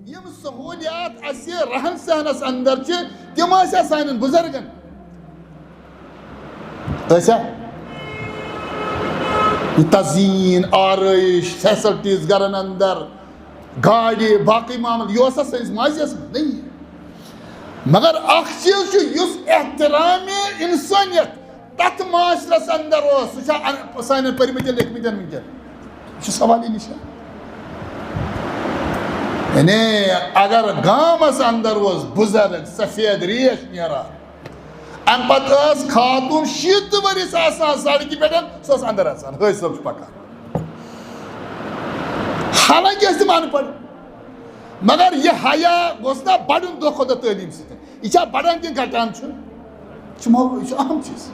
M سہولیات اس رہن سہنس اندر تم آسیا سان بزرگن تزیین آرائش فیسلٹیز گرن اندر گاڑی باقی معامل یہ سنس ماضیس نہیں مگر اخ چیز اس احترام انسانیت تت معاشرس اندر سہ سان پرمتن لکھمتن ونکن سوال نشان یعنی اگر گامس اندر بزرگ سفید ریش نیران ام پتہ خاتون 60 ورس آسان سڑکہ پہ سہ اندر آسان حٲج صٲب پکان حالانکہ تم ان پڑھ مگر یہ حیا گوس نا بڑھن دہ کھۄتہٕ تعلیٖم سۭتۍ یہ بڑھان کن گھٹان یہ اہم چیز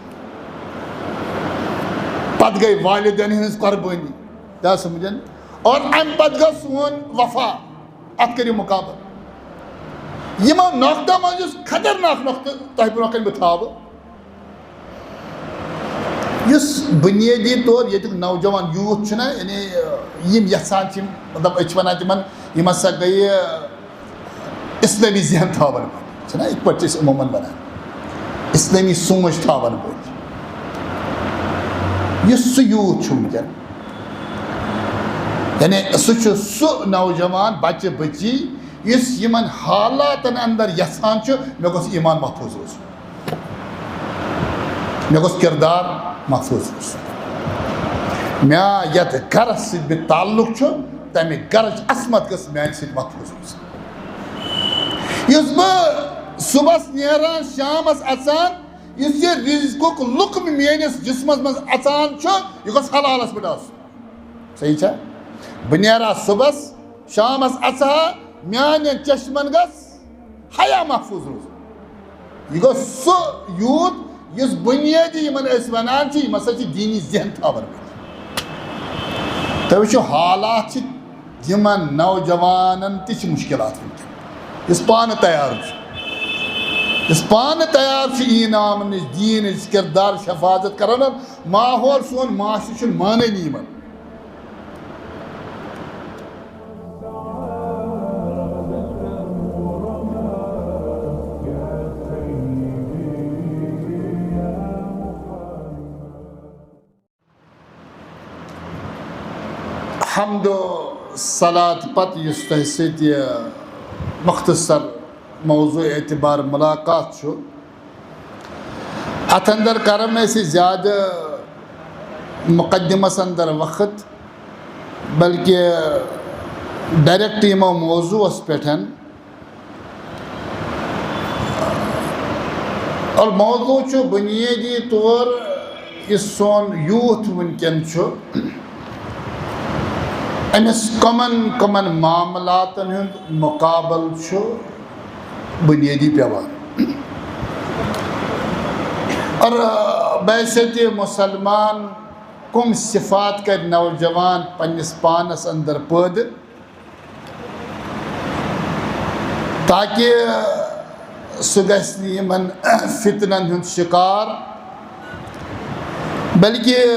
پتہ گئی والدین ہنز قربانی کیا سمجھن اور ام پتہ گو سون وفا ات کریو مقابل یمو نقطہ مز خطرناک نقطہ تہ برو کن بہ تھاو اس بنیادی طور یہ نوجوان یوتھ چھنا یعنی یم یژھان چھ مطلب اچھ ونان تمن یم ہسا گئی اسلامی ذہن تھاون چھنا ایک پٹ چھ عموماً ونان اسلامی سوچ تھاون یس سہ یوتھ چھ ونکن یعنی سہ نوجوان بچہ بچی اس یمن حالاتن اندر یژھان مے گوس ایمان محفوظ روزن مے گوس کردار محفوظ روزن مے یت گرس ست بہ تعلق تمہ گرچ عصمت گژھ میانہ ست محفوظ روزن یس بہ صبحس نیران شامس اژان اس یہ رزقک لقم میانس جسمس مز اژان یہ گوس حلالس پہ آسن صحیح چھا بہ نیرا صبحس شامس اژہا میان چشمن گژھ حیا محفوظ روزن یہ گو سہ یوتھ اس بنیادی یمن اس ونان یم ہسا دینی ذہن تھاون تہ وچھو حالات یمن نوجوانن تہ مشکلات ونکن اس پانہ تیار اس پانہ تیار اینام نش دین کردار حفاظت کران ماحول سون معاشرہ مانانی یمن حمد و صلاة پت اس تہ ست مختصر موضوع اعتبار ملاقات ات اندر کرم اس زیادہ مقدمس اندر وقت بلکہ ڈائریکٹ یمو موضوع پہ اور موضوع بنیادی طور اس سون یوتھ ونکن امس کمن معاملاتن ہند مقابل بنیادی پیوان اور بحیثیت مسلمان کم صفات کر نوجوان پنس پانس اندر پید تاکہ سہ گژھِ یمن فتنن ہند شکار بلکہ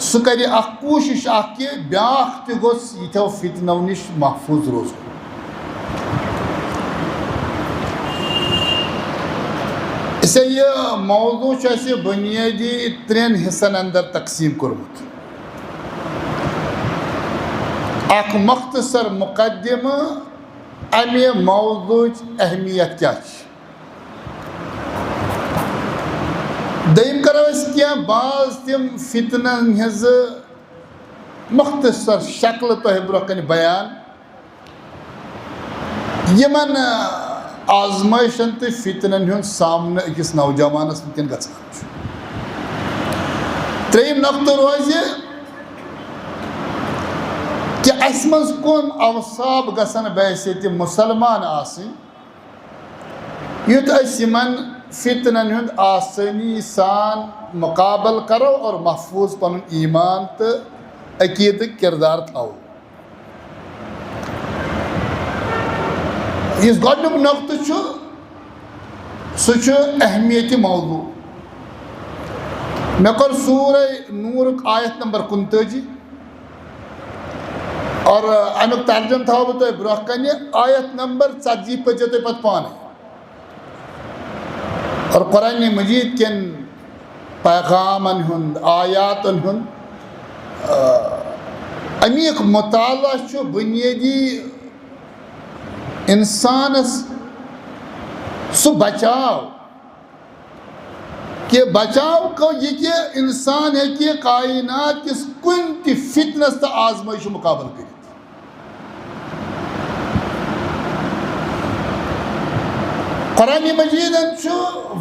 سہ کر اخ کوشش کہ بیاکھ تہ گوس یتھو فتنو نش محفوظ روزن اسے یہ موضوع اسے بنیادی 3 حصن اندر تقسیم کورمت اخ مختصر مقدمہ امہ موضوع اہمیت کیا دیم کرو اس کیا بعض تم فتنن ہز مختصر شکل تہ برکن بیان یمن آزمائشن تو فتنن ہند سامنے اکس نوجوانس ونکن گژھان تریم نقطہ روز کہ اس مز کم اوصاب گژھن بحیثیت مسلمان آسن یُتھ أسۍ یمن فتنن ہند آسانی سان مقابل کرو اور محفوظ پن ایمان تو عقید کردار تھو اس گۄڈنیُک نقطہ سہ اہمیت موضوع مے کور سورہ نور آیت نمبر 39 اور امیک ترجم تھاو بہ تہ برہ کنہ آیت نمبر 40 پٔرزیو تُہۍ پتہٕ پانے. اور قرآن مجید کن پیغامن ہند آیاتن ہند امیک مطالعہ چھُ بنیادی انسانس سہ بچاو کہ بچاو کو یہ کہ انسان ہے کائنات کس کن تہ فتنس تو آزمائش مقابل کرت. قرآن مجیدن چھُ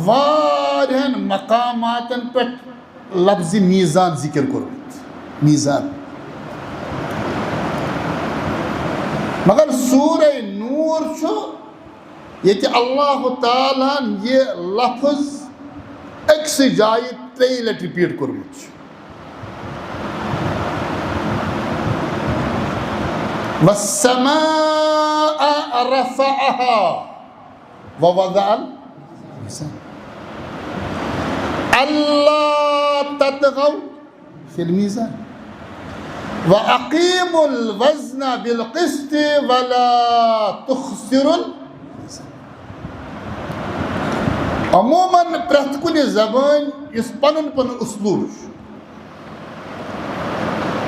واریاہن مقاماتن پہ لفظ میزان ذکر کورمت. میزان مگر سورہ نور چھُ ییٚتہِ اللہ تعالیٰ ہن یہ لفظ أکس جایہِ 3 لٹہِ رِپیٖٹ کوٚرمُت چھُ. وَالسَّمَاءَ رَفَعَهَا وَوَضَعَ الْمِيزَانَ أَلَّا تَطْغَوْا فِي الْمِيزَانِ وَأَقِيمُوا الْوَزْنَ بِالْقِسْطِ وَلَا تُخْسِرُوا الْمِيزَانَ. عموماً پرٛٮ۪تھ کُنہِ زبٲنۍ یُس پنُن پنُن اُسلوٗب چھُ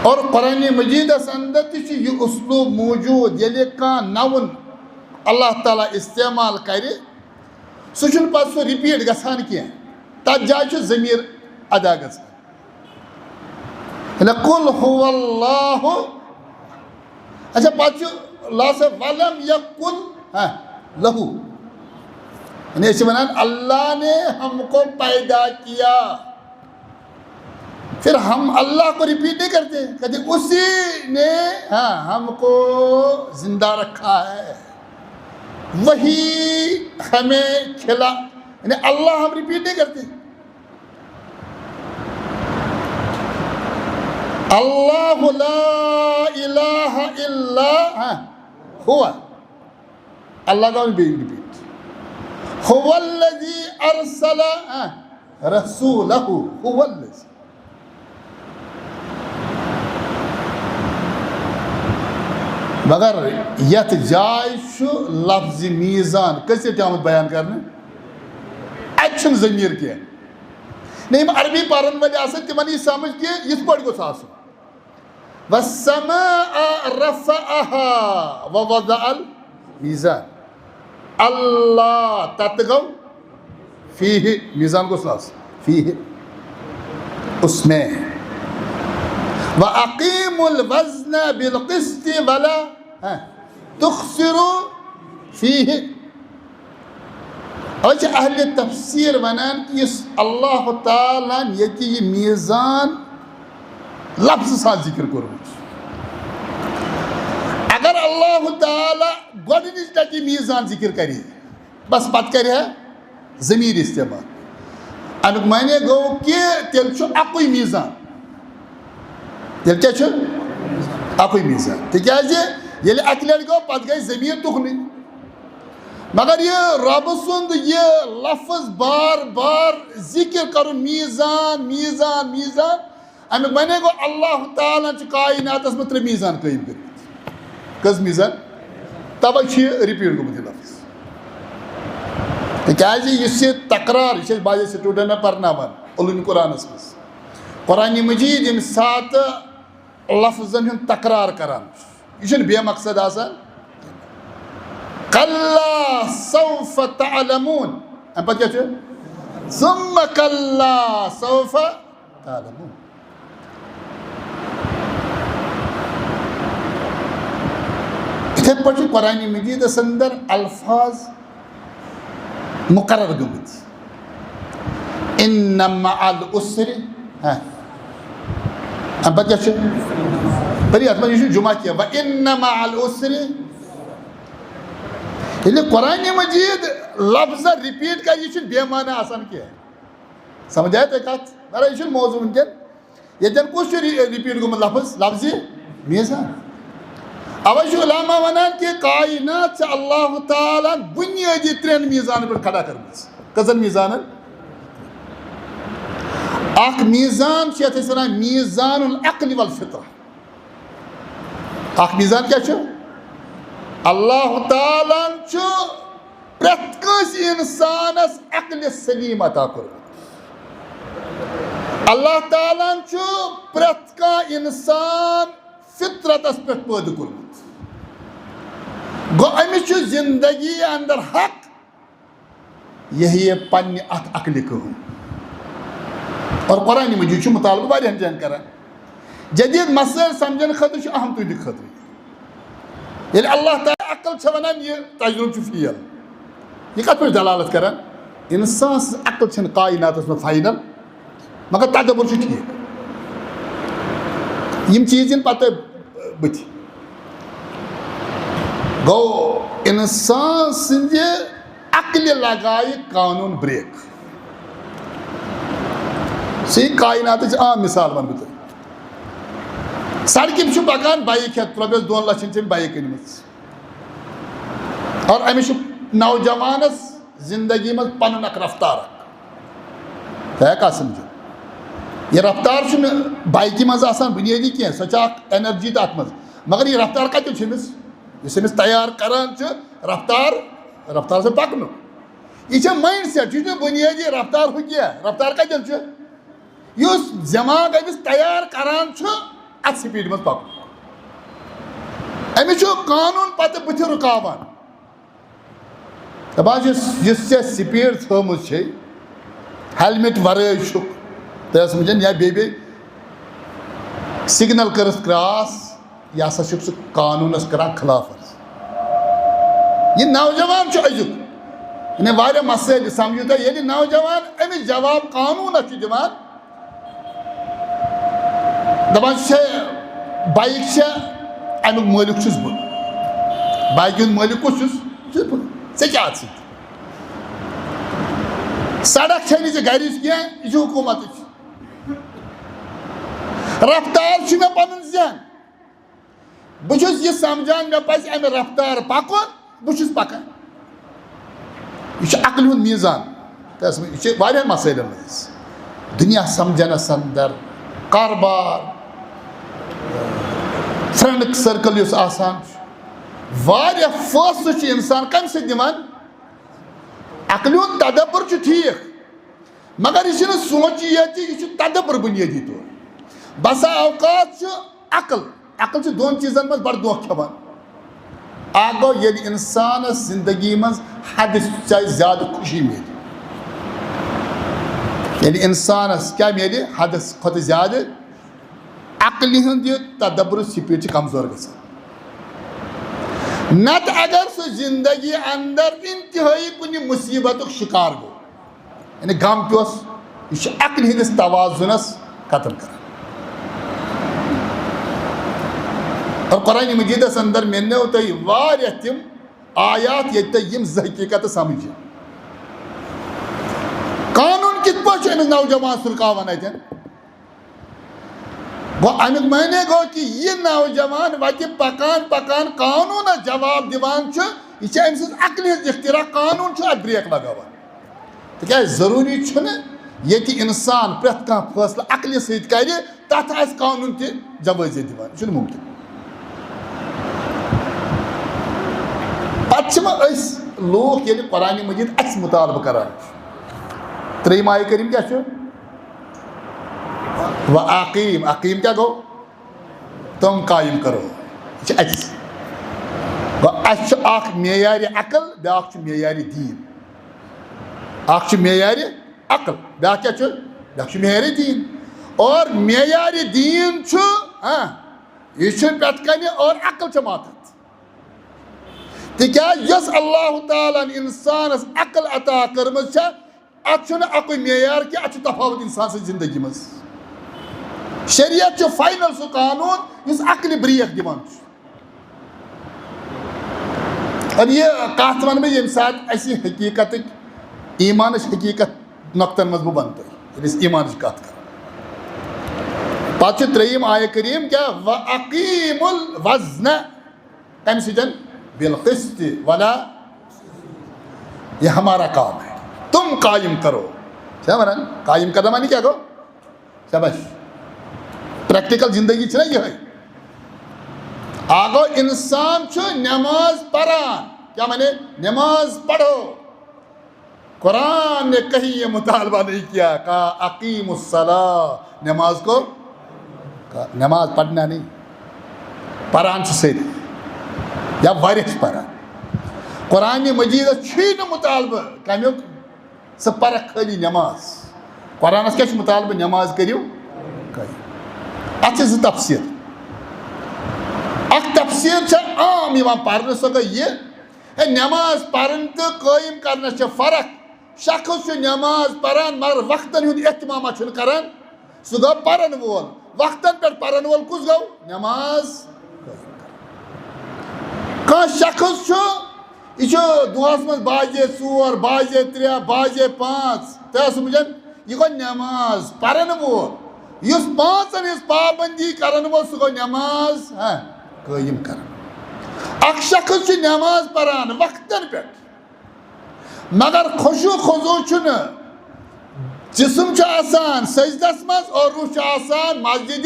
اور قرآن مجیدس اندر تہِ چھُ یہِ اُسلوٗب موٗجوٗد ییٚلہِ کانٛہہ نوُن اللہ تعالیٰ استعمال کرِ سُہ چھُنہٕ پتہٕ سُہ رِپیٖٹ گژھان کینٛہہ. تتھ جایہِ چھُ ضمیٖر ادا گژھان. قُلْ هُوَ اللّٰهُ اچھا پتہٕ چھُ لاسٹ وَلَمْ یَکُن لَہُ یعنی أسۍ چھِ وَنان اللہ نے ہم کو پیدا کیا. پھر ہم اللہ کو ریپیٹ نہیں کرتے کہتے اسی نے ہم کو زندہ رکھا ہے, وہی ہمیں کھلا. یعنی اللہ ہم ریپیٹ نہیں کرتے. اللہ لا الہ الا ہوا, اللہ کا بھی ریپیٹ. هو الذي ارسل رسوله هو الذي. مگر یت جائے چھُ لفظ میزان کثرت آمت بیان کرنے اتھ چھُنہٕ ضمیٖر کینٛہہ. نہ یِم عربی پرن وٲلۍ آسن تِمن یی سمجھ کہ یِتھ پٲٹھۍ گوٚژھ آسُن. والسماء رفعها ووضع الميزان اللہ تطغوا فیہ. میزان گوٚژھ آسُن فیہ اس میں. وَأَقِيمُوا الْوَزْنَ بِالْقِسْطِ وَلَا تُخْسِرُوا فِيهِ. اور چھِ اہل تفسیر ونان کہ یُس اللہ تعالیٰ ییٚتہِ یہِ میزان لفظ سان ذکر کوٚرمُت چھُ. اگر اللہ تعالیٰ گۄڈنِچ لٹہِ میزان ذکر کرِ بس پتہٕ کرِ ہا ضمیٖر استعمال. امیُک معنی گوٚو کہ تیٚلہِ چھُ اکُے میزان. تیٚلہِ کیٛاہ چھُ اکُے میزان تِکیٛازِ ییٚلہِ اکہِ لٹہِ گوٚو پتہٕ گٔے ضمیٖر تُکنُے. مگر یہِ رۄبہٕ سُنٛد یہِ لفظ بار بار ذکر کرُن میزان میزان میزان امیُک معنی گوٚو اللہ تعالیٰ چھُ کائناتس منٛز 3 میزان قٲیِم کٔرمٕتۍ. کٔژ میزان؟ تَوَے چھُ یہِ رِپیٖٹ گوٚمُت یہِ لفظ. تِکیٛازِ یُس یہِ تکرار یہِ چھِ أسۍ باقٕے سٹوٗڈنٛٹن پرناوان علوٗمِ قرآنس منٛز. قرآنِ مجیٖد ییٚمہِ ساتہٕ لفظن ہُنٛد تکرار کران چھُ یہِ چھُنہٕ بے مقصد آسان. کَلّا سوفَ تَعْلَموٗن اَمہِ پتہٕ کیٛاہ چھُ ثُمَّ کَلّا سوفَ تَعْلَموٗن. یِتھَے پٲٹھۍ چھُ قرآنِ مجیٖدس اندر الفاظ مقرر گٔمٕتۍ. اِنَّ مَعَ الْعُسْرِ اَمہِ پتہٕ کیٛاہ چھُ پٔرِو اَتھ منٛز یہِ چھُنہٕ جُمعہ کینٛہہ. وَإِنَّ مَعَ الْعُسْرِ. ییٚلہِ قرآنِ مجیٖد لفظن رِپیٖٹ کرِ یہِ چھُنہٕ بے معنی آسان کینٛہہ. سمجھ آیا تۄہہِ کتھ؟ مگر یہِ چھُنہٕ موضوٗع وٕنکٮ۪ن. ییٚتٮ۪ن کُس چھُ رِپیٖٹ گوٚمُت لفظ لفظِ میزان. اوے چھُ علامہ ونان کہ کائنات چھِ اللہ تعالیٰ بُنیٲدی 3 میزانن پٮ۪ٹھ کھڑا کٔرمٕژ. کٔژن میزانن؟ اکھ میزان چھُ یتھ أسۍ ونان میزان العقل والفطرہ. اخ میزان کیا چھو اللہ تعالیٰ چھو پرت کس انسانس عقل سلیم عطا کورمت اللہ تعالیٰ چھو پرت کا انسان فطرتس پہ پید کورمت گو امس چھو زندگی اندر حق یہی پنہ ات عقل کہم اور قرآن مجید چھو مطالبہ واریاہن جائن کران جدید مسائل سمجھن خاطر چھو اہم تہندِ خاطر ییٚلہِ اللہ تعالیٰ عقل چھِ ونان یہ تجربہ چھُ فیل یہ کتھ پہ دلالت کران انسان سٕنٛز عقل چھنہٕ کائناتس منٛز فائنل مگر تدبر چھُ ٹھیک یم چیز ین پتہ بتھ گو انسان سٕنٛدِ عقلہِ لگایہِ قانون بریک سی کائناتٕچ عام مثال ون بہٕ تۄہہِ سڑکہِ پہ چھُ پکان بایک ہیٚتھ رۄپیس 2 لچھن چھِ أمۍ بایک أنمٕژ اور أمِس چھُ نوجوانس زندگی مز پنُن اکھ رفتار تۄہہِ ہیٚکا سمجھِتھ یہ رفتار چھُنہٕ بایکہِ منٛز آسان بُنیٲدی کینٛہہ سۄ چھِ اکھ اینرجی تتھ منٛز مگر یہ رفتار کتیُک چھُ أمِس یُس أمِس تیار کران چھُ رفتار سۭتۍ پکنُک یہ چھِ مایِنڈ سیٹ یہِ چھُنہٕ بُنیٲدی رفتار ہُہ کینٛہہ رفتار کتٮ۪ن چھُ یُس دٮ۪ماغ أمِس تیار کران چھُ اتھ سپیڈ مز پکُن أمِس چھُ قانوٗن پتہٕ بٕتھِ رُکاوان دپان چھُس یُس ژےٚ سپیڈ تھٲومٕژ چھے ہیلمٹ ورٲے چھُکھ تۄہہِ سمجھن یا بیٚیہِ سگنل کٔرٕتھ کراس یہِ ہسا چھُکھ ژٕ قانوٗنس کران خلاف ورزی یہِ نوجوان چھُ أزیُک یعنی واریاہ مسٲیل سمجھِو تُہۍ ییٚلہِ نوجوان أمِس جواب قانوٗنس چھُ دِوان دپان چھِ بایک چھےٚ امیُک مٲلِک چھُس بہٕ بایکہِ ہُنٛد مٲلِک کُس چھُس بہٕ ژےٚ کیٛاہ اَتھ سۭتۍ سڑک چھےٚ نہٕ ژےٚ گرِچ کینٛہہ یہِ چھِ حکوٗمتٕچ رفتار چھُ مےٚ پنُن ذہن بہٕ چھُس یہِ سمجھان مےٚ پزِ امہِ رفتار پکُن بہٕ چھُس پکان یہ عقل ہُنٛد میٖزان یہِ چھِ واریاہن مسٲیلن منٛز دُنیا سمجھنس اندر کاربار فرینڈ سرکل یُس آسان چھُ واریاہ فٲصلہٕ چھُ انسان کمہِ سۭتۍ دِوان عقلہِ ہُنٛد تدبر چھُ ٹھیٖک مگر یہِ چھُنہٕ سونٛچہِ یٲژ یہِ چھُ تدبر بُنیٲدی طور بسا اوقات چھُ عقل چھُ دۄن چیٖزن منٛز بڑٕ دھوکہٕ کھٮ۪وان اکھ گوٚو ییٚلہِ انسانس زندگی منٛز حدٕ چاہے زیادٕ خوشی میلہِ ییٚلہِ انسانس کیٛاہ میلہِ حدس کھۄتہٕ زیادٕ عقلہِ ہُنٛد یہِ تدبرُک سپیٖڈ چھِ کمزور گژھان نتہٕ اگر سُہ زندگی اندر انتہٲیی کُنہِ مُصیبتُک شِکار گوٚو یعنی غم پیوٚس یہِ چھُ عقلہِ ہٕنٛدِس توازُنس ختم کران اور قرآن مجیدس اندر مِلنو تۄہہِ واریاہ تِم آیات ییٚتہِ تۄہہِ یِم زٕ حقیٖقت سمجھِ قانوٗن کِتھ پٲٹھۍ چھُ أمِس نوجوانس رُکاوان اتٮ۪ن گوٚو امیُک معنے گوٚو کہِ یہِ نوجوان وتہِ پکان پکان قانوٗنس جواب دِوان چھُ یہِ چھِ أمۍ سٕنٛز عقلہِ ہٕنٛز اختراع قانوٗن چھُ اتھ بریک لگاوان تِکیٛازِ ضروٗری چھُنہٕ ییٚتہِ انسان پرٛٮ۪تھ کانٛہہ فٲصلہٕ عقلہِ سۭتۍ کرِ تتھ آسہِ قانوٗن تہِ جوٲزِیت دِوان یہِ چھُنہٕ مُمکِن پتہٕ چھِ وۄنۍ أسۍ لوٗکھ ییٚلہِ قرآنِ مجیٖد اَسہِ مُطالبہٕ کران چھِ 3 آیہِ کٔرِم کیٛاہ چھُ عقیٖم کیٛاہ گوٚو تِم قٲیِم کرو یہِ چھِ اَسہِ گوٚو اَسہِ چھُ اکھ معیارِ عقل بیٛاکھ چھُ معیارِ دیٖن اکھ چھُ معیارِ عقل بیٛاکھ کیٛاہ چھُ بیٛاکھ چھُ معیارِ دیٖن اور معیارِ دیٖن چھُ یہِ چھُ پٮ۪ٹھٕ کَنہِ اور عقل چھِ ماتحت تِکیٛازِ یۄس اللہ تعالیٰ ہن انسانس عقل عطا کٔرمٕژ چھےٚ اتھ چھُنہٕ اکُے معیار کینٛہہ اتھ چھُ تفاوت انسان سٕنٛزِ زندگی منٛز شریعت چھُ فاینل سُہ قانوٗن یُس عقلہِ بریک دِوان چھُ اور یہِ کتھ ونہٕ بہٕ ییٚمہِ ساتہٕ اَسہِ حقیٖقتٕکۍ ایٖمانٕچ حقیٖقت نۄقتن منٛز بہٕ وَنہٕ تۄہہِ ییٚلہِ أسۍ ایٖمانٕچ کتھ کرو پتہٕ چھُ 3 آیہِ کریٖم کیٛاہ وَأَقیٖمُ الْوَزْنَ کمہِ سۭتۍ بالقسط ولا یہ ہمارا کام ہے تم قائم کرو کیا ونان قائم کرنا معنی کیا گو شاباش پریکٹیکل زندگی چھِ نا یِہے آگو انسان چھو نماز پڑھان کیا میں نے نماز پڑھو. قرآن نے کہیں یہ مطالبہ نہیں کیا، کہا اقیم الصلاۃ، نماز کو نماز پڑھنا نہیں پران سری یا واریاہ پران. قرآن مجید چھ مطالبہ کمیک سہ پرکھ خالی نماز. قرآنس کیا مطالبہ نماز کریو ات زٕ تفسیر. اخ تفسیر عام یوان پرنہ سو گئی یہ نماز پرن تو قائم کرنا فرق. شخص نماز پران مگر وقتن ہند اہتمام کران سہ گو پرن وول. وقتن پہ پرن وول کس گو نماز. کان شخص یہ دہس مز باجے 4 باجے 3 باجے 5 تہ سمجھن یہ گو نماز پرن وول. اس 5 ہز پابندی کرن وول سہ گو نماز قائم کران. اخ شخص نماز پران وقتن پہ مگر خشوع خضوع چھن جسم آسان سجدس مز اور روح آسان مسجد.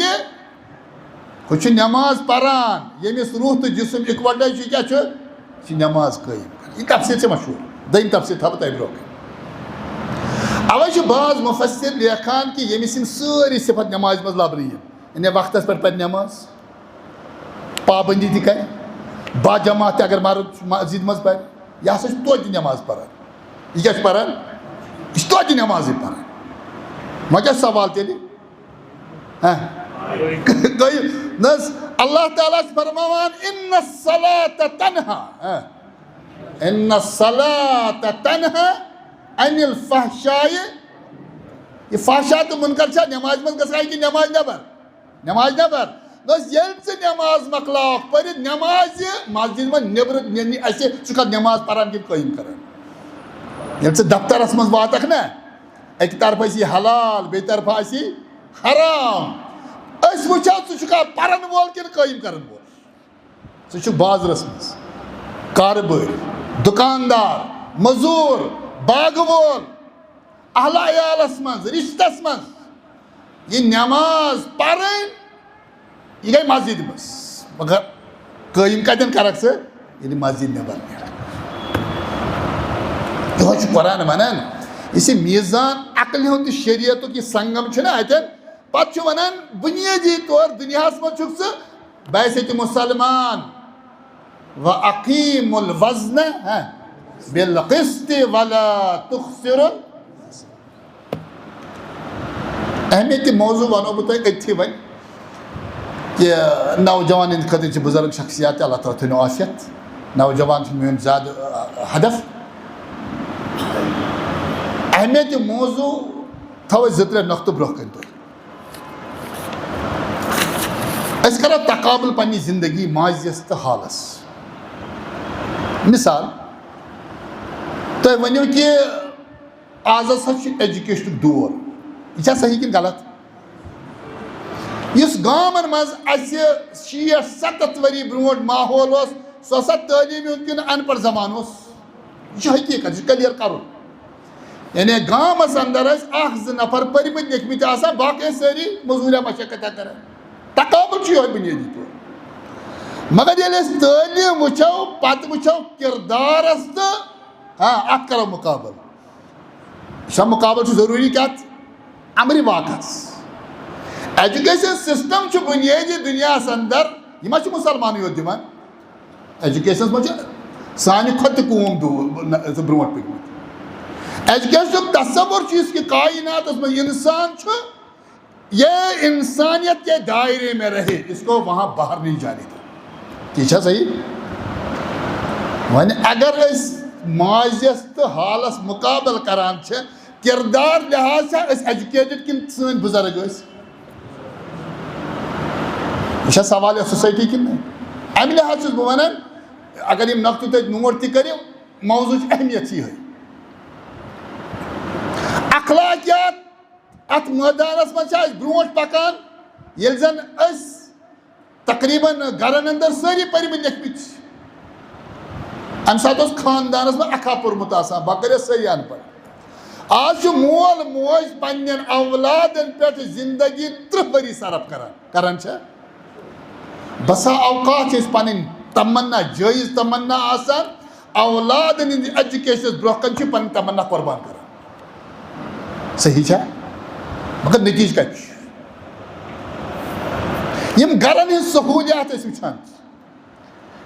وہ نماز پران یمس روح تو جسم اکوٹے کیا نماز قائم کران. یہ تفسیر مشہور. دم تفسیر تھو تہ برو. اوے بعض مفسر لیکھان کہ یمس ساری صفت نماز مز لبنہ یعنی وقتس پہ نماز پابندی تہ کر با جماعت تہ اگر مرد مسجد مز پہ یہ ہسا توتہ نماز پران. یہ کیا پران یہ توتہ نماز پران. وۄنۍ کیٛاہ سوال تیٚلہِ نس اللہ تعالیٰ چھُ فرماوان ان الصلاۃ تنہا ان الصلاۃ تنہا عن الفحشاء. یہ فحشاء تو منکر چھا نماز مز گژھان کہ نماز نبر نماز نبر. دس ییٚلہِ ژٕ نماز مۄکلاوکھ پٔرِتھ نماز مسجد منٛز نیٚبرٕ نیرنہِ اَسہِ ژٕ چھُکھا نماز پران کِنہٕ قٲیِم کران. ییٚلہِ ژٕ دفترس منٛز واتکھ نا اکہ طرف آسی حلال بیٚیہِ طرف آسی حرام أسۍ وٕچھو ژٕ چھُکھا پرن وول کِنہٕ قٲیِم کرن وول. ژٕ چھُکھ بازرس منٛز کارٕبٲرۍ دُکاندار مٔزوٗر باغہٕ وول اہل عیالس منٛز رشتس منٛز یہ نماز پرٕنۍ یہ گئی مسجد مز مگر قائم کتن کرکھ ژٕ ییٚلہِ مسجد نٮ۪بر نیرکھ. یہوے چھُ قرآن ونان یُس یہِ میٖزان عقلہِ ہُنٛد تہٕ شریعتُک یہِ سنگم چھُنہ اتٮ۪ن پتہٕ چھُ ونان بُنیٲدی طور دُنیاہس منٛز چھُکھ ژٕ بحیثیت مسلمان وَأَقِیمُوا الْوَزْنَ بِالْقِسْطِ وَلَا تُخْسِرُوا. اہمیت موضوع ونو بہٕ تۄہہِ أتھی وۄنۍ کہ نوجوان ہند خاطر بزرگ شخصیات اللہ تعالیٰ تھٲینو عافیت. نوجوان چھُ میون زیادٕ ہدف. اہمیت موضوع تھو أسۍ 2-3 نقطہٕ برونٛہہ کَنہِ تۄہہِ. أسۍ کرو تقابل پننہِ زندگی ماضیَس تہٕ حالس. مثال تُہۍ ؤنِو کہِ آز ہسا چھُ ایجوکیشنُک دور. یہِ چھا صحیح کِنہٕ غلط؟ یُس گامن منٛز اَسہِ 60-70 ؤری برونٛٹھ ماحول اوس سُہ ہسا تعلیٖم ہُنٛد کِنہٕ ان پڑھ زمانہٕ اوس. یہ چھُ حقیٖقت یہِ چھُ کلیر کرُن. یعنی گامس اندر ٲسۍ 1-2 نفر پٔرمٕتۍ لیکھمٕتۍ آسان باقٕے ٲسۍ سٲری مٔزوٗریا مشقتہ کران. تقابل چھُ یِہوے بُنیٲدی طور. مگر ییٚلہِ أسۍ تعلیٖم وٕچھو پتہٕ وٕچھو کردارس تہٕ اتھ کرو مُقابل. یہِ چھا مُقابل چھُ ضروٗری کتھ امرِ واقعس. ایجوکیشن سسٹم چھُ بُنیٲدی دُنیاہس اندر یہِ ما چھُ مُسلمانٕے یوت دِوان. ایجوکیشنس منٛز چھُ سانہِ کھۄتہٕ تہِ قوم برونٛٹھ پٔکمٕتۍ. ایجوکیشنُک تصور چھُ یُس کہِ کائناتس منٛز انسان چھُ یہ انسانیت کے دائرے میں رہے اس کو وہاں باہر نہیں جانے دو. یہ چھا صحیح؟ وۄنۍ اگر أسۍ ماضیَس تہٕ حالس مُقابل کران چھِ کردار لحاظ چھا أسۍ ایجوکیٹڈ کِنہٕ سٲنۍ بُزرگ ٲسۍ؟ یہ چھا سوال یتھ سوسایٹی کِنہٕ نہٕ؟ امہِ لحاظ چھُس بہٕ ونان اگر یِم نقطہٕ تُہۍ نوٹ تہِ کٔرِو موضوٗعٕچ اہمیت چھِ یِہے. اخلاقیات ات مٲدانس منٛز چھِ أسۍ برونٛٹھ پکان ییٚلہِ زن أسۍ تقریٖبن گرن اندر سٲری پٔرمٕتۍ لیکھمٕتۍ چھِ. امہِ ساتہٕ اوس خاندانس منٛز اکھا پوٚرمُت آسان باقٕے ٲسۍ سٲری ان پڑھ. آز چھُ مول موج پننٮ۪ن اولادن پٮ۪ٹھ زندگی 30 ؤری صرف کران چھا بسا اوقات پن تمنا جائز تمنا آسان اولادن ہند ایجوکیشن برہ کن پن تمنا قربان کر صحیح چھا مگر نتیج کت یم گرن ہند سہولیات وچان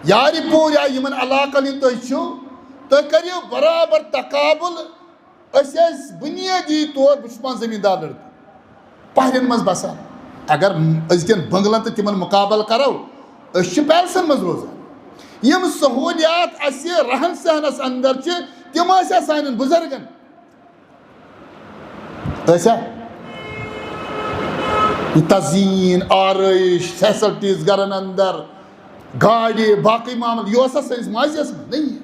یاری پور یا یمن علاقن ہند تھی کریو برابر تقابل بنیادی طور بہت زمیندار لڑکہ پہرین مز بسان اگر ازکن بنگلن تو تمن مقابل کرو پیلسن مز روزان یم سہولیات اس رہن سہنس اندر تم سان بزرگن تزیین آرائش فیسلٹیز گرن اندر گاڑی باقی معامل یہ سنس ماضیس میں نہیں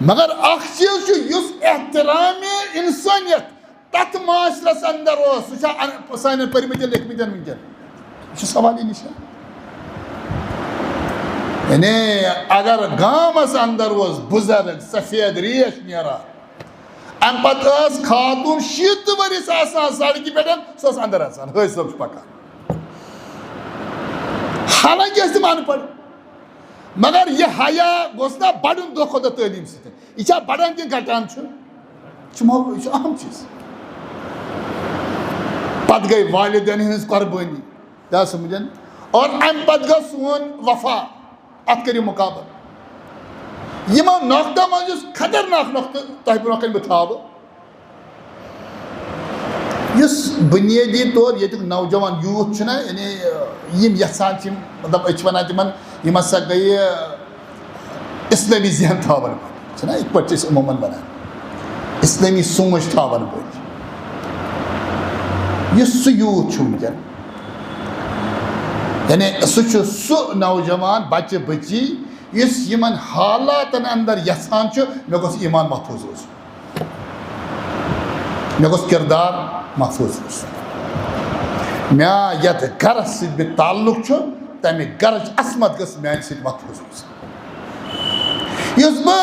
مگر اخ چیز اس احترام انسانیت تت معاشرس اندر سہ سان پرمت لکھمت ونکن سوال نشان یعنی اگر گامس اندر بزرگ سفید ریش نیران ام پتہ خاتون 60 ورس آسان سڑکہ پہ سہ اندر آسان حٲج صٲب پکان حالانکہ تم ان پڑھ مگر یہ حیا گوس نا بڑھن دہ کھۄتہٕ تعلیٖم سۭتۍ یہ بڑھان کن گھٹان یہ اہم چیز پتہ گئی والدین ہز قربانی کیا سمجھن اور ام پتہ گو سون وفا ات کریو مقابل یمو نقطہ مز خطرناک نقطہ تہ برو کن بہ تھاو اس بنیادی طور یہ نوجوان یوتھ یعنی یم یژھان مطلب اچھ ونان تمن یم ہسا گئی اسلامی ذہن تھاون ول ات پہ عموماً ونان اسلامی سوچ تھاون ول یہ سہ یوتھ ونکن یعنی سہ نوجوان بچہ بچی اس یمن حالاتن اندر یژھان مے گوس ایمان محفوظ روز مے گوس کردار محفوظ روز مے یت گرس ست بہ تعلق تمہ گرچ عصمت گس میانہ ست محفوظ روز اس بہ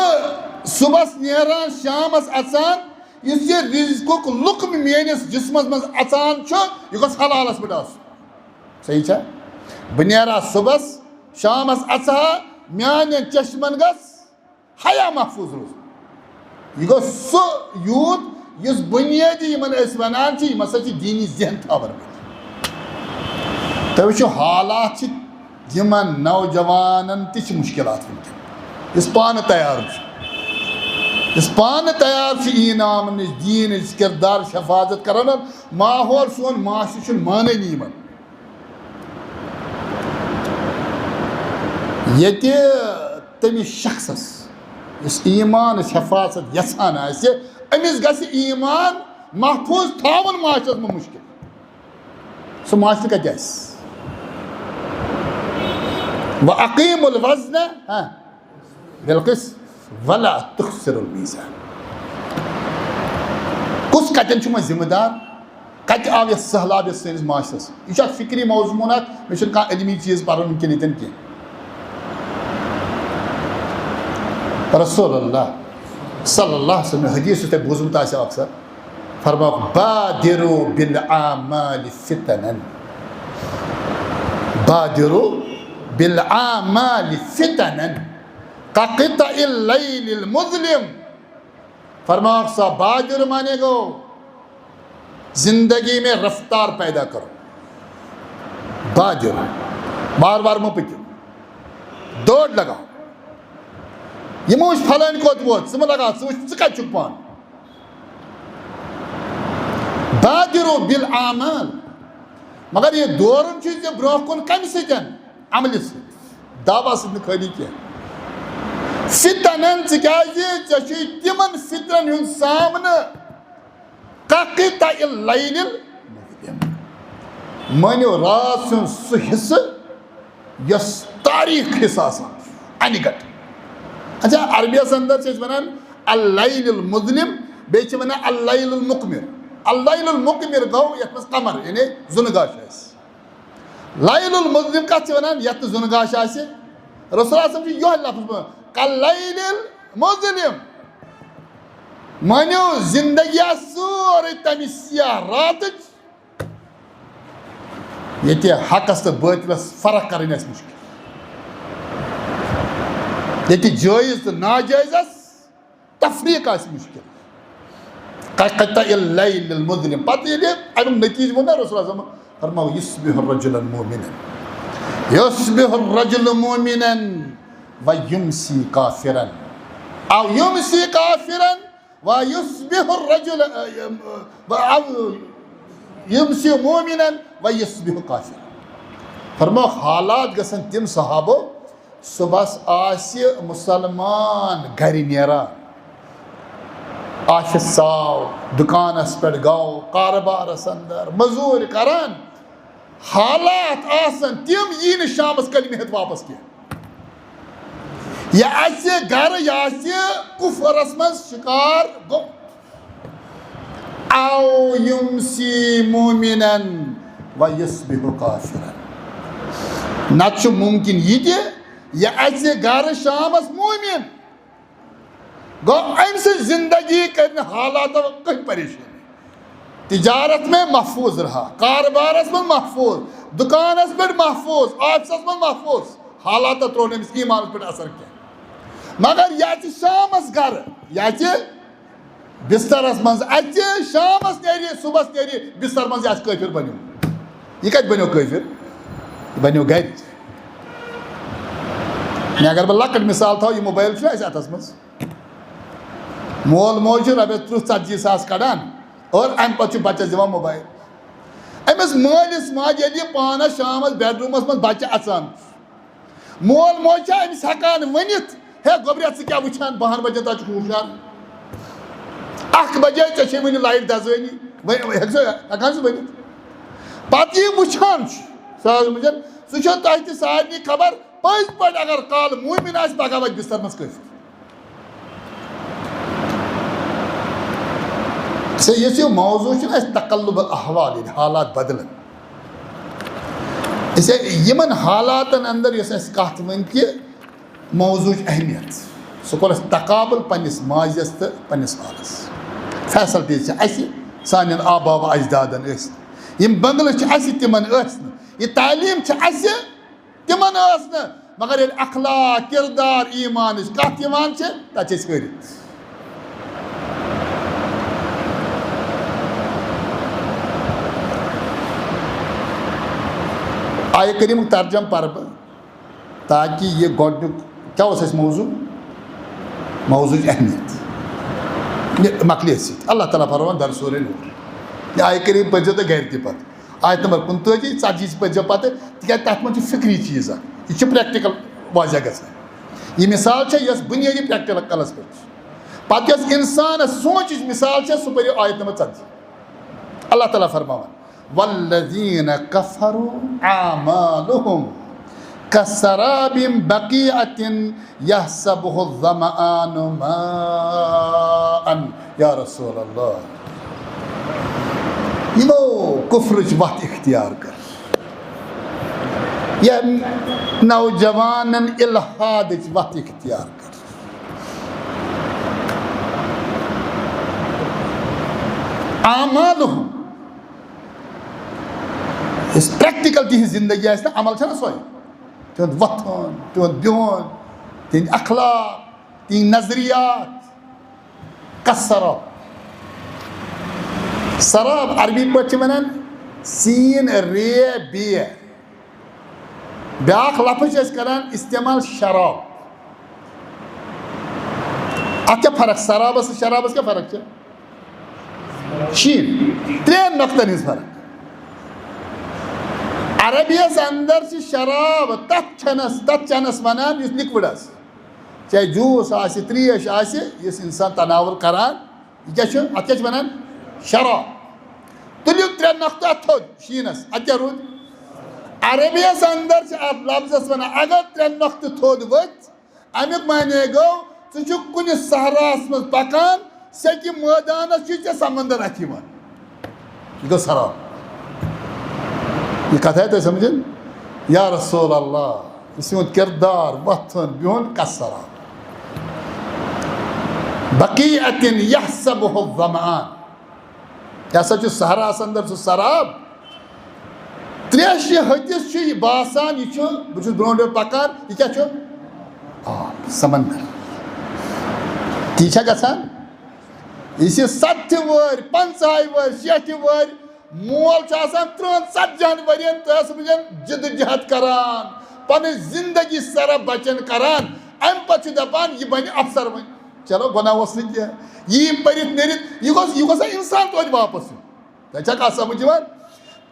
صبح نیران شامس اژان اس یہ رزقک لقم میانس جسمس مز اژان یہ گوس حلالس پہ صحیح چھا بہ نیرا صبح شامس اژا میان چشمن گس حیا محفوظ روز یہ گو سہ یوت اس بنیادی یمن ونان یم ہسا دینی ذہن تھاون تھی وچھو حالات یمن نوجوانن تہ مشکلات ونکن اس پانہ تیار اس پانہ تیار اینام نش دین کردار حفاظت کران ماحول سون معاشرہ مانانی یمن یہ تمس شخصس اس ایمان حفاظت یژھان امس گژھِ ایمان محفوظ تھاون معاشرس میں مشکل سہ معاشرہ کتہ وَأَقِيمُ الْوَزْنَ بِالْقِسْطِ وَلَا تُخْسِرُوا الْمِيزَانَ کس کتن میں ذمہ دار کت آو یہ سہلاب یہ سنس معاشرس یہ فکری موضوع مے کھانا علمی چیز پرن ونکن یتن کی رسول اللہ صلی اللہ علیہ وسلم حدیث تہ بوزمت اکثر فرما بادروا بالاعمال فتنا بادروا بالاعمال فتنا كقطع الليل المظلم فرما سا بادر مانے گو زندگی میں رفتار پیدا کرو بادر بار بار مو پکو دوڑ لگاؤ یہ موش پھلان کوت ووت ثم لگا ثم کت چک پان بادروا بالاعمال مگر یہ دورن چیز یہ برو کن کم سن عمل سے دعوی سے خالی کیا فتنن ژےٚ تمن فطرن ہند سامنہ كقطع اللیل مانو رات سن سہ حصہ یس تاریخ حصہ آسان انہ گٹ اچھا عربیس اندر ونان اللیل المظلم بیٚیہِ چھِ ونان اللیل المقمر اللیل المقمر گو یتھ مز قمر یعنی زُنگاش لیل المظلم کتھ چھِ ونان یتھ نہٕ زُنگاش آسہِ رسول اللہ چھُ یہے لفظ کاللیل المظلم مانو زندگی سورے تمہ سیاہ راتچ یہ حقس تو باطلس فرق کریں مشکل، یہ جائز تو ناجائزس تفریق مشکل. قطع اللیل المظلم پتہ یہ امیک نتیجہ وون نا رسول اللہ فرماو یصبح الرجل مؤمنا ویمسی کافرا او یمسی کافرا ویصبح الرجل او یمسی مؤمنا ویصبح کافرا. فرماو حالات گژھن تم صحابو صبحس آسہِ مسلمان گھرِ نیران، آفس ژاو، دکانس پٮ۪ٹھ گوٚو، کاربارس اندر مزوٗرۍ کران، حالات آسن تم یی نہٕ شامس کلمہ ہٮ۪تھ واپس کینٛہہ. یہِ اژِ گرٕ یہِ آسہِ کُفرس منٛز شکار گوٚمُت. او یمسی مومِنن ویصبح کافرن. نتہٕ چھُ ممکن یہِ تہِ یہِ اژِ گرٕ شامس مومن گو أمۍ سٕنٛز زندگی کر نہٕ حالاتو کٕہٕنۍ پریشٲنی، تجارت میں محفوظ رہا، کاربارس منٛز محفوظ، دکانس پٮ۪ٹھ محفوظ، آفسس منٛز محفوظ، حالاتو ترٛوو نہٕ أمِس ایٖمانس پٮ۪ٹھ اثر کینٛہہ. مگر یہِ اژِ شامس گرٕ، یہِ اژِ بسترس منٛز اژِ شامس نیرِ صبحس نیرِ بستر منٛز یہِ آسہِ کٲفِر بنیومُت. یہِ کتہِ بنیو کٲفِر؟ یہِ بنیو گرِ. مےٚ اگر بہٕ لۄکٕٹ مثال تھاوٕ، یہِ موبایل چھُنہ اَسہِ اتھس منٛز، مول موج چھُ رۄپیس 30-40 کڑان اور امہِ پتہٕ چھُ بچس دِوان موبایل. أمِس مٲلِس ماجہِ ییٚلہِ یہِ پانس شامس بیڈروٗمس منٛز بچہِ اژان مول موج چھا أمِس ہٮ۪کان ؤنِتھ ہے گوٚبریا ژٕ کیٛاہ وٕچھان 10 بجے تام چھُکھ ہوشیار، 1 بجے ژےٚ چھے وٕنہِ لایٹ دزٲنی، ہٮ۪کان سُہ ؤنِتھ؟ پتہٕ یہِ وٕچھان چھُ سُہ چھُ تۄہہِ تہِ سارنٕے خبر پٔزۍ پٲٹھۍ اگر کالہٕ موٗمِن آسہِ پگاہ واتہِ بستر منٛز کٲفِر. یُس یہِ موضوٗع چھُنہ اَسہِ تقلُب الاحوال، ییٚلہِ حالات بدلن، یِمن حالاتن اندر یۄس اَسہِ کتھ وۄنۍ کہِ موضوٗعٕچ اہمیت، سُہ کوٚر اَسہِ تقابل پننِس ماجس تہٕ پننِس مالس. فیسلٹیٖز چھِ اَسہِ سانٮ۪ن آبا و اجدادن ٲسۍ نہٕ، یِم بنگلہٕ چھِ اَسہِ تِمن ٲسۍ نہٕ، یہِ تعلیٖم چھِ اَسہِ تِمن ٲس نہٕ، مگر ییٚلہِ اخلاق کردار ایٖمانٕچ کتھ یِوان چھِ تتہِ چھِ أسۍ ہٲرِتھ. آیہِ کریٖمُک ترجم پرٕ بہٕ تاکہِ یہِ گۄڈنیُک کیٛاہ اوس اَسہِ موضوٗعٕچ اہمیت یہِ مۄکلہِ اَسہِ سۭتۍ. اللہ تعالیٰ فرماوان در سورہ نوٗر. یہِ آیہِ کریٖم پٔرۍزیو تُہۍ گرِ تہِ پتہٕ، آیت نمبر 35 40 پٔرۍزیو پتہٕ، تِکیٛازِ تتھ منٛز چھُ فِکری چیٖز اکھ، یہِ چھُ پرٛیکٹِکل واضح گژھان. یہِ مثال چھےٚ یۄس بُنیٲدی پرٛیکٹِکلس پٮ۪ٹھ چھِ، پتہٕ یۄس انسانس سونٛچٕچ مثال چھےٚ سُہ پٔرِو آیت نمبر 40. اللہ تعالیٰ فرماوان والذین کفروا اعمالهم کسراب بقیعۃ یحسبہ الظمآن ماء. یا رسول اللہ، یمو کفرٕچ وتھ اختیار کر، یا نوجوانن الحادٕچ وتھ اختیار کر. اعمالهم یُس پرٛیکٹِکل تِہنٛز زندگی آسہِ نا، عمل چھےٚ نا سۄے، تِہُنٛد وۄتھُن، تِہُنٛد بِہُن، تِہنٛدۍ اخلاق، تِہنٛدۍ نظریات. کسراب، سراب عربی پٲٹھۍ چھِ وَنان سین رے بے. بیٛاکھ لفظ چھِ أسۍ کران استعمال شراب. اَتھ کیٛاہ فرق؟ سرابس تہٕ شرابس کیٛاہ فرق چھےٚ؟ شیٖن، 3 نۄقطن ہٕنٛز فرق. عربیس اندر چھِ شراب تتھ چٮ۪نس ونان یُس لِکوِڈ آسہِ، چاہے جوٗس آسہِ، تریش آسہِ، یُس انسان تناول کران، یہِ کیٛاہ چھُ؟ اتھ کیٛاہ چھِ ونان؟ شراب. تُلِو 3 نۄقطہٕ اتھ تھوٚد شیٖنس، اتہِ کیٛاہ روٗد؟ عربیس اندر چھِ اتھ لفظس ونان اگر 3 نۄقطہٕ تھوٚد ؤتھۍ، امیُک معنے گوٚو ژٕ چھُکھ کُنہِ صحراہس منٛز پکان، سیٚکہِ مٲدانس چھُے ژےٚ سمندر اتھِ یِوان، یہِ گوٚو سراب. یہ کتھ آیہِ تۄہہِ سمجھن؟ یا رسول اللہ، یہِ سون کردار وۄتھُن بِہُن کسراب. بقیعۃ یحسبہ الظمآن، یہِ ہسا چھُ صحراہس اندر سُہ سراب تریشہِ ہتِس چھُ یہِ باسان یہِ چھُ بہٕ چھُس برونٛٹھ برونٛٹھ پکان یہِ کیٛاہ چھُ آب سمندر تی چھا گژھان یہِ چھِ 70 وٕہٕرۍ 50 وٕہٕرۍ 60 وٕہٕرۍ مول چھُ آسان 30-40 ؤرین تس منٛز جدوجہد کران پنٕنۍ زندگی صرف بچن کران امہِ پتہٕ چھُ دپان یہِ بنہِ افسر وۄنۍ چلو گۄناہ اوس نہٕ کینٛہہ یی پٔرِتھ نیرِتھ یہِ گوٚژھ انسان توتہِ واپس یُن تۄہہِ چھا کتھ سمجھ یِوان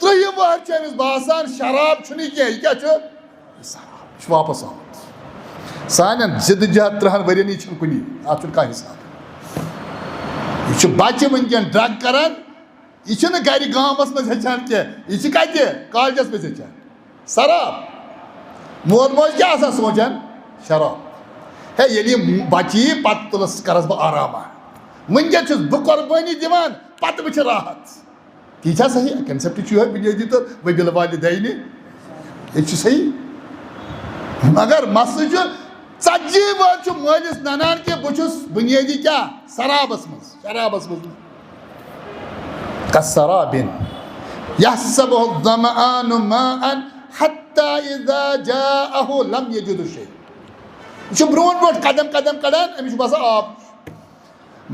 30 وٕہٕرۍ چھُ أمِس باسان شراب چھُنہٕ یہِ کینٛہہ یہِ کیٛاہ چھُ یہِ چھُ واپس آمُت سانٮ۪ن جدوجہد 30 ؤرین یہِ چھُنہٕ کُنی اتھ چھُنہٕ کانٛہہ حساب یہِ چھُ بچہِ وٕنکٮ۪ن ڈرگ کران یہ چھُنہٕ گرِ گامس منٛز ہیٚچھان کینٛہہ یہِ چھِ کتہِ کالجس منٛز ہیٚچھان شراب مول موج کیٛاہ آسان سونچان شراب ہے ییٚلہِ یہِ بچہِ یی پتہٕ تُلس کرس بہٕ آراما وٕنکٮ۪ن چھُس بہٕ قۄربٲنی دِوان پتہٕ وٕچھِ راحت تی چھا صحیح کنسیپٹ چھُ یِہوے بُنیٲدی طور وبِل والدینہِ یہِ چھُ صحیح مگر مسلہٕ چھُ 40 وٲلۍ چھُ مٲلِس ننان کہِ بہٕ چھُس بُنیٲدی کیٛاہ شرابس منٛز كالسراب يحسبه الظمآن ماء حتى إذا جاءه لم يجد شيء یہ چھُ برونٛٹھ برونٛٹھ قدم قدم کڑان أمِس چھُ باسان آب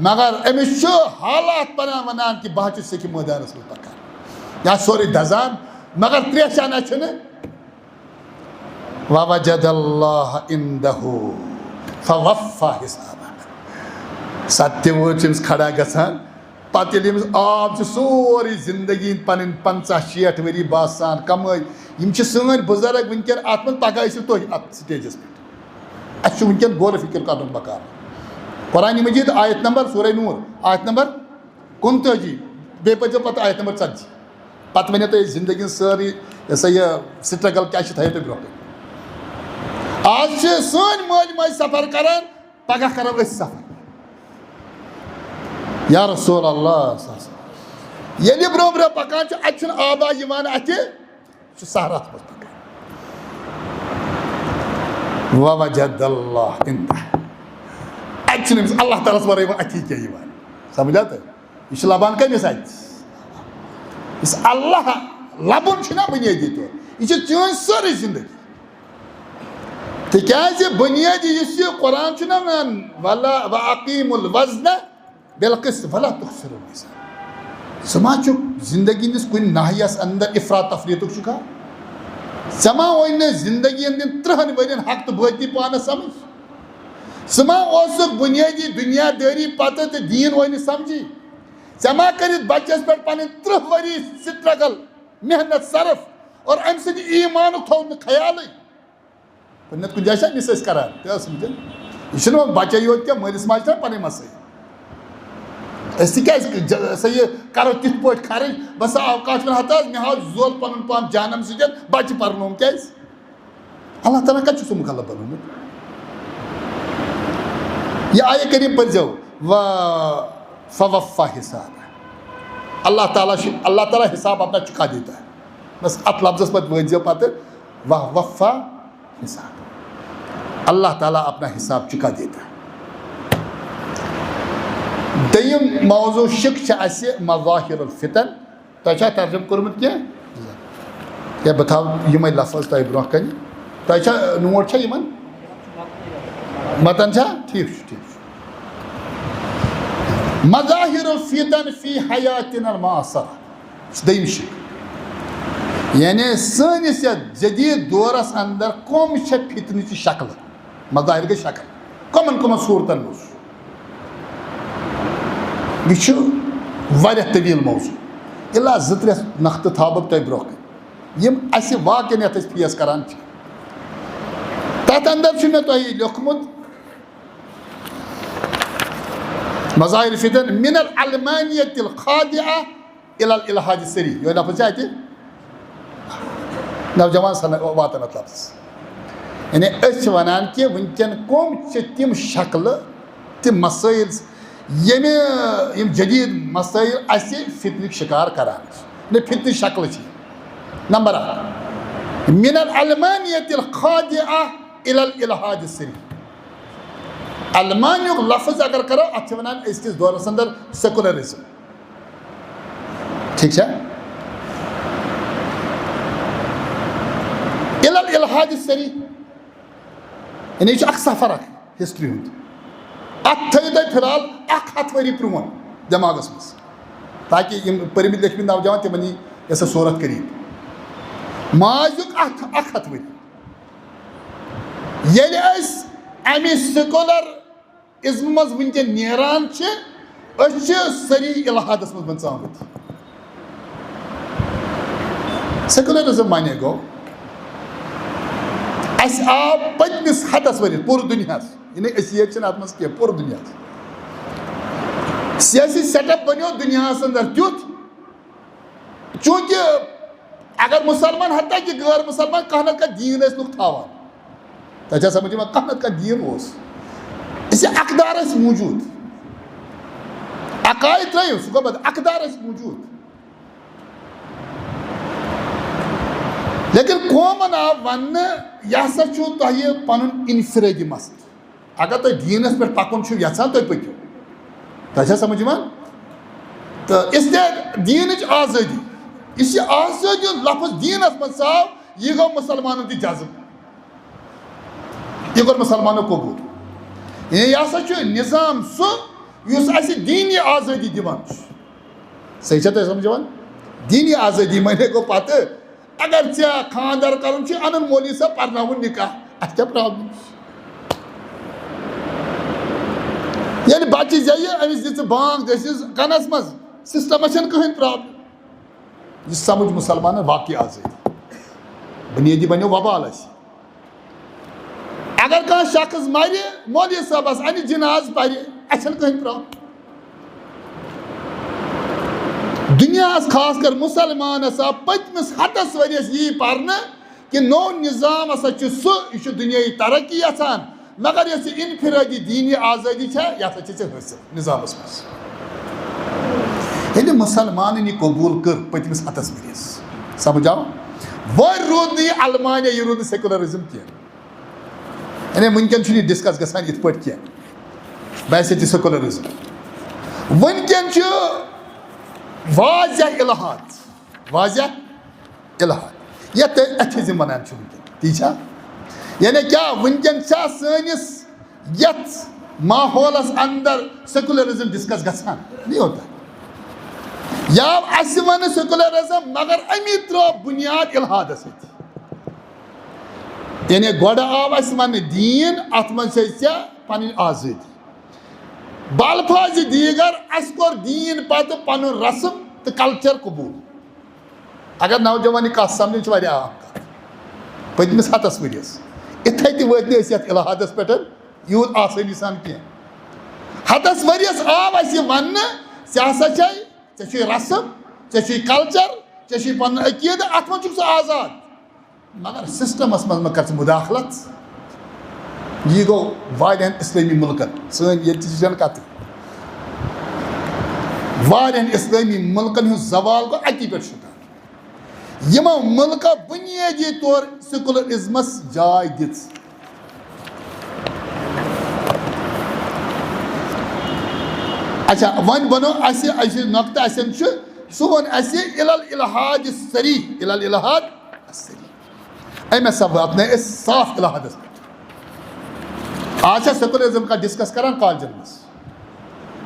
مگر أمِس چھُ حالات پنان ونان کہِ بہٕ حظ چھُس سیٚکہِ مٲدانس منٛز پکان یا سورُے دزان مگر تریشانہ چھُنہٕ ووجد الله عنده فوفى حسابه 70 وُہٕرۍ چھِ أمِس کھڑا گژھان پتہٕ ییٚلہِ أمِس آب چھُ سورُے زندگی پنٕنۍ 50-60 ؤری باسان کمٲے یِم چھِ سٲنۍ بُزرگ وٕنکٮ۪ن اتھ منٛز پگاہ ٲسِو تُہۍ اتھ سٹیجس پٮ۪ٹھ اَسہِ چھُ وٕنکٮ۪ن غورٕ فِکر کرُن بکار قرآنِ مجیٖد آیت نمبر سورہ نوٗر آیت نمبر 29 بیٚیہِ پٔرۍزیو پتہٕ آیت نمبر 40 پتہٕ ؤنِو تُہۍ زندگی ہٕنٛز سٲرٕے یہِ سا یہِ سٹرگل کیٛاہ چھِ تھٲیِو تُہۍ برونٛہہ کَنہِ آز چھِ سٲنۍ مٲلۍ ماجہِ سفر کران پگاہ کرو أسۍ سفر یا رسول اللہ ییٚلہِ برونٛہہ برونٛہہ پکان چھُ اتہِ چھُنہٕ آبا یِوان اتھِ یہِ چھُ صحراہس منٛز پکان ووجد اللہ عنده اتہِ چھُنہٕ أمِس اللہ تعالیٰ ہس ورٲے وۄنۍ اَتھی کینٛہہ یِوان سمجھا تۄہہِ یہِ چھُ لبان کٔمِس اتھِ یُس اللہ لبُن چھُنہ بُنیٲدی طور یہِ چھِ چٲنۍ سٲرٕے زندگی تِکیٛازِ بُنیٲدی یُس یہِ قرآن چھُنہ ونان وَأَقیٖمُوا الْوَزْنَ بِالْقِسْطِ وَلَا تُخْسِرُوا الْمِیزَانَ ژٕ ما چھُکھ زندگی ہٕنٛدِس کُنہِ ناحیس انٛدر اِفراط تفریٖطُک شِکار ژےٚ ما ووٚنۍ نہٕ زندگی ہٕنٛدٮ۪ن 30 ؤرین حق تہٕ بٲطلی پانس سمجھ ژٕ ما اوسُکھ بُنیٲدی دُنیا دٲری پتہٕ تہٕ دیٖن وۄنۍ سمجھی ژےٚ ما کٔرِتھ بچس پٮ۪ٹھ پنٕنۍ 30 ؤری سٹرگل محنت صرف اور امہِ سۭتۍ ایٖمانُک تھوٚو نہٕ خیالٕے کُنہِ نتہٕ کُنہِ جایہِ چھا مِس أسۍ کران تہِ ٲس سمجھان یہِ چھُنہٕ وۄنۍ بچے یوت کینٛہہ مٲلِس ماجہِ چھِ پنٕنۍ مسٲیِل أسۍ تہِ کیٛازِ سا یہِ کرو تِتھ پٲٹھۍ خرٕچ بس اوقات چھُ ونان ہتا حظ مےٚ ہاو زول پنُن پان جانم سۭتۍ بچہِ پرنووُم کیٛازِ اللہ تعالیٰ کتہِ چھُ سُہ مُخلف بنومُت یہِ آیہِ کٔرِتھ پٔرۍزیو فوفى حساب اللہ تعالیٰ حساب اپنا چُکا دیتا ہے بس اتھ لفظس پتہٕ وٲتۍزیو پتہٕ وفا حساب اللہ تعالیٰ اپنا حساب چُکا دیتا ہے دوٚیِم موضوٗع شِک چھِ اَسہِ مظاہر الفتن تۄہہِ چھا ترجُمہٕ کوٚرمُت کینٛہہ یا بہٕ تھاوٕ یِمے لفظ تۄہہِ برونٛہہ کنہِ تۄہہِ چھا نوٹ چھا یِمن متن چھا ٹھیٖک چھُ ٹھیٖک چھُ مظاہر الفتن فی حیاتنا المعاصرہ یہِ چھُ دوٚیِم شِک یعنی سٲنِس یتھ جدیٖد دورس انٛدر کۄم چھےٚ فتنٕچہِ شکلہٕ مظاہر گٔے شکل کٕمن کٕمن صوٗرتن منٛز یہِ چھُ واریاہ طویٖل موضوٗع اِلا 2-3 نقطہٕ تھاوٕ بہٕ تۄہہِ برونٛہہ کَنہِ یِم اَسہِ واقعن یَتھ أسۍ فیس کران چھِ تَتھ انٛدر چھُ مےٚ تۄہہِ لیوٚکھمُت مظاہر فتن من العلمانیت الخاضعہ الی الالحاد الصریح یِہوٚے لفظ چھا اَتہِ نوجوان واتان اَتھ لفظس یعنی أسۍ چھِ وَنان کہِ وٕنکٮ۪ن کٕم چھِ تِم شکلہٕ تِم مسٲیِل ییٚمہِ یِم جدیٖد مسٲیِل اَسہِ فتنٕکۍ شِکار کران چھِ فتنٕچ شکلہٕ چھِ نمبر 1 من العلمانیت الخاضعہ الی الالحاد الصریح المانیُک لفظ اگر کرو اتھ چھِ ونان أزکِس دورس انٛدر سیکولرزم ٹھیٖک چھا الالحاد السری یعنی یہ اخ سفر اخ ہسٹری ہند ات تھو تھی فی الحال 100 ؤری پرون دماغس مز تاکہ پرمت لیکھمت نوجوان تمن یہ سا صورت قریب ماضیک 100 ؤری ییٚلہِ أسۍ امہِ سیکولر ازم مز ونکٮ۪ن نیران چھِ أسۍ چھِ سٲری الحادس منٛز بنژامٕتۍ سیکولرزم مانے گوٚو اَسہِ آو پٔتمِس 100 ؤرِیَس پوٗرٕ دُنیاہس یعنی أسۍ ییٚتہِ چھِنہٕ اَتھ منٛز کینٛہہ پوٗرٕ دُنیاہس سیاسی سیٹ اپ بنیو دُنیاہس اندر تیُتھ چوٗنٛکہِ اگر مسلمان حتیٰ کہ غٲر مسلمان کانٛہہ نتہٕ کانٛہہ دیٖن ٲسۍ لُکھ تھاوان تۄہہِ چھا سمجھ یِوان کانٛہہ نتہٕ کانٛہہ دیٖن اوس أسۍ اقدار ٲسۍ موٗجوٗد عقایِد ترٛٲیِو سُہ گوٚو بدل اقدار ٲسۍ موٗجوٗد لیکن قومن آو وننہٕ یہِ ہسا چھُ تۄہہِ پنُن انفرٲدی مسلہٕ اگر تُہۍ دیٖنس پٮ۪ٹھ پکُن چھُو یژھان تُہۍ پٔکِو تۄہہِ چھا سمجھ یِوان تہٕ اسلیے دیٖنٕچ آزٲدی یُس یہِ آزٲدی ہُنٛد لفظ دیٖنس منٛز ژاو یہِ گوٚو مُسلمانن تہِ جذب یہِ کوٚر مُسلمانو قبوٗل یہِ ہسا چھُ نظام سُہ یُس اَسہِ دیٖنی آزٲدی دِوان چھُ صحیح چھا تۄہہِ سمجھ یِوان دیٖنی آزٲدی معنی گوٚو پتہٕ اگر ژےٚ خانٛدر کرُن چھُ انُن مولوی صٲب پرناوُن نکاح اَتھ کیٛاہ پرابلم چھِ ییٚلہِ بچہِ زٮ۪یہِ أمِس دِژٕ بانٛگ دٔسِس کنس منٛز سسٹمس چھنہٕ کٕہٕنۍ پرابلم یہِ سمجھ مُسلمانن واقعی آزٲدی بُنیٲدی بنیو وبال اَسہِ اگر کانٛہہ شخص مرِ مولوی صٲبس انہِ جناز پرِ اَسہِ چھنہٕ کٕہٕنۍ پرابلم دُنیاہس خاص کر مُسلمانس آو پٔتمِس 100 ؤرِیس یی پرنہٕ کہِ نوٚو نظام ہسا چھُ سُہ یہِ چھُ دُنیٲیی ترقی یژھان مگر یۄس یہِ انفرٲدی دیٖنی آزٲدی چھےٚ یہِ ہسا چھِ ژےٚ حٲصِل نظامس منٛز ییٚلہِ مُسلمانن یہِ قبوٗل کٔر پٔتمِس 100 ؤرِیس سمجھ آو وۄنۍ روٗد نہٕ یہِ المانیا یہِ روٗد نہٕ سیکولرزم کینٛہہ یعنی وٕنکٮ۪ن چھُنہٕ یہِ ڈسکس گژھان یِتھ پٲٹھۍ کینٛہہ باسے تہِ سیکولرزم وٕنکٮ۪ن چھُ واضح الحاد یتھ ایتھزم ونان چھِ وٕنکٮ۪ن تی چھا یعنی کیٛاہ وٕنکٮ۪ن چھا سٲنِس یتھ ماحولس اندر سیکولرزم ڈسکس گژھان نہیں ہوتا یا اَسہِ وَنہٕ سیکولرزم مگر امی ترٛٲو بُنیاد الحادس سۭتۍ یعنی گۄڈٕ آو اَسہِ وننہٕ دیٖن اتھ منٛز چھِ ژےٚ پنٕنۍ آزٲدی بالفاظِ دیٖگر اَسہِ کوٚر دیٖن پتہٕ پنُن رسم تہٕ کلچر قبوٗل اگر نوجوان یہِ کتھ سمجھِ چھِ واریاہ اہم کتھ پٔتمِس 100 ؤرِیس یِتھٕے تہِ وٲتۍ نہٕ أسۍ یتھ الحادس پٮ۪ٹھ یوٗت آسٲنی سان کینٛہہ 100 ؤرِیس آو اَسہِ یہِ وننہٕ ژےٚ ہسا چھے ژےٚ چھُے رسم ژےٚ چھُے کلچر ژےٚ چھُے پنُن عقیٖدٕ اتھ منٛز چھُکھ ژٕ آزاد مگر سسٹمس منٛز مہ کر ژٕ مُداخلت یہِ گوٚو واریاہن اسلٲمی مُلکن سٲنۍ ییٚتہِ تہِ چھنہٕ کتھٕے واریاہن اسلٲمی مُلکن ہُنٛد زوال گوٚو اتی پٮ۪ٹھ شُروٗع یِمو مُلکو بُنیٲدی طور سیکولرزمس جاے دِژ اچھا وۄنۍ بنو اَسہِ نۄقطہٕ اَسٮ۪ن چھُ سُہ ووٚن اَسہِ الالحاد الصریح الالحاد الصریح أمۍ ہسا واتنٲے أسۍ صاف الحادس پٮ۪ٹھ آز چھا سیکولرزم کانٛہہ ڈسکس کران کالجن منٛز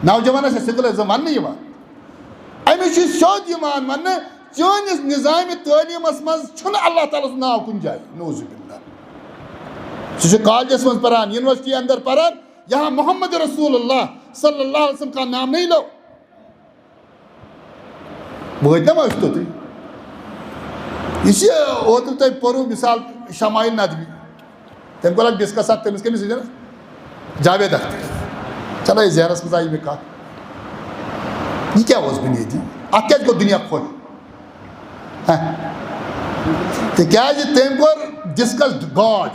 نوجوانس چھا سیکولرزم وننہٕ یِوان أمِس چھُ سیوٚد یِوان وننہٕ چٲنِس نظامِ تعلیٖمس منٛز چھُنہٕ اللہ تعالیٰ سُنٛد ناو کُنہِ جایہِ نعوذ باللہ سُہ چھُ کالجس منٛز پران یونیورسٹی اندر پران یہاں محمد رسول اللہ صلی اللہ علیہ وسلم کا نام نہیں لو وٲتۍ نا وۄنۍ أسۍ توٚتُے یہِ چھِ اوترٕ تۄہہِ پوٚرُو مِثال شمایل ندوی تٔمۍ کوٚر اکھ ڈسکس اکھ تٔمِس کٔمِس سۭتۍ جاوید اختر چلو یہِ ذہنس منٛز آیہِ مےٚ کتھ یہِ کیٛاہ اوس بُنیٲدی اتھ کیٛازِ گوٚو دُنیا خۄش تِکیٛازِ تٔمۍ کوٚر ڈسکس گاڈ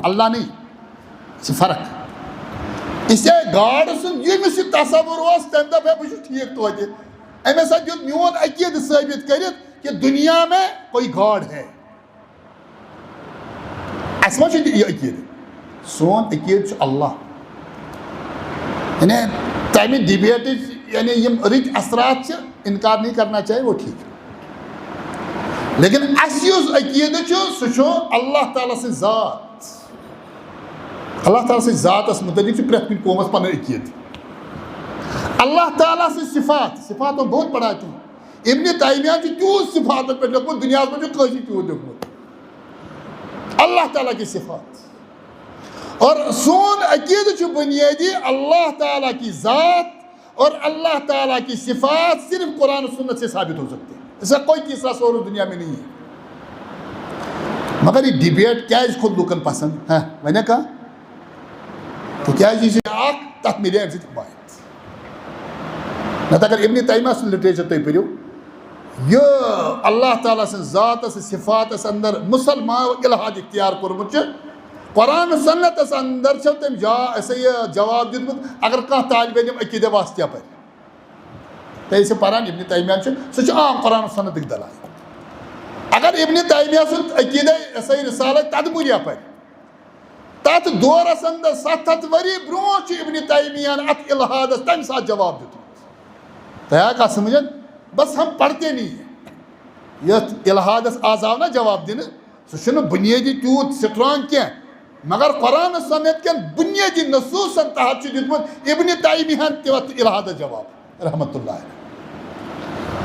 اللہ نہیں یہِ چھِ فرق اسے گاڈ سُنٛد ییٚمِس یہِ تصوُر اوس تٔمۍ دوٚپ ہے بہٕ چھُس ٹھیٖک توتہِ أمۍ ہسا دیُت میون عقیٖدٕ ثٲبت کٔرِتھ کہ دُنیا میں کوئی گاڈ ہے اَسہِ ما چھُ یہِ عقیٖدٕ سون عقیٖدٕ چھُ اللہ یعنی تَمہِ ڈِبیٹٕچ یعنی یِم رٕتۍ اثرات چھِ اِنکار نہیں کرنا چاہیے وہ ٹھیٖک لیکن اس یُس عقیدہ چھُ سُہ چھُ اللہ تعالیٰ سٕنٛز ذات. اللہ تعالیٰ سٕنٛز ذاتس متعلق چھُ پرٛٮ۪تھ کُنہِ قومس پنُن عقیدٕ. اللہ تعالیٰ سٕنٛز صفاتن بہت پڑھا تھی. ابن تیمیہ چھُ تیوٗت صفاتن پٮ۪ٹھ لیوٚکھمُت دُنیاہس منٛز چھُ کٲنٛسہِ تیوٗت لیوٚکھمُت. اللہ تعالیٰ کی صفات اور سون عقیدہ چھُ بنیادی اللہ تعالیٰ کی ذات اور اللہ تعالیٰ کی صفات صرف قرآن و سنت سے ثابت ہو سکتے ہیں. اس کا کوئی تیسرا سورس دنیا میں نہیں ہے. مگر یہ ڈبیٹ کیازِ کھوٚت لوٗکن پسنٛد وۄنۍ کانٛہہ تِکیازِ یہِ چھِ اکھ تتھ مِلے اَمہِ سۭتۍ حمایت. نتہٕ اگر ابن تیمیہ سُنٛد لِٹریچر تُہۍ پٔرِو یہِ اللہ تعالیٰ سٕنٛز ذاتس صفاتس اندر مُسلمانو الحاد اختیار کوٚرمُت چھُ. قرآن سنتس اندر چھو تٔمۍ یہِ جواب دیُتمُت اگر کانٛہہ طالبہِ علم عقیدہ واسطہ پرِ تُہۍ ٲسِو پران ابن تیمیہ چھُ سُہ چھُ عام قرآن سنتٕکۍ دلائل. اگر ابن تیمیہ سُنٛد عقیدہ رسالہ تدمریہ پرِ تتھ دورس اندر 700 ؤری برونٛہہ چھُ ابن تیمیہن اتھ الحادس تمہِ ساتہٕ جواب دیُتمُت. تۄہہِ آے کتھ سمجھ بس ہم پڑھتے نہیں ہیں. یتھ الحادس آز آو نا جواب دِنہٕ سُہ چھُنہٕ بُنیٲدی تیوٗت سٹرانگ کینٛہہ مگر قرآن سنت کٮ۪ن بُنیٲدی نصوٗصن تحت چھُ دیُتمُت ابن تیمیہن تہِ وتھ الحادس جواب رحمتہ اللہ علیہ.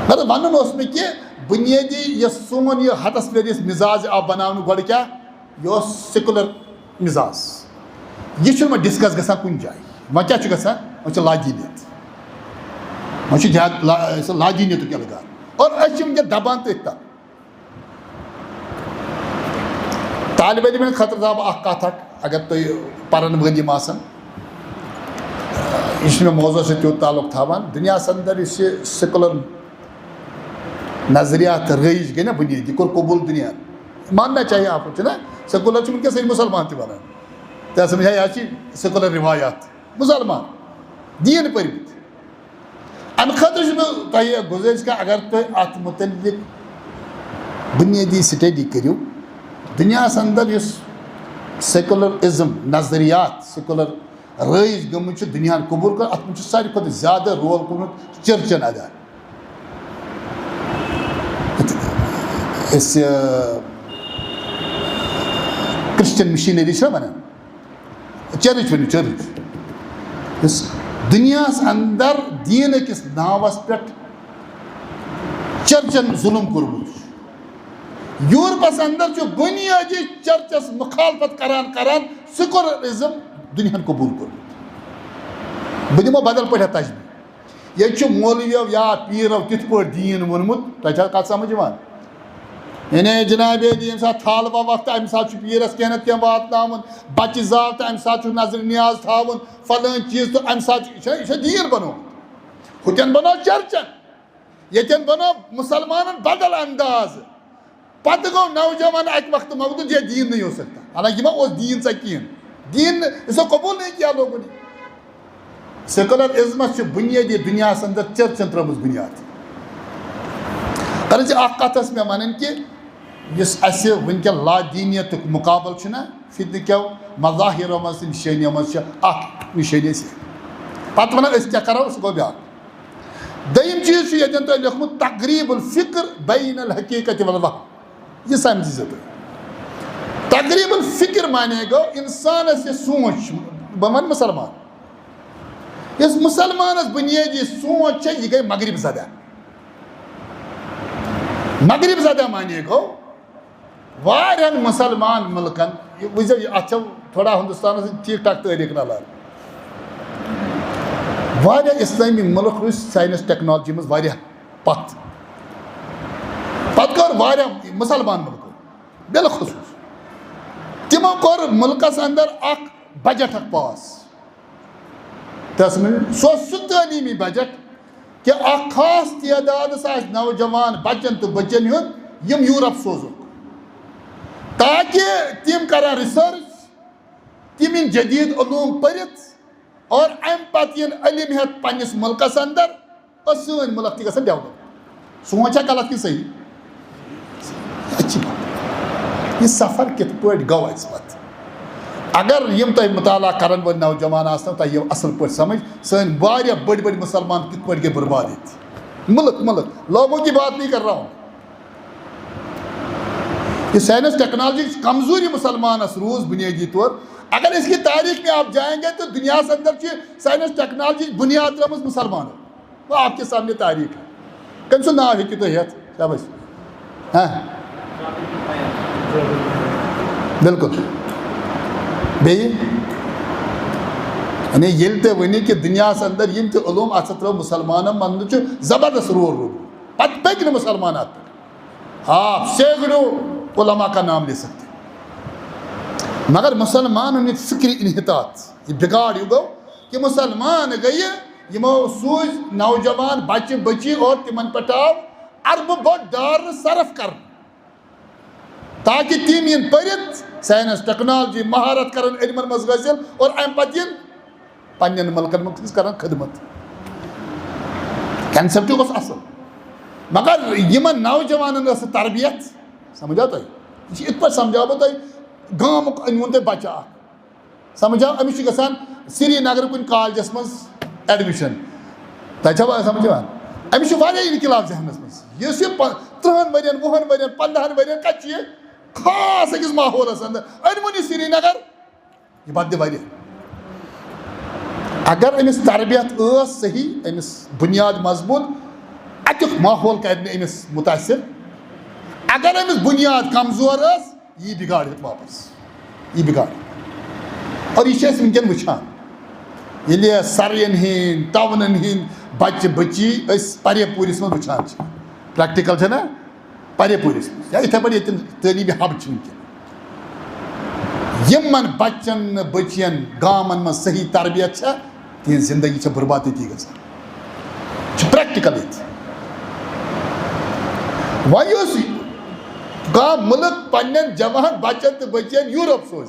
مگر ونُن اوس مےٚ کہِ بُنیٲدی یۄس سون یہِ ہتس پٮ۪ٹھ مِزاج آو بناونہٕ گۄڈٕ کیٛاہ یہِ اوس سیکولر مِزاج. یہِ چھُنہٕ وۄنۍ ڈسکس گژھان کُنہِ جایہِ. وۄنۍ کیٛاہ چھُ گژھان وۄنۍ چھِ لاجیٖنیت وۄنۍ چھُ زیادٕ لاجیٖنیتُک اِلغار اور أسۍ چھِ وٕنکٮ۪ن دبان تٔتھۍ تل. طالبہِ علمن خٲطرٕ تھاو بہٕ اکھ کتھ اکھ اگر تُہۍ پرن وٲلۍ یِم آسن یہِ چھُنہٕ مےٚ موضوٗع سۭتۍ تیوٗت تعلق تھاوان. دُنیاہس اندر یُس یہِ سیکولر نظریات رٲیِج گٔے نا بُنیٲدی کوٚر قبوٗل دُنیاہن ماننا چاہیے آپ چھُ نا سیکولر چھِ وٕنکٮ۪س سٲنۍ مُسلمان تہِ ونان تہِ سمجھا یہِ حظ چھِ سیکولر رِوایات مُسلمان دیٖن پٔرمٕتۍ. امہِ خٲطرٕ چھُس بہٕ تۄہہِ گُزٲرِش کران اگر تُہۍ اتھ مُتعلق بُنیٲدی سٹڈی کٔرِو دُنیاہس اندر یُس سیکولرزم نظریات سیکولر رٲیِج گٔمٕتۍ چھِ دُنیاہن قبوٗل کٔر اتھ منٛز چھُ ساروی کھۄتہٕ زیادٕ رول کوٚرمُت چرچن ادا. أسۍ کرسچن مشیٖنری چھِ نا ونان چرچ ؤنِو چرچ یُس دُنیاہس اندر دیٖن أکِس ناوس پٮ۪ٹھ چرچن ظُلم کوٚرمُت چھُ. یوٗرپس اندر چھُ بُنیٲدی چرچس مُخالفت کران سیکولرزم دُنیاہن قبوٗل کوٚرمُت. بہٕ دِمو بدل پٲٹھۍ تجبیٖح. ییٚتہِ چھُ مولوِیو یا پیٖرو تِتھ پٲٹھۍ دیٖن ووٚنمُت تۄہہِ چھا کتھ سمجھ یِوان یعنی جناب ییٚمہِ ساتہٕ تھل ووکھ تہٕ امہِ ساتہٕ چھُ پیٖرس کینٛہہ نتہٕ کینٛہہ واتناوُن بچہِ زاو تہٕ امہِ ساتہٕ چھُ نظرِ نیاز تھاوُن فلٲنۍ چیٖز تہٕ امہِ ساتہٕ یہِ چھا دیٖن بنومُت. ہُتٮ۪ن بنوو چرچن ییٚتٮ۪ن بنوو مُسلمانن بدل انداز پتہٕ گوٚو نوجوان اکہِ وقتہٕ مودوٗد یہ دیٖن نہیں ہو سکتا حالانکہِ یہِ ما اوس دیٖن ژےٚ کِہینۍ دیٖن یہِ قبوٗل نہیں کیا لوگوں نے. سیکولرزمس چھُ بُنیٲدی دُنیاہس اندر چرچن ترٲومٕژ بُنیاد. غرض چھِ اکھ کتھ ٲس مےٚ ونٕنۍ کہِ یُس اسہِ وٕنکٮ۪ن لادیٖنیتُک مُقابلہٕ چھُنہ فتنہٕ کٮ۪و مظاہِرو منٛز تہٕ نِشٲنیو منٛز چھِ اکھ نِشٲنی اَسہِ پتہٕ ونو أسۍ کیٛاہ کرو سُہ گوٚو بیٛاکھ. دوٚیِم چیٖز چھُ ییٚتٮ۪ن تۄہہِ لیوٚکھمُت تقریٖب الفکر بین الحقیٖقت والوہم یہِ سمجھزیو تُہۍ. تقریٖب الفکر مانے گوٚو انسانس یہِ سونٛچ بہٕ ونہٕ مُسلمان یۄس مُسلمانس بُنیٲدی سونٛچ چھےٚ یہِ گٔے مغرب زدہ. مغرب زدہ مانے گوٚو واریاہن مُسلمان مُلکن یہِ وٕچھزیو یہِ اتھ چھو تھوڑا ہندوستانس سۭتۍ ٹھیٖک ٹھاک تٲریٖخ نلار. واریاہ اسلٲمی مُلک روٗدۍ ساینس ٹیکنالجی منٛز واریاہ پتھ پتہٕ کوٚر واریاہ مُسلمان مُلکو بالخصوٗص تِمو کوٚر مُلکس اندر اکھ بجٹ اکھ پاس. سُہ اوس سُہ تعلیٖمی بجٹ کہ اکھ خاص تعدادس آسہِ نوجوان بچن تہٕ بچن ہُنٛد یِم یوٗرپ سوزُکھ تاکہ تِم کرن رِسٲرٕچ تِم یِن جدیٖد علوٗم پٔرِتھ اور امہِ پتہٕ یِن علم ہٮ۪تھ پننِس مُلکس اندر اور سٲنۍ مُلک تہِ گژھن ڈیولپ. سونٛچ چھا غلط کِنہٕ صحیح اچھی بات. یہِ سفر کِتھ پٲٹھۍ گوٚو اَسہِ پتہٕ اگر یِم تۄہہِ مُطالعہ کرن وٲلۍ نوجوان آسنو تۄہہِ یِیو اصل پٲٹھۍ سمجھ سٲنۍ واریاہ بٔڑۍ بٔڑۍ مُسلمان کِتھ پٲٹھۍ گٔے برباد ییٚتہِ مُلک لوگوں کی بات نہیں کر رہا ہوں یہ سائنس ٹیکنالوجی کمزوری مسلمانس روز بنیادی طور. اگر اس کی تاریخ میں آپ جائیں گے تو دنیا سے اندر سائنس ٹیکنالوجی بنیاد ترمز مسلمان. وہ آپ کے سامنے تاریخ ہے. کم سو ناو ہیکو تھی ہیت شاباش. ہاں بالکل. بیٚیہِ یعنی ییٚلہِ تُہۍ ؤنِو کہِ دُنیاہس اندر یِم تہِ علوٗم اتھ ترٛٲو مُسلمانن منٛز چھُ زبردست رول روٗدمُت. پتہٕ پٔکۍ نہٕ مُسلمان اتھ پٮ۪ٹھ. ہاں سینکڑوں علما کا نام لے سکتے مگر مسلمانوں نے فکری انحطاط یہ بگاڑ یہ گو کہ مسلمان گئی یمو سوز نوجوان بچہ بچی اور تمن پہ آو اربہ بڑ ڈار صرف کر تاکہ تم ین پرت سائنس ٹیکنالوجی مہارت کرن علمن مز حٲصِل اور ام پتہ ین پنن ملکن مز کرن خدمت. کنسپٹ گوٚژھ اصل مگر یمن نوجوانن ٲس تربیت سمجھا تُہۍ. یہ ات پٲٹھۍ سمجھاو بہٕ تۄہہِ گامُک أنۍوُن تۄہہِ بچہ اکھ سمجھاو أمِس چھُ گژھان سری نگر کُنہِ کالجس منٛز ایڈمِشن. تۄہہِ چھوا سمجھ یِوان أمِس چھُ واریاہ انقلاب ذہنس منٛز. یُس یہِ 30 ؤرین 20 ؤرین 15 ؤرین کتہِ چھُ یہِ خاص أکِس ماحولس اندر أنۍوُن یہِ سری نگر یہِ بدلہِ واریاہ. اگر أمِس تربیت ٲس صحیح أمِس بُنیاد مضبوٗط اتیُک ماحول کرِ نہٕ أمِس مُتاثر. اگر أمِس بُنیاد کمزور ٲس یی بگاڑِتھ واپس یی بگاڑ. اور یہ أسۍ وٕنکٮ۪ن وٕچھان ییٚلہِ سرین ہٕنٛدۍ ٹاونن ہٕنٛدۍ بچہِ بچی أسۍ پرے پوٗرِس منٛز وٕچھان چھِ. پریکٹِکل چھےٚ نا پرے پوٗرِس منٛز یا یِتھے پٲٹھۍ ییٚتٮ۪ن تعلیٖمی حب چھِ وٕنکٮ۪ن. یِمن بچن نہٕ بچین گامن منٛز صحیح تربیت چھےٚ تِہنٛز زندگی چھےٚ برباد تٔتی گژھان. چھُ پریکٹِکل ییٚتہِ. وۄنۍ یُس کانٛہہ مُلک پننٮ۪ن جوان بچن تہٕ بچین یوٗروپ سوزِ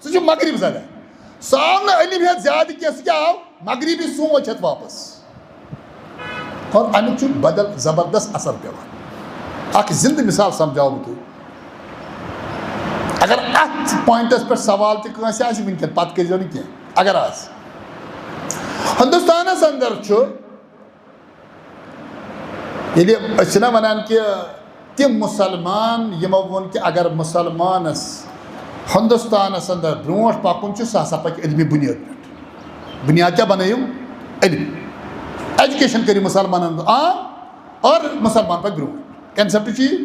سُہ چھُ مغرب زدہ. سُہ آو نہٕ علم ہٮ۪تھ زیادٕ کینٛہہ سُہ کیٛاہ آو مغربی سونٛچ ہٮ۪تھ واپس. اور امیُک چھُ بدل زبردست اثر پیوان. اکھ زندٕ مثال سمجھاو بہٕ تۄہہِ. اگر اتھ پوینٹس پٮ۪ٹھ سوال تہِ کٲنٛسہِ آسہِ وٕنکٮ۪ن پتہٕ کٔرۍزیو نہٕ کینٛہہ اگر آسہِ. ہندوستانس اندر چھُ ییٚلہِ أسۍ چھِنہ ونان کہِ تِم مُسلمان یِمو ووٚن کہِ اگر مُسلمانس ہندوستانس اندر برونٛٹھ پکُن چھُ سُہ ہسا پکہِ علمِ بُنیاد پٮ۪ٹھ. بُنیاد کیٛاہ بنٲیِو علم. ایجوکیشن کٔرِو مُسلمانن عام اور مُسلمان پکہِ برونٛٹھ. کنسپٹ چھُ یہِ.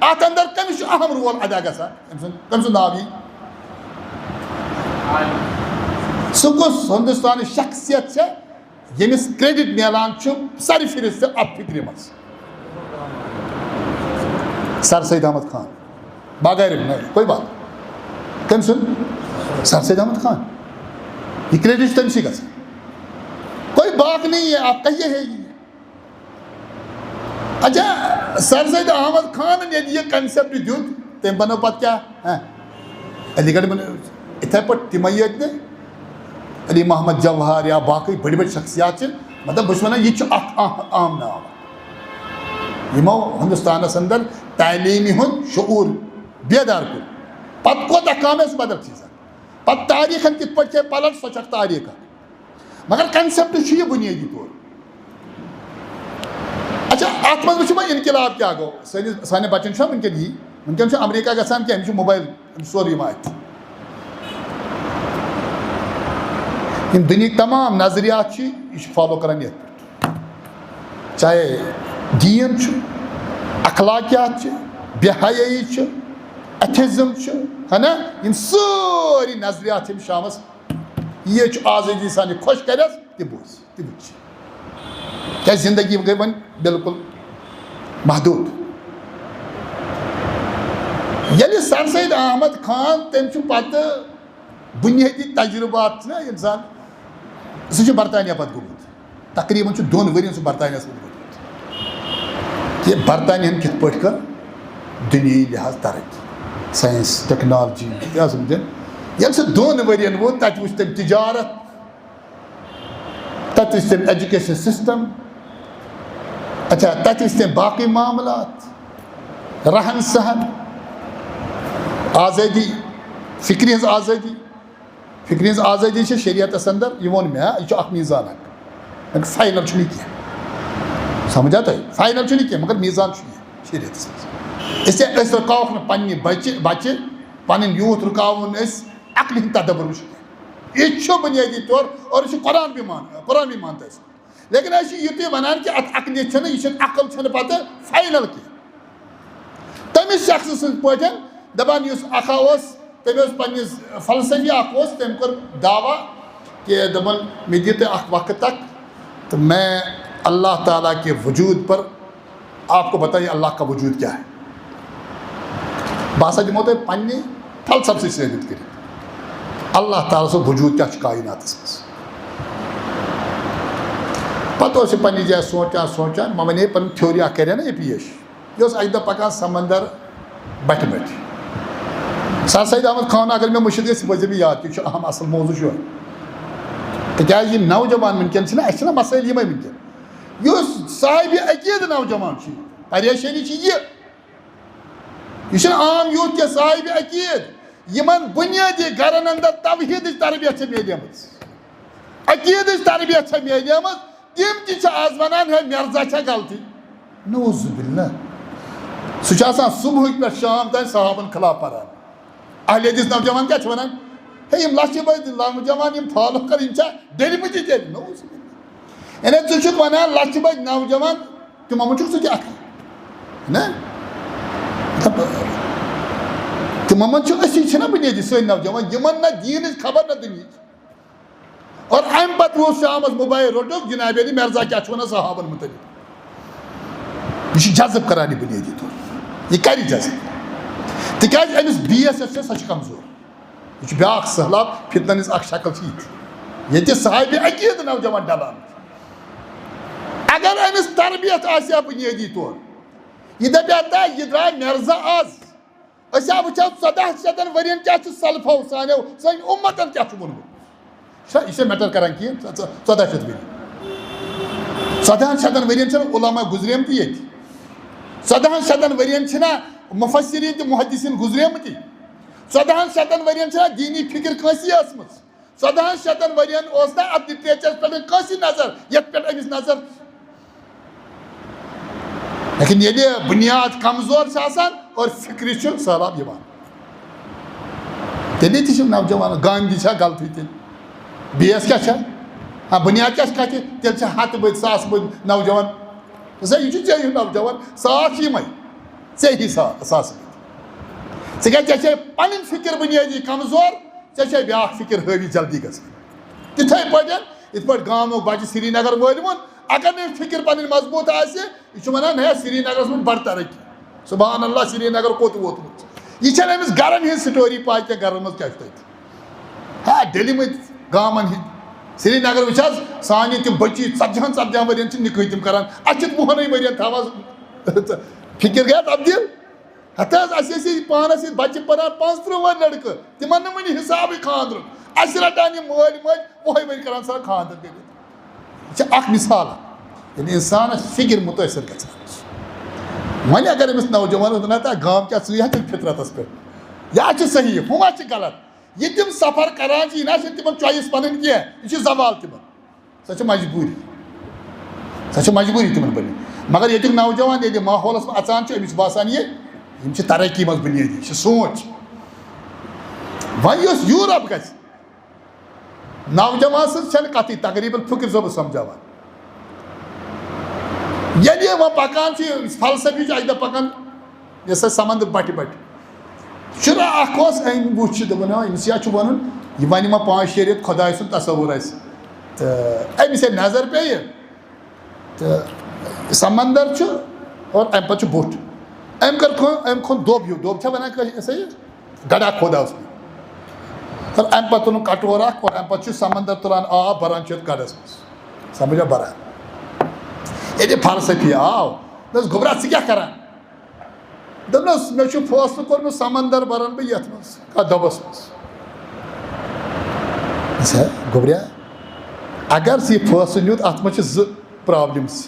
اتھ اندر کٔمِس چھُ اہم رول ادا گژھان کٔمۍ سُنٛد ناو یی سُہ کُس ہندوستانٕچ شخصیت چھےٚ ییٚمِس کریڈٹ میلان چھُ سرِ فہرست اتھ فکرِ منٛز. سر سید احمد خان بغیر کوئی بات کٔمۍ سُنٛد سر سید احمد خان. یہ کریڈٹ چھُ تٔمسٕے گژھان. کوئی باق نہیں ہے آپ کہیے ہے یہ. اچھا سر سید احمد خانن ییٚلہِ یہ کنسپٹ دیُت تٔمۍ بنٲو پتہٕ کیٛاہ علی گڑھ بنٲو یِتھے پٲٹھۍ تِمے یٲتۍ نہٕ علی محمد جوہر یا باقٕے بٔڑۍ بٔڑۍ شخصیات چھِ. مطلب بہٕ چھُس وَنان یہِ چھُ اکھ عام ناو یِمو ہندوستانس اندر تعلیٖمی ہُنٛد شعوٗر بیدار کوٚر. پتہٕ کوتاہ کم سُہ بدل چیٖزا. پتہٕ تاریٖخن کِتھ پٲٹھۍ چھِ پلٹ سۄ چھِ اکھ تاریٖخ اکھ. مگر کنسپٹ چھُ یہِ بُنیٲدی طور. اچھا اتھ منٛز وٕچھو وۄنۍ انقلاب کیٛاہ گوٚو. سانٮ۪ن بچن چھُنہ وٕنکٮ۪ن یی وٕنکٮ۪ن چھُ امریکہ گژھان کینٛہہ أمِس چھُ موبایل أمِس سورُے یِوان اتھِ. یِم دُنہِکۍ تمام نظریات چھِ یہِ چھُ فالو کران یتھ پٮ۪ٹھ. چاہے دیٖن چھُ اخلاقیات چھِ بے حیٲیی چھِ ایتھِزم چھُ ہنا یِم سٲری نظریات چھِ أمِس شامس یہِ چھُ آزٲدی سان یہِ خۄش کرٮ۪س تہِ بوٗز تہِ وٕچھ. کیٛازِ زندگی گٔے وۄنۍ بالکل محدوٗد. ییٚلہِ سر سید احمد خان تٔمۍ چھُ پتہٕ بُنیٲدی تجرُبات چھِنہ اِنسان سُہ چھُ برطانیہ پتہٕ گوٚمُت. تقریٖبن چھُ 2 ؤرین سُہ برطانیہس منٛز گوٚمُت کہِ برطانیہن کِتھ پٲٹھۍ کٔر دُنیٲیی لحاظ ترقی ساینس ٹیکنالوجی کیٛاہ سمجھن. ییٚلہِ سُہ 2 ؤرین ووت تتہِ وٕچھ تٔمۍ تجارت تتہِ وٕچھ تٔمۍ ایجوکیشن سسٹم. اچھا تتہِ وٕچھ تٔمۍ باقٕے معاملات رہن سہن آزٲدی فکرِ ہٕنٛز آزٲدی. فکرِ ہٕنٛز آزٲدی چھِ شریعتس اندر یہِ ووٚن مےٚ یہِ چھُ اکھ میٖزان اکھ فاینل چھُنہٕ یہِ کینٛہہ. سمجھا تۄہہِ فاینل چھُنہٕ یہِ کینٛہہ مگر میٖزان چھُ یہِ شریعتس منٛز. اس لیے أسۍ رُکاووکھ نہٕ پنٛنہِ بچہِ پنٕنۍ یوٗتھ رُکاوُن أسۍ عقلہِ ہٕنٛدۍ تدبر وٕچھِتھ یہِ چھُ بُنیٲدی طور اور یہِ چھُ قرآن بھی مانتا أسۍ لیکن أسۍ چھِ یُتُے وَنان کہِ اَتھ عقلہِ چھَنہٕ یہِ چھِنہٕ عقل چھَنہٕ پَتہٕ فاینَل کینٛہہ تٔمِس شخصہٕ سٕنٛدۍ پٲٹھۍ دَپان یُس اکھا اوس تٔمۍ اوس پنٛنِس فلسفی اکھ اوس تٔمۍ کوٚر دعوا کہ دَپان مےٚ دِیِو تُہۍ اکھ وقت تک تو میں اللہ تعالیٰ کے وجود پر آپ کو بتائیے اللہ کا وجود کیا ہے بہٕ ہسا دِمو تۄہہِ پنٛنہِ فلسفہٕ سۭتۍ ثٲبت کٔرِتھ اللہ تعالیٰ سُنٛد وجوٗد کیٛاہ چھُ کایناتَس منٛز پَتہٕ اوس یہِ پنٛنہِ جایہِ سونٛچان مےٚ وَنے پَنٕنۍ تھیوری اکھ کَرے نا یہِ پیش یہِ اوس اَکہِ دۄہ پَکان سمندر بَٹھِ سر سید احمد خان اگر مےٚ مٔشِد گژھِ بہٕ دِمہٕ یاد یہِ چھُ اہم اَصٕل موضوٗع چھُ تِکیٛازِ یِم نوجوان وٕنکٮ۪ن چھِنہ اَسہِ چھِنہ مسٲیِل یِمے وٕنکٮ۪ن یُس صاحبِ عقیٖدٕ نوجوان چھُ پریشٲنی چھِ یہِ چھُنہٕ عام یوٗت کینٛہہ صاحبِ عقیٖد یِمن بُنیٲدی گرن اندر توحیٖدٕچ تربیت چھےٚ میلیمٕژ عقیٖدٕچ تربیت چھےٚ میلیمٕژ تِم تہِ چھِ آز وَنان ہے مرزا چھےٚ غلطی نعوذ باللہ سُہ چھُ آسان صبحٕکۍ پٮ۪ٹھ شام تانۍ صحابن خلاف پران اہلِ حدیٖث نوجوان کیٛاہ چھِ وَنان ہے یِم لچھِ بٔدۍ نوجوان یِم فالو کَران یِم چھا ڈٔلمٕتۍ تیٚلہِ نعوذ باللہ یعنی ژٕ چھُکھ وَنان لچھِ بٔدۍ نوجوان تِمو منٛز چھُکھ ژٕ تہِ اکھ نہ تِمو منٛز چھُ أسی چھِنہ بُنیٲدی سٲنۍ نوجوان یِمن نہ دیٖنٕچ خبر نہ دُنہِچ اور اَمہِ پتہٕ اوس شامس موبایل روٚٹُکھ جِنابِ علی مرزا کیٛاہ چھُ وَنان صحابن مُتعلق یہِ چھُ جذب کران یہِ بُنیٲدی طور یہِ کرِ جذب تِکیٛازِ أمِس بیس یۄس چھِ سۄ چھِ کمزور یہِ چھُ بیٛاکھ سہلاب فِتنن ہٕنٛز اکھ شکل چھِ یِتہِ ییٚتہِ صاحبِ عقیٖدٕ نوجوان ڈلان اگر أمِس تربیت آسہِ ہا بُنیٲدی طور یہِ دپہِ ہا تا یہِ درٛاے مرزا آز أسۍ ہا وٕچھو 1400 ؤرین کیٛاہ چھُ سلفو سانیو سٲنۍ اُمتن کیٛاہ چھُ ووٚنمُت یہِ چھا میٹر کران کِہیٖنۍ 1400 ؤری 1400 ؤرین چھِنہٕ علما گُزریمٕتۍ ییٚتہِ 1400 ؤرین چھِنہ مُفسریٖن تہٕ محدثیٖن گُزریمٕتی 1400 ؤرین چھِنہ دیٖنی فِکر کٲنٛسی ٲسمٕژ 1400 ؤرین اوس نہ اَتھ لِٹریچرس پٮ۪ٹھ کٲنٛسی نظر یتھ پٮ۪ٹھ أمِس نظر لیکن ییٚلہِ بُنیاد کمزور چھِ آسان اور فِکرِ چھُ سہلاب یِوان تیٚلے تہِ چھِ نوجوان گاندھی چھا غلطی تیٚلہِ بیٚیِس کیٛاہ چھےٚ ہاں بُنیاد کیٛاہ چھِ کَتھِ تیٚلہِ چھِ ہَتہٕ بٔدۍ ساسہٕ بٔدۍ نوجوان یہِ چھُ ژےٚ ہیوٗ نوجوان ساس چھِ یِمے ژےٚ ہی ساسہٕ بٔدۍ ژٕ کیٛازِ ژےٚ چھے پنٕنۍ فِکر بُنیٲدی کمزور ژےٚ چھے بیٛاکھ فِکر حٲوی جلدی گژھان تِتھَے پٲٹھۍ یِتھ پٲٹھۍ گامُک بچہِ سرینگر وٲلۍوُن اگر نہٕ أمِس فِکر پنٕنۍ مضبوٗط آسہِ یہِ چھُ وَنان ہے سرینگرس منٛز بڑٕ ترقی سُبحان اللہ سرینگر کوٚت ووتمُت یہِ چھَنہٕ أمِس گرن ہِنٛز سٹوری پاے کینٛہہ گرن منٛز کیٛاہ چھُ تَتہِ ہا ڈٔلمٕتۍ گامن ہِنٛدۍ سرینگر وٕچھ حظ سانہِ تِم بٔچی 40 ؤرین چھِ نِکٲح تِم کران اَسہِ چھِ 2 ؤرین تھاوان فِکر گٔیا تبدیٖل ہتہٕ حظ اَسہِ ٲسۍ پانس سۭتۍ بچہِ پران 35 وُہر لڑکہٕ تِمن نہٕ وُنہِ حِسابٕے خانٛدرُک اَسہِ رٹان یِم مٲلۍ مٲلۍ 2 ؤری کران سا خانٛدر کٔرِتھ یہِ چھِ اکھ مِثال ییٚلہِ اِنسانس فِکر مُتٲثر گژھان چھِ وۄنۍ اگر أمِس نوجوانس وَنان تا گام کیٛاہ ژٕے ہا چھُکھ فطرتس پٮ۪ٹھ یا چھِ صحیح ہُہ ما چھِ غلط یہِ تِم سفر کران چھِ یہِ نہ چھِ تِمن چویِس پنٕنۍ کینٛہہ یہِ چھِ زوال تِمن سۄ چھِ مجبوٗری تِمن بنٕنۍ مگر ییٚتیُک نوجوان ییٚلہِ ماحولس منٛز اژان چھُ أمِس چھُ باسان یہِ یِم چھِ ترقی منٛز بُنیٲدی یہِ چھِ سونٛچ وۄنۍ یۄس یوٗرپ گژھِ نوجوان سٕنٛز چھنہٕ کتھٕے تقریٖبن فِکر چھُسو بہٕ سمجھاوان ییٚلہِ وۄنۍ پکان چھُ فلسفی چھُ اکہِ دۄہ پکان یۄس سۄ سمندر بٹھِ شُراہ اکھ اوس أمۍ وٕچھ دوٚپُن أمِس کیٛاہ چھُ وَنُن یہِ وَنہِ ما 5-6 رٮ۪تھ خۄداے سُنٛد تصوُر آسہِ تہٕ أمِس ییٚلہِ نظر پیٚیہِ تہٕ سمندر چھُ اور اَمہِ پتہٕ چھُ بوٚٹھ أمۍ کٔر کٲم أمۍ کھوٚن دوٚب ہیوٗ دوٚب چھا وَنان ہسا یہِ گڈا کھودا اوس اور اَمہِ پتہٕ تُلُن کٹور اکھ اور اَمہِ پتہٕ چھُ سمندر تُلان آب بران چھُ یَتھ گڈس منٛز سمجھا بران ییٚلہِ یہِ فلسفی آو دوٚپُس گوٚبرا ژٕ کیٛاہ کران دوٚپنَس مےٚ چھُ فٲصلہٕ کوٚرمُت سمندر برن بہٕ یتھ منٛز کتھ دۄبس منٛز گوٚبریا اگر ژٕ یہِ فٲصلہٕ نیوٗتھ اتھ منٛز چھِ 2 پرابلمٕز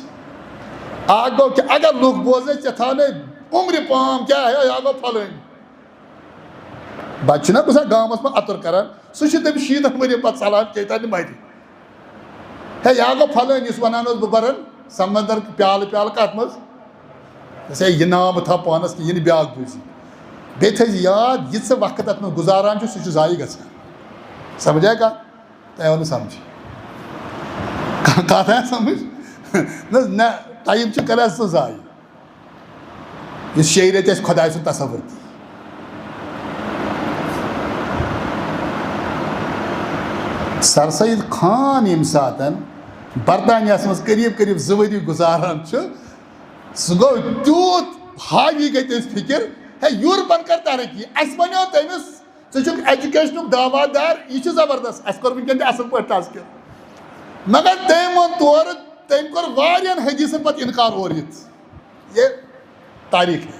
اکھ گوٚو کہِ اگر لُکھ بوزے ژےٚ تھاونَے عُمرِ پام کیٛاہ ہے یا گوٚو پھلٲنۍ بچہِ چھُنہ کُنہِ ساتہٕ گامس منٛز اَتُر کران سُہ چھُ تٔمِس 60 ؤرین پتہٕ ژلان کیٛازِ مرِ ہے یا گوٚو پھلٲنۍ یُس وَنان اوس بہٕ برن سمندر پیالہٕ کتھ منٛز جیسے یہ نام تھا پانس کہ یہ بیاکھ بوزی بیٚیہِ تھٲیزِ یاد یہِ ژٕ وقت اَتھ منٛز گُزاران چھُ سُہ چھُ ضایع گژھان سمجھا کا تۄہہِ آو نہٕ سمجھ کَتھ آیا سمجھ نہ ٹایم چھُ کران سُہ ضایع یُس 6 رٮ۪تۍ آسہِ خۄداے سُنٛد تصوُر تہِ سر سید خان ییٚمہِ ساتہٕ برطانیہس منٛز قریٖب قریٖب 2 ؤری گُزاران چھُ سُہ گوٚو تیوٗت حاوی گٔے تٔمِس فِکر ہے یوٗرپن کر ترقی اَسہِ وَنیو تٔمِس ژٕ چھُکھ ایجوکیشنُک دعوادار یہِ چھُ زبردست اَسہِ کوٚر وٕنکیٚن تہِ اَصٕل پٲٹھۍ تذکِر مگر تٔمۍ ووٚن تورٕ تٔمۍ کوٚر واریاہن حدیٖثن پتہٕ اِنکار اورٕ یِتھ یہِ تاریٖخ ہے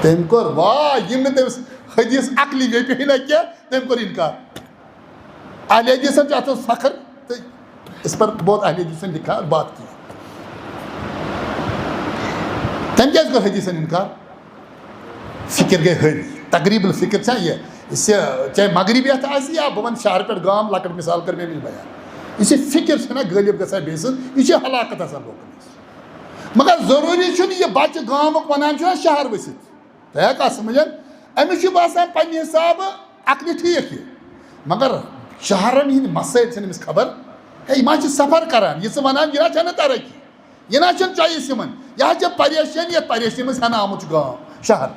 تٔمۍ کوٚر یِم نہٕ تٔمِس حدیٖث عقلی ویٚپہِ نہ کینٛہہ تٔمۍ کوٚر اِنکار اہل حدیثن چھُ اَتھ منٛز فخر تہٕ اس پر بہت اہل حدیثن لکھا اور بات کی تٔمۍ کیٛازِ کوٚر حدیثن اِنکار فکر گٔے حٲوی تقریٖب الفکر چھا یہِ چاہے مغربیت آسہِ یا بہٕ وَنہٕ شہرٕ پٮ۪ٹھ گام لۄکٕٹ مِثال کٔر مےٚ أمِس بیان یہِ چھِ فکر چھَنا غٲلِب گژھان بیٚیہِ سٕنٛز یہِ چھِ ہلاکت آسان لوٗکن ہٕنٛز مگر ضروٗری چھُنہٕ یہِ بَچہٕ گامُک وَنان چھُنا شہر ؤسِتھ تۄہہِ آیا کَتھ سمجھ أمِس چھُ باسان پنٛنہِ حِسابہٕ عقلہِ ٹھیٖک یہِ مگر شہرن ہٕنٛدۍ مسٲیل چھِنہٕ أمِس خبر ہے یہِ ما چھِ سفر کران یہِ ژٕ وَنان یہِ نہ چھَنہٕ ترقی یہِ نہ چھُنہٕ چویِس یِمن یہِ حظ چھِ پریشٲنی یَتھ پریشٲنی منٛز ہٮ۪نہٕ آمُت چھُ گام شہر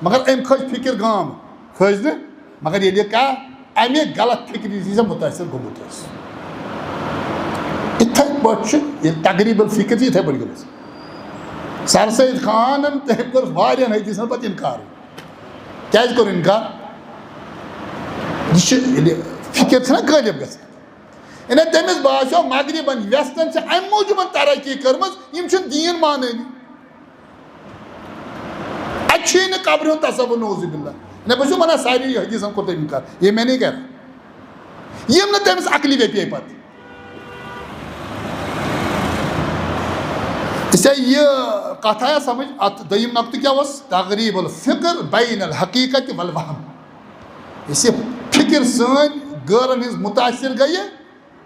مگر أمۍ کھٔج فِکر گام کھٔج نہٕ مگر ییٚلہِ کانٛہہ اَمہِ غلط فِکرِ یہِ سا مُتٲثر گوٚمُت اوس یِتھَے پٲٹھۍ چھُ ییٚلہِ تقریٖب الفکر چھِ یِتھَے پٲٹھۍ گٔمٕژ سر سید خانن تٔمۍ کوٚر واریاہن حدیٖثن پتہٕ اِنکار کیٛازِ کوٚر اِنکار یہِ چھُ ییٚلہِ فکر چھِنہ غٲلِب گژھان یعنی تٔمِس باسیو مغربن ویسٹن چھِ اَمہِ موٗجوٗبن ترقی کٔرمٕژ یِم چھِنہٕ دیٖن مانٲنی اَتہِ چھُے نہٕ قبرِ ہُنٛد تصوُر نعوذ باللہ نہ بہٕ چھُس وَنان سارنٕے حدیٖثن کوٚر تٔمۍ اِنکار یہِ مےٚ نے کَرِ یِم نہٕ تٔمِس عقلی ویٚپے پتہٕ ژےٚ یہِ کَتھ آیا سمجھ اَتھ دوٚیِم نۄقطہٕ کیٛاہ اوس تقریٖب الفکر بین الحقیٖقت والوہم یُس یہِ فکر سٲنۍ غٲرن ہٕنٛز مُتٲثر گٔیہِ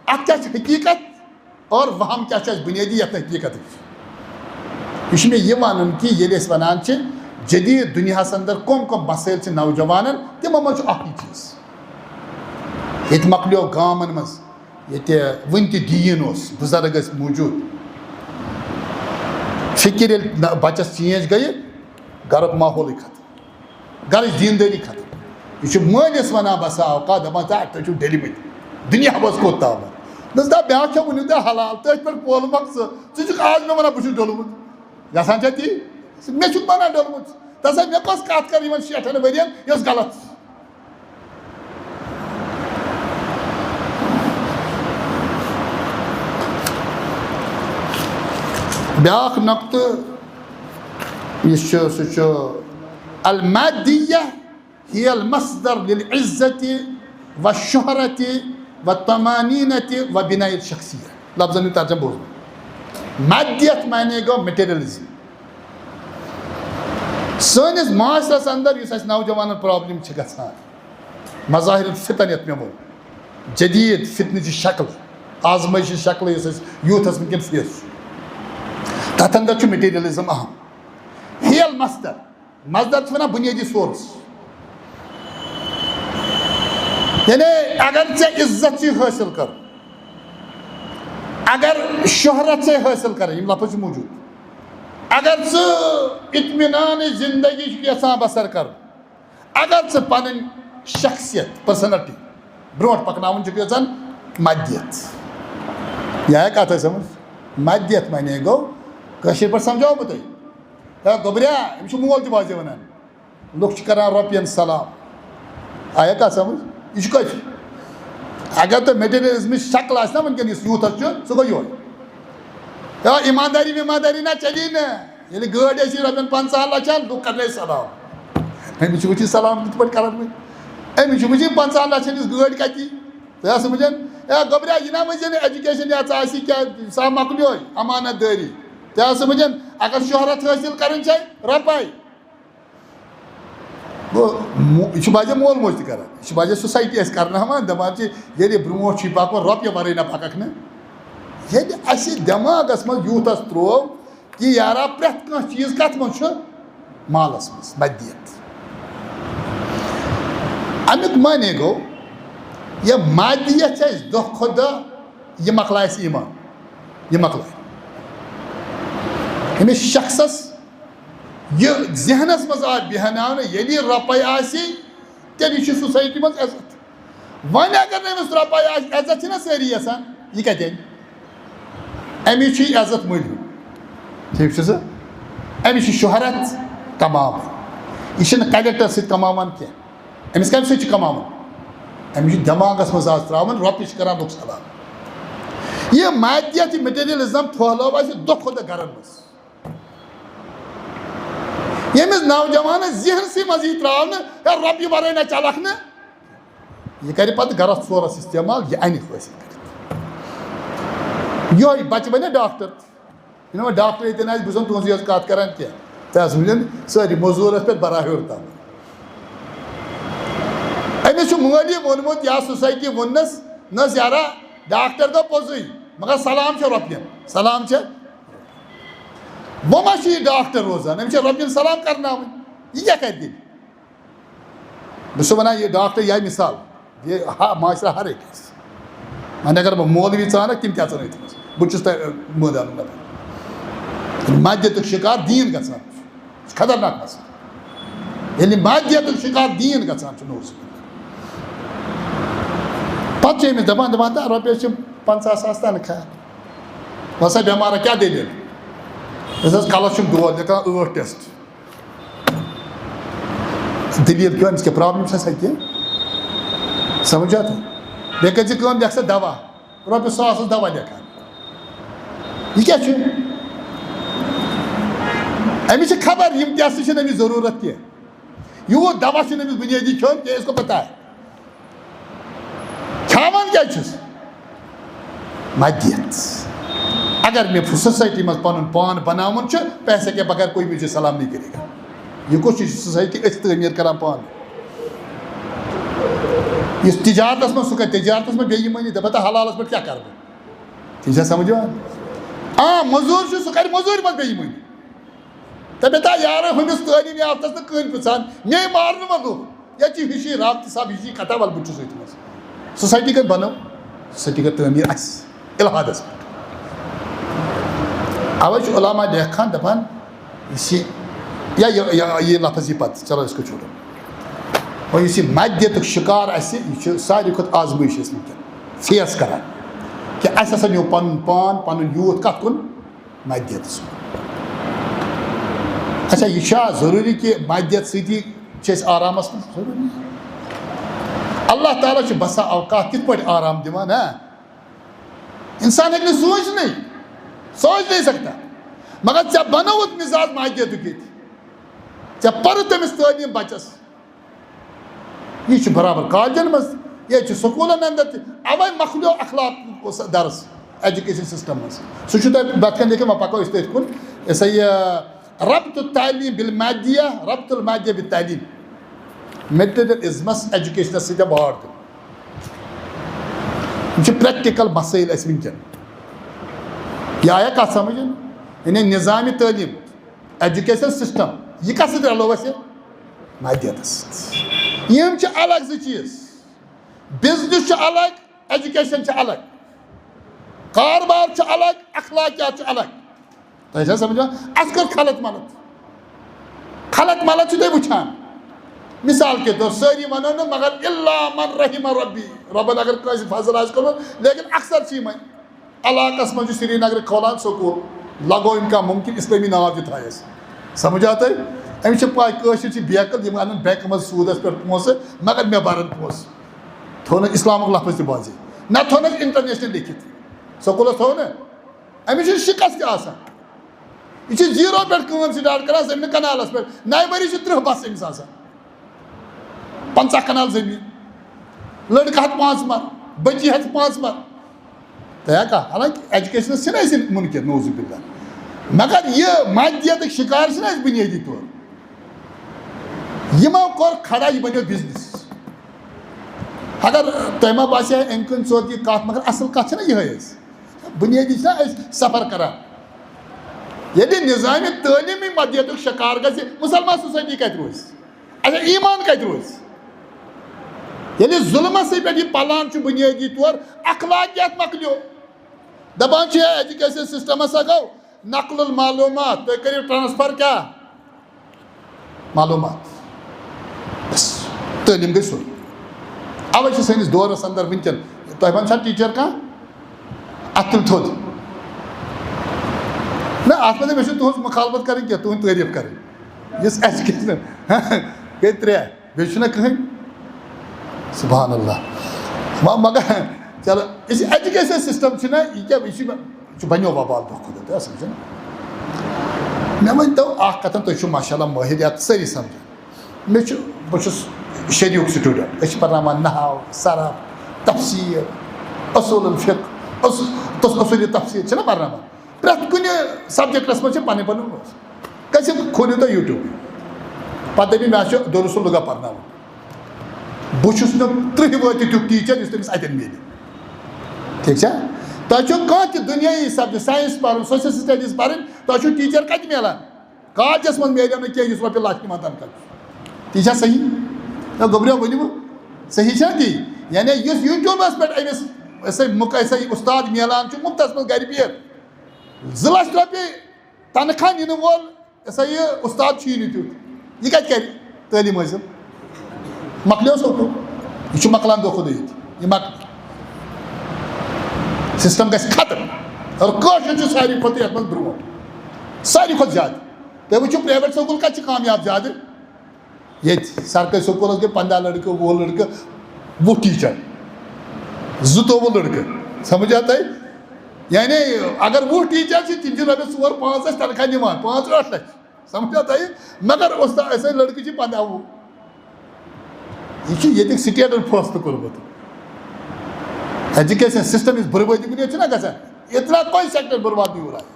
اَتھ کیٛاہ چھِ حقیٖقت اور وہم کیٛاہ چھُ اَسہِ بُنیٲدی یَتھ نہٕ حقیٖقت چھُ یہِ چھُ مےٚ یہِ وَنُن کہِ ییٚلہِ أسۍ وَنان چھِ جدیٖد دُنیاہس انٛدر کٕم کٕم مسٲیل چھِ نوجوانن تِمو منٛز چھُ اکھٕے چیٖز ییٚتہِ مۄکلیو گامن منٛز ییٚتہِ وُنہِ تہِ دیٖن اوس بُزرگ ٲسۍ موٗجوٗد فِکر ییٚلہِ بچس چینج گٔیہِ گرُک ماحولٕے ختم گرٕچ دیٖندٲری ختم یہِ چھُ مٲلِس وَنان بسا اوقات دَپان تُہۍ چھِو ڈٔلۍمٕتۍ دُنیا منٛز کوٚت تامَتھ دوٚپُس دَپ بیٛاکھ چھا ؤنِو تۄہہِ حلال تٔتھۍ پٮ۪ٹھ پولمکھ ژٕ چھُکھ آز مےٚ وَنان بہٕ چھُس ڈوٚلمُت یژھان چھا تی مےٚ چھُکھ وَنان ڈوٚلمُت دَپسا مےٚ کۄس کَتھ کَرٕ یِمن 60 ؤرین یۄس غلط چھِ بیٛاکھ نۄقطہٕ یُس چھُ سُہ چھُ المادیہ ہی المصدر للعزتِ والشہرتِ والطمانینتِ وبناء الشخصیہ لفظن ہُنٛد ترجمہ بوٗزمُت مادیت معنی گوٚو میٹیریلزم سٲنِس معاشرس انٛدر یُس اَسہِ نوجوانن پرابلم چھِ گژھان مظاہر الفتن یَتھ مےٚ ووٚن جدیٖد فتنٕچہِ شکل آزمٲیشہِ شکلہٕ یُس أسۍ یوٗتھس وٕنکیٚن فیس چھُ تَتھ انٛدر چھُ میٹیریلزم اہم ہی المصدر مصدر چھِ وَنان بُنیٲدی سورس یعنی اگر ژےٚ عزت چھُے حٲصِل کَرُن اگر شہرت چھے حٲصِل کَرٕنۍ یِم لفظ چھِ موٗجوٗد اگر ژٕ اطمینانٕچ زندگی چھُکھ یژھان بسر کَرُن اگر ژٕ پنٕنۍ شخصیت پٔرسنلٹی برونٛٹھ پکناوُن چھُکھ یژھان مادیت یہِ آیا کَتھ ٲسۍ سمجھ مادیت معنی گوٚو کٲشِر پٲٹھۍ سمجھاو بہٕ تۄہہِ ہے گوٚبریا أمِس چھُ مول تہِ بازے وَنان لُکھ چھِ کران رۄپین سلام آیا کَتھ سمجھ یہِ چھُ کٲشُر اگر تۄہہِ میٹیریلزمٕچ شکل آسہِ نا وٕنکیٚن یُس یوٗتھس چھُ سُہ گوٚو یِہوے ایٖماندٲری ویٖماندٲری نہ چلی نہٕ ییٚلہِ گٲڑۍ ٲسی رۄپین 50 لَچھن لُکھ کرنٲے سلام أمِس چھُ وٕچھِتھ سلام کِتھ پٲٹھۍ کران وۄنۍ أمِس چھُ وٕچھِتھ 50 لَچھن یُس گٲڑۍ کَتی تُہۍ آسہٕ وٕچھان ہے گۄبریا یہِ نہ ؤنۍ نہٕ ایجوکیشن یَتھ آسہِ کیٛاہ سا مۄکلیوے امانت دٲری تُہۍ آسہٕ وٕچھان اگر شہرت حٲصِل کَرٕنۍ چھے رۄپے گوٚو یہِ چھُ باسان مول موج تہِ کران یہِ چھُ باسان سوسایٹی اَسہِ کرناوان دَپان چھِ ییٚلہِ برونٛٹھ چھُے پَکُن رۄپیہِ وَرٲے نہ پَکَکھ نہٕ ییٚلہِ اَسہِ دٮ۪ماغس منٛز یوٗتھس ترٛوو یہ یارا پریت کانٛہہ چیٖز کتھ منٛز چھُ مالس منٛز مادیت امیُک معنی گوٚو یہ مادیت چھِ اَسہِ دۄہ کھۄتہٕ دۄہ یہِ مۄکلاے اَسہِ ایٖمان یہِ مۄکلاے أمِس شخصس یہ ذہنس منٛز آو بیٚہناونہٕ ییٚلہِ رۄپے آسہِ تیٚلہِ چھُ سوسایٹی منٛز عزت وۄنۍ اگر نہٕ أمِس رۄپے آسہِ عزت چھِنہ سٲری یژھان یہِ کتہِ اَنہِ أمِس چھُ عزت مٔلۍ ٹھیٖک چھُ سا أمِس چھُ شہرت کماوان یہِ چھُنہٕ کلیکٹر سۭتۍ کماوان کینٛہہ أمِس کمہِ سۭتۍ چھُ کماوان أمِس چھُ دٮ۪ماغس منٛز آز ترٛاوان رۄپیہِ چھِ کران لُکھ سلام یہِ مادیت یہِ مٹیریلزم پھٔہلٲو اَسہِ دۄہ کھۄتہٕ دۄہ گرن منٛز ییٚمِس نوجوانس ذہنسٕے منٛز یی ترٛاونہٕ ہے رۄپیہِ ورٲے نہ چلکھ نہٕ یہِ کرِ پتہٕ گرس ژورس استعمال یہِ انہِ حٲصِل کٔرِتھ یِہوے بچہِ بنہِ ڈاکٹر یہِ نہٕ وۄنۍ ڈاکٹر ییٚتٮ۪ن آسہِ بہٕ چھُسن تُہنٛزٕے یٲژ کتھ کران کینٛہہ تۄہہِ آسہٕ وٕنہِ سٲری موٚزوٗرس پٮ۪ٹھ برا ہیوٚر تام أمِس چھُ مٲلی ووٚنمُت یا سوسایٹی ووٚننس نس یارا ڈاکٹر گوٚو پوٚزُے مگر سلام چھِ رۄپین سلام چھِ وۄنۍ ما چھُ یہِ ڈاکٹر روزان أمِس چھِ رۄپین سلام کرناوٕنۍ یہِ کیٛاہ کرِ تیٚلہِ بہٕ چھُس ونان یہِ ڈاکٹر یہِ مثال یہِ معاشرٕ ہر أکِس وۄنۍ اگر بہٕ مولوی ژانکھ تِم تہِ اژن أتھۍ منٛز بہٕ چھُس تۄہہِ مٲدانُک نفر مادیتُک شِکار دیٖن گژھان چھُ یہِ چھُ خطرناک مسلہٕ ییٚلہِ مادیتُک شِکار دیٖن گژھان چھُ نوٚز پتہٕ چھِ أمِس دپان دپان تا رۄپیس چھِ 50,000 تنخواہ وۄنۍ سا بٮ۪مارا کیٛاہ دٔلیٖل أمِس حظ کلس چھُم دود لیکھان 8 ٹٮ۪سٹ دٔلیٖل کیٛاہ أمِس کیٛاہ پرٛابلِم چھےٚ سا کینٛہہ سمجھا تہٕ بیٚیہِ کٔرۍ زِ کٲم لیکھ سا دوا رۄپیہِ 100 دوا لیکھان یہِ کیٛاہ چھُ أمِس چھِ خبر یِم ٹٮ۪سٹ چھِنہٕ أمِس ضروٗرت کینٛہہ یوٗت دوا چھُنہٕ أمِس بُنیٲدی کھیوٚن کینٛہہ اِس کو پتہ ہے کھٮ۪وان کیٛازِ چھُس مادیت اگر مےٚ سوسایٹی منٛز پنُن پان بناوُن چھُ پیسے کے بغیر کوئی مجھے سلام نہیں کرے گا یہِ کُس چھُ سوسایٹی أسۍ تعمیٖر کران پانہٕ یُس تجارتس منٛز سُہ کرِ تجارتس منٛز بے ایٖمٲنی دپان تا حلالس پٮ۪ٹھ کیٛاہ کرٕ بہٕ ٹھیٖک چھا سمجھ یِوان موٚزوٗر چھُ سُہ کرِ موٚزوٗرِ منٛز بے ایٖمٲنی دپان تا یارٕ ہُمِس تعلیٖم یافتس نہٕ کٕہٕنۍ پرٛژھان مے مارنہٕ وۄنۍ لُکھ ییٚتہِ چھِ ہِشی رابطہٕ صاحب ہِشی کتھا ول بہٕ چھُس أتھۍ منٛز سوسایٹی کتہِ بنٲو سوسایٹی کٔر تعمیٖر اَسہِ اِلحادس پٮ۪ٹھ اوے چھُ علامہ لیکھان دپان یُس یہِ لفظ یی پتہٕ چلو أسۍ چھُ وۄنۍ یُس یہِ مادیتُک شِکار اَسہِ یہِ چھُ ساروی کھۄتہٕ آزمٲیش أسۍ وٕنکٮ۪ن فیس کران کہِ اَسہِ ہسا نیوٗ پنُن پان پنُن یوٗتھ کتھ کُن مادیتس کُن اچھا یہِ چھا ضروٗری کہِ مادیت سۭتی چھِ أسۍ آرامس منٛز ضروٗری اللہ تعالیٰ چھُ بسا اوقات کِتھ پٲٹھۍ آرام دِوان ہا انسان ہیٚکہِ نہٕ سوٗنٛچنٕے سوچ نہیں سکتا مگر ژےٚ بنووُتھ مِزاج مادیتُک ییٚتہِ ژےٚ پٔرٕتھ تٔمِس تعلیٖم بچس یہِ چھُ برابر کالجن منٛز ییٚتہِ چھُ سکوٗلن انٛدر تہِ اوے مۄکلیو اخلاق درس ایجوکیشن سسٹم منٛز سُہ چھُ تۄہہِ بتھ کَنۍ لیکھِتھ وۄنۍ پکو أسۍ تٔتھۍ کُن یہِ سا یہِ ربط التعلیٖم بالمادیہ ربط المادیہ بالتعلیٖم میٹیریلزمس ایجوکیشنس سۭتۍ واڑ دِیُن یِم چھِ پریکٹِکل مسٲیِل اَسہِ وٕنکٮ۪ن یہِ آیا کتھ سمجھ یعنی نظامِ تعلیٖم ایجوکیشن سسٹم یہِ کتھ سۭتۍ رلوو اَسہِ مادیتس سۭتۍ یِم چھِ الگ زٕ چیٖز بِزنس چھُ الگ ایجوکیشن چھِ الگ کاربار چھُ الگ اخلاقیات چھُ الگ تۄہہِ چھا سمجھان اَسہِ کٔر خلط ملط چھُو تُہۍ وٕچھان مثال کے طور سٲری وَنو نہٕ مگر اِلا من رحمہ رۄبی رۄبن اگر کٲنٛسہِ فضل آسہِ کوٚرمُت لیکن اکثر چھِ یِمے علاقس منٛز چھُ سرینگرٕ کھولان سکوٗل لگویِم کانٛہہ مُمکِن اِسلٲمی ناو تہِ تھایس سمجھ آو تۄہہِ أمِس چھِ پاے کٲشِر چھِ بیکٕل یِم اَنن بینٛکہٕ منٛز سوٗدس پٮ۪ٹھ پونٛسہٕ مگر مےٚ برن پونٛسہٕ تھوٚو نہٕ اِسلامُک لفظ تہِ بازے نہ تھوٚونَس اِنٹرنیشنل لیکھِتھ سکوٗلس تھوٚو نہٕ أمِس چھُ شِکست تہِ آسان یہِ چھُ زیٖرو پٮ۪ٹھ کٲم سٹاٹ کران زٔمیٖن کنالس پٮ۪ٹھ نَیہِ ؤری چھِ 30 بس أمِس آسان 50 کنال زٔمیٖن لٔڑکہٕ ہتھ 5 مر بچی ہتھ 5 مر تۄہہِ کانٛہہ حالانکہِ ایجوکیشنس چھِنہٕ أسۍ مُنکِر نوزُ باللہ مگر یہِ مادیتٕکۍ شِکار چھِنہ أسۍ بُنیٲدی طور یِمو کوٚر کھڑا یہِ بنیو بِزنس اگر تۄہہِ ما باسہِ ہا اَمہِ کِنۍ ژوٚت یہِ کتھ مگر اصل کتھ چھنہ یِہے أسۍ بُنیٲدی چھِنہ أسۍ سفر کران یعنی نظام تعلیمی مدیت شکار گژھِ مسلمان سوسائٹی کتہِ روزِ اچھا ایمان کتہِ روزِ ییٚلہِ ظُلمس پٮ۪ٹھ یہِ پلان چھُ بُنیٲدی طور اخلاقیات مۄکلیو دپان چھِ ایجوکیشن سسٹم ہسا گوٚو نقل المعلومات تُہۍ کٔرِو ٹرانسفر کیٛاہ معلوٗمات بس تعلیٖم گٔے سورُے اوے چھِ سٲنِس دورس انٛدر وٕنکٮ۪ن تۄہہِ ون چھا ٹیٖچر کانٛہہ اتھ تُل تھوٚد نہ اتھ منٛز مےٚ چھُنہٕ تُہنٛز مُخالفت کرٕنۍ کینٛہہ تُہنٛد تعریٖف کرٕنۍ یُس ایجوکیشن گٔے 3 بیٚیہِ چھُنہ کٕہٕنۍ سبحان اللہ مگر چلو یُس ایجوکیشن سسٹم چھُنہ یہِ کیٛاہ یہِ چھُ بنیو وبال دۄہ کھۄتہٕ دۄہ سمجھان مےٚ ؤنۍتو اکھ کتھ تُہۍ چھِو ماشاء اللہ مٲہِر یتھ سٲری سمجھان بہٕ چھُس شریٖعُک سٹوٗڈنٛٹ أسۍ چھِ پرناوان نحو صرف تفسیٖر اصوٗل الفقہ اصوٗلِ تفسیٖر چھِنہ پرناوان پرٛٮ۪تھ کُنہِ سبجکٹس منٛز چھِ پنٕنۍ پنٕنۍ روز کٲنٛسہِ کھوٗلِو تُہۍ یوٗٹیوٗب پتہٕ دٔپِو مےٚ چھُ دُرُس لُغہ پرناوُن بہٕ چھُس نہٕ 30 وٲتِتھ تیُتھ ٹیٖچر یُس تٔمِس اتٮ۪ن میلہِ ٹھیٖک چھا تۄہہِ چھُو کانٛہہ تہِ دُنیٲیی سبجکٹ ساینس پرُن سوشل سٹڈیٖز پرٕنۍ تۄہہِ چھُو ٹیٖچر کتہِ میلان کالجس منٛز میلیو نہٕ کینٛہہ یُس رۄپیہِ لچھ نِوان تنخواہ چھُ تی چھا صحیح نہ گوٚبریو ؤنِو صحیح چھا تی یعنی یُس یوٗٹیوٗبس پٮ۪ٹھ أمِس ہسا یہِ اُستاد میلان چھُ مُفتس منٛز گرِ بِہِتھ 2 لچھ رۄپیہِ تنخواہ نِنہٕ وول ہسا یہِ اُستاد چھُیی نہٕ تیُتھ یہِ کتہِ کرِ تعلیٖم حٲصِل مۄکلیو سکوٗل یہِ چھُ مۄکلان دۄہ کھۄتہٕ دۄہ ییٚتہِ یہِ مۄکلہِ سسٹم گژھِ ختم اور کٲشُر چھُ ساروی کھۄتہٕ یتھ منٛز برونٛٹھ ساروی کھۄتہٕ زیادٕ تُہۍ وٕچھِو پرٛایویٹ سکوٗل کتہِ چھِ کامیاب زیادٕ ییٚتہِ سرکٲرۍ سکوٗلس گٔے 15 لڑکہٕ 20 لڑکہٕ 20 ٹیٖچر 22 لڑکہٕ سمجھا تۄہہِ یعنی اگر 20 ٹیٖچر چھِ تِم چھِ رۄپیس 4-5 لچھ تنخواہ نِوان 5-8 لچھ سمجھا تۄہہِ مگر أسۍ لڑکہٕ چھِ 15-20 یہِ چھُ ییٚتیُک سٹیٹن فٲصلہٕ کوٚرمُت ایجوکیشن سسٹم یُس بربٲدی بُنیٲدی چھُنہ گژھان اتنا کوئی سیکٹر برباد نہیں ہو رہا ہے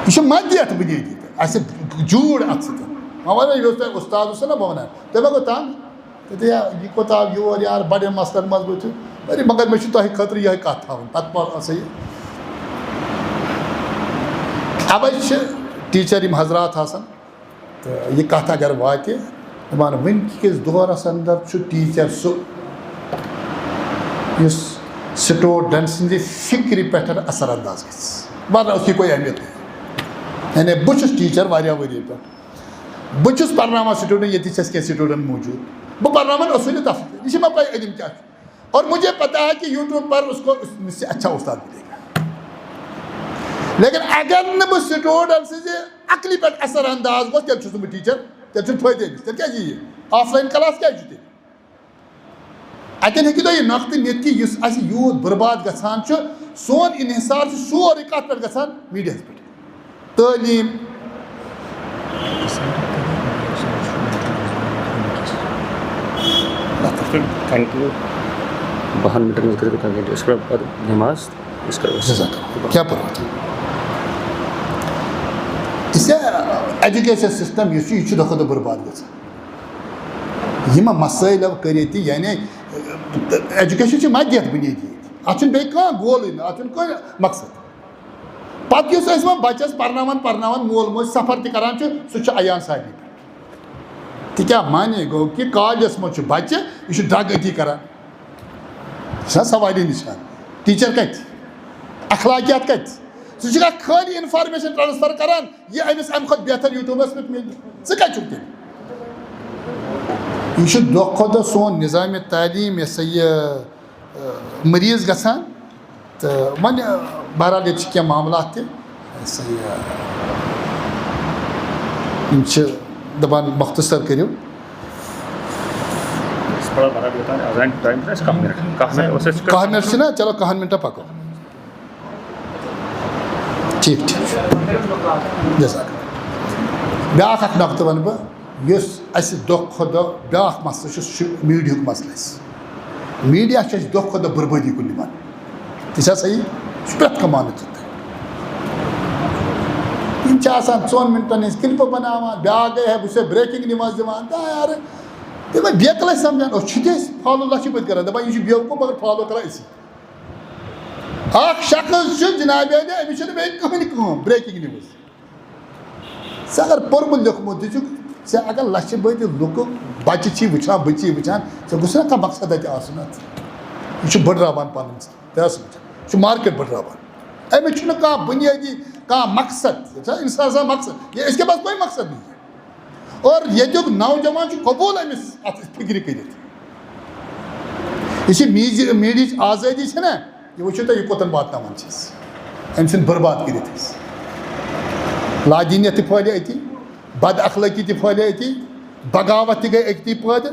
یہ چھُ مدیت بُنیٲدی اَسہِ جوٗر اتھ سۭتۍ وۄنۍ وَنو یُس تۄہہِ اُستاد اوسُو نہ بہٕ وَنان تُہۍ ما گوٚو تنٛگ تہٕ یہِ کوٚت آو یور یار بَڑٮ۪ن مسلن منٛز ؤتھِو مگر مےٚ چھُ تۄہہِ خٲطرٕ یِہوٚے کَتھ تھاوٕنۍ پَتہٕ ہسا یہِ اَوَے چھِ ٹیٖچر یِم حضرات آسان تہٕ یہِ کَتھ اگر واتہِ دَپان وٕنکِکِس دورس انٛدر چھُ ٹیٖچر سُہ یُس سٹوٗڈنٛٹ سٕنٛدِ فِکرِ پٮ۪ٹھ اثر انداز گژھِ ورنہ اس کی کوئی اہمیت نہیں یعنی بہٕ چھُس ٹیٖچر واریاہ ؤری پٮ۪ٹھ بہٕ چھُس پرناوان سٹوٗڈنٛٹ ییٚتہِ چھِ اَسہِ کینٛہہ سٹوٗڈنٛٹ موٗجوٗد بہٕ پرناوان اصوٗلِ تفسیٖر یہِ چھِ مےٚ پاے علم کیٛاہ چھُ اور مجھے پتہ ہے کہ یوٗٹیوٗب پر اس کو اس سے اچھا استاد ملے گا لیکن اگر نہٕ بہٕ سٹوٗڈنٛٹ سٕنٛزِ عقلہِ پٮ۪ٹھ اثر انداز گوٚژھ تیٚلہِ چھُس نہٕ بہٕ ٹیٖچر تیٚلہِ چھُنہٕ فٲیدٕ أمِس تیٚلہِ کیٛازِ یی آف لاین کلاس کیٛازِ چھُ تیٚلہِ اتٮ۪ن ہیٚکِو تُہۍ یہِ نۄقطہٕ نِتھ کہِ یُس اَسہِ یوٗت برباد گژھان چھُ سون انحصار چھُ سورُے کتھ پٮ۪ٹھ گژھان میٖڈیاہس پٮ۪ٹھ تعلیٖم کیٛاہ پرواہ یہِ ایجوکیشن سسٹم یُس چھُ یہِ چھُ دۄہ کھۄتہٕ دۄہ برباد گژھان یِم مسٲیل کٔرِتھ تہِ یعنی ایجوکیشن چھِ مدیت بُنیٲدی اتھ چھُنہٕ بیٚیہِ کانٛہہ گولٕے نہٕ اتھ چھُنہٕ کانٛہہ مقصد پتہٕ یُس أسۍ وۄنۍ بچس پرناوان مول موج سفر تہِ کران چھُ سُہ چھُ عیان سارنٕے پٮ۪ٹھ تہِ کیٛاہ معنے گوٚو کہِ کالجس منٛز چھُ بچہِ یہِ چھُ ڈرٛگ أتی کران یہِ چھُنہ سوالٕے نِشان ٹیٖچر کتہِ اخلاقیات کتہِ سُہ چھُکھا خٲلی انفارمیشن ٹرانسفر کران یہِ أمِس امہِ کھۄتہٕ بہتر یوٗٹیوٗبس پٮ۪ٹھ مِلہِ ژٕ کتہِ چھُکھ تیٚلہِ یہِ چھُ دۄہ کھۄتہٕ دۄہ سون نظامِ تعلیٖم یہِ ہسا یہِ مٔریٖض گژھان تہٕ وۄنۍ بہرحال ییٚتہِ چھِ کینٛہہ معاملات تہِ یہِ ہسا یہِ یِم چھِ دپان مختصر کٔرِو 10 منٹ چھِنہ چلو 10 منٹن پکو ٹھیٖک ٹھیٖک جزاک بیٛاکھ اکھ نۄقطہٕ وَنہٕ بہٕ یُس اَسہِ دۄہ کھۄتہٕ دۄہ بیٛاکھ مسلہٕ چھُ سُہ چھُ میٖڈیاہُک مسلہٕ اَسہِ میٖڈیا چھُ اَسہِ دۄہ کھۄتہٕ دۄہ بربٲدی کُن نِوان تہِ چھا صحیح یہِ چھُ پرٛٮ۪تھ کانٛہہ مانُن یِم چھِ آسان 2 مِنٹن ہِنٛز کِلپہٕ بناوان بیٛاکھ گٔے ہے بہٕ چھُسے برٛیکِنٛگ نِوٕز دِوان یارٕ تِمے بیکٕل ٲسۍ سمجھان أسۍ چھِ تہِ أسۍ فالو لچھِ بٔدۍ کران دپان یہِ چھُ بیوقوٗف مگر فالو کران أسی اخ شخص جناب علی امس کہین کم بریکنگ نیوز ثے اگر پورمت لیوکھمت ژے اگر لچھِ بٔدی لُکہٕ بچہِ چھی وٕچھان بچی وٕچھان ژےٚ گوٚژھ نا کانٛہہ مقصد اَتہِ آسُن اَتھ یہِ چھُ بٔڑراوان پَنُن تہِ ٲس وٕچھان یہِ چھُ مارکیٹ بٔڑراوان أمِس چھُنہٕ کانٛہہ بُنیٲدی کانٛہہ مقصد اِنسان آسان مقصد یہ اس کے پاس کوئی مقصد نہیں ہے اور ییٚتیُک نوجوان چھُ قبوٗل أمِس اَتھ فِکرِ کٔرِتھ یہِ چھِ میٖڈیہٕچ آزٲدی چھَنا یہِ وٕچھِو تُہۍ یہِ کوٚتَن واتناوان چھِ أسۍ أمۍ سٕنٛدۍ بُرباد کٔرِتھ أسۍ لادیٖنیت تہِ پھٲلے أتی بد اخلٲقی تہِ پھٲلے أتی بغاوت تہِ گٔے أکتی پٲدٕ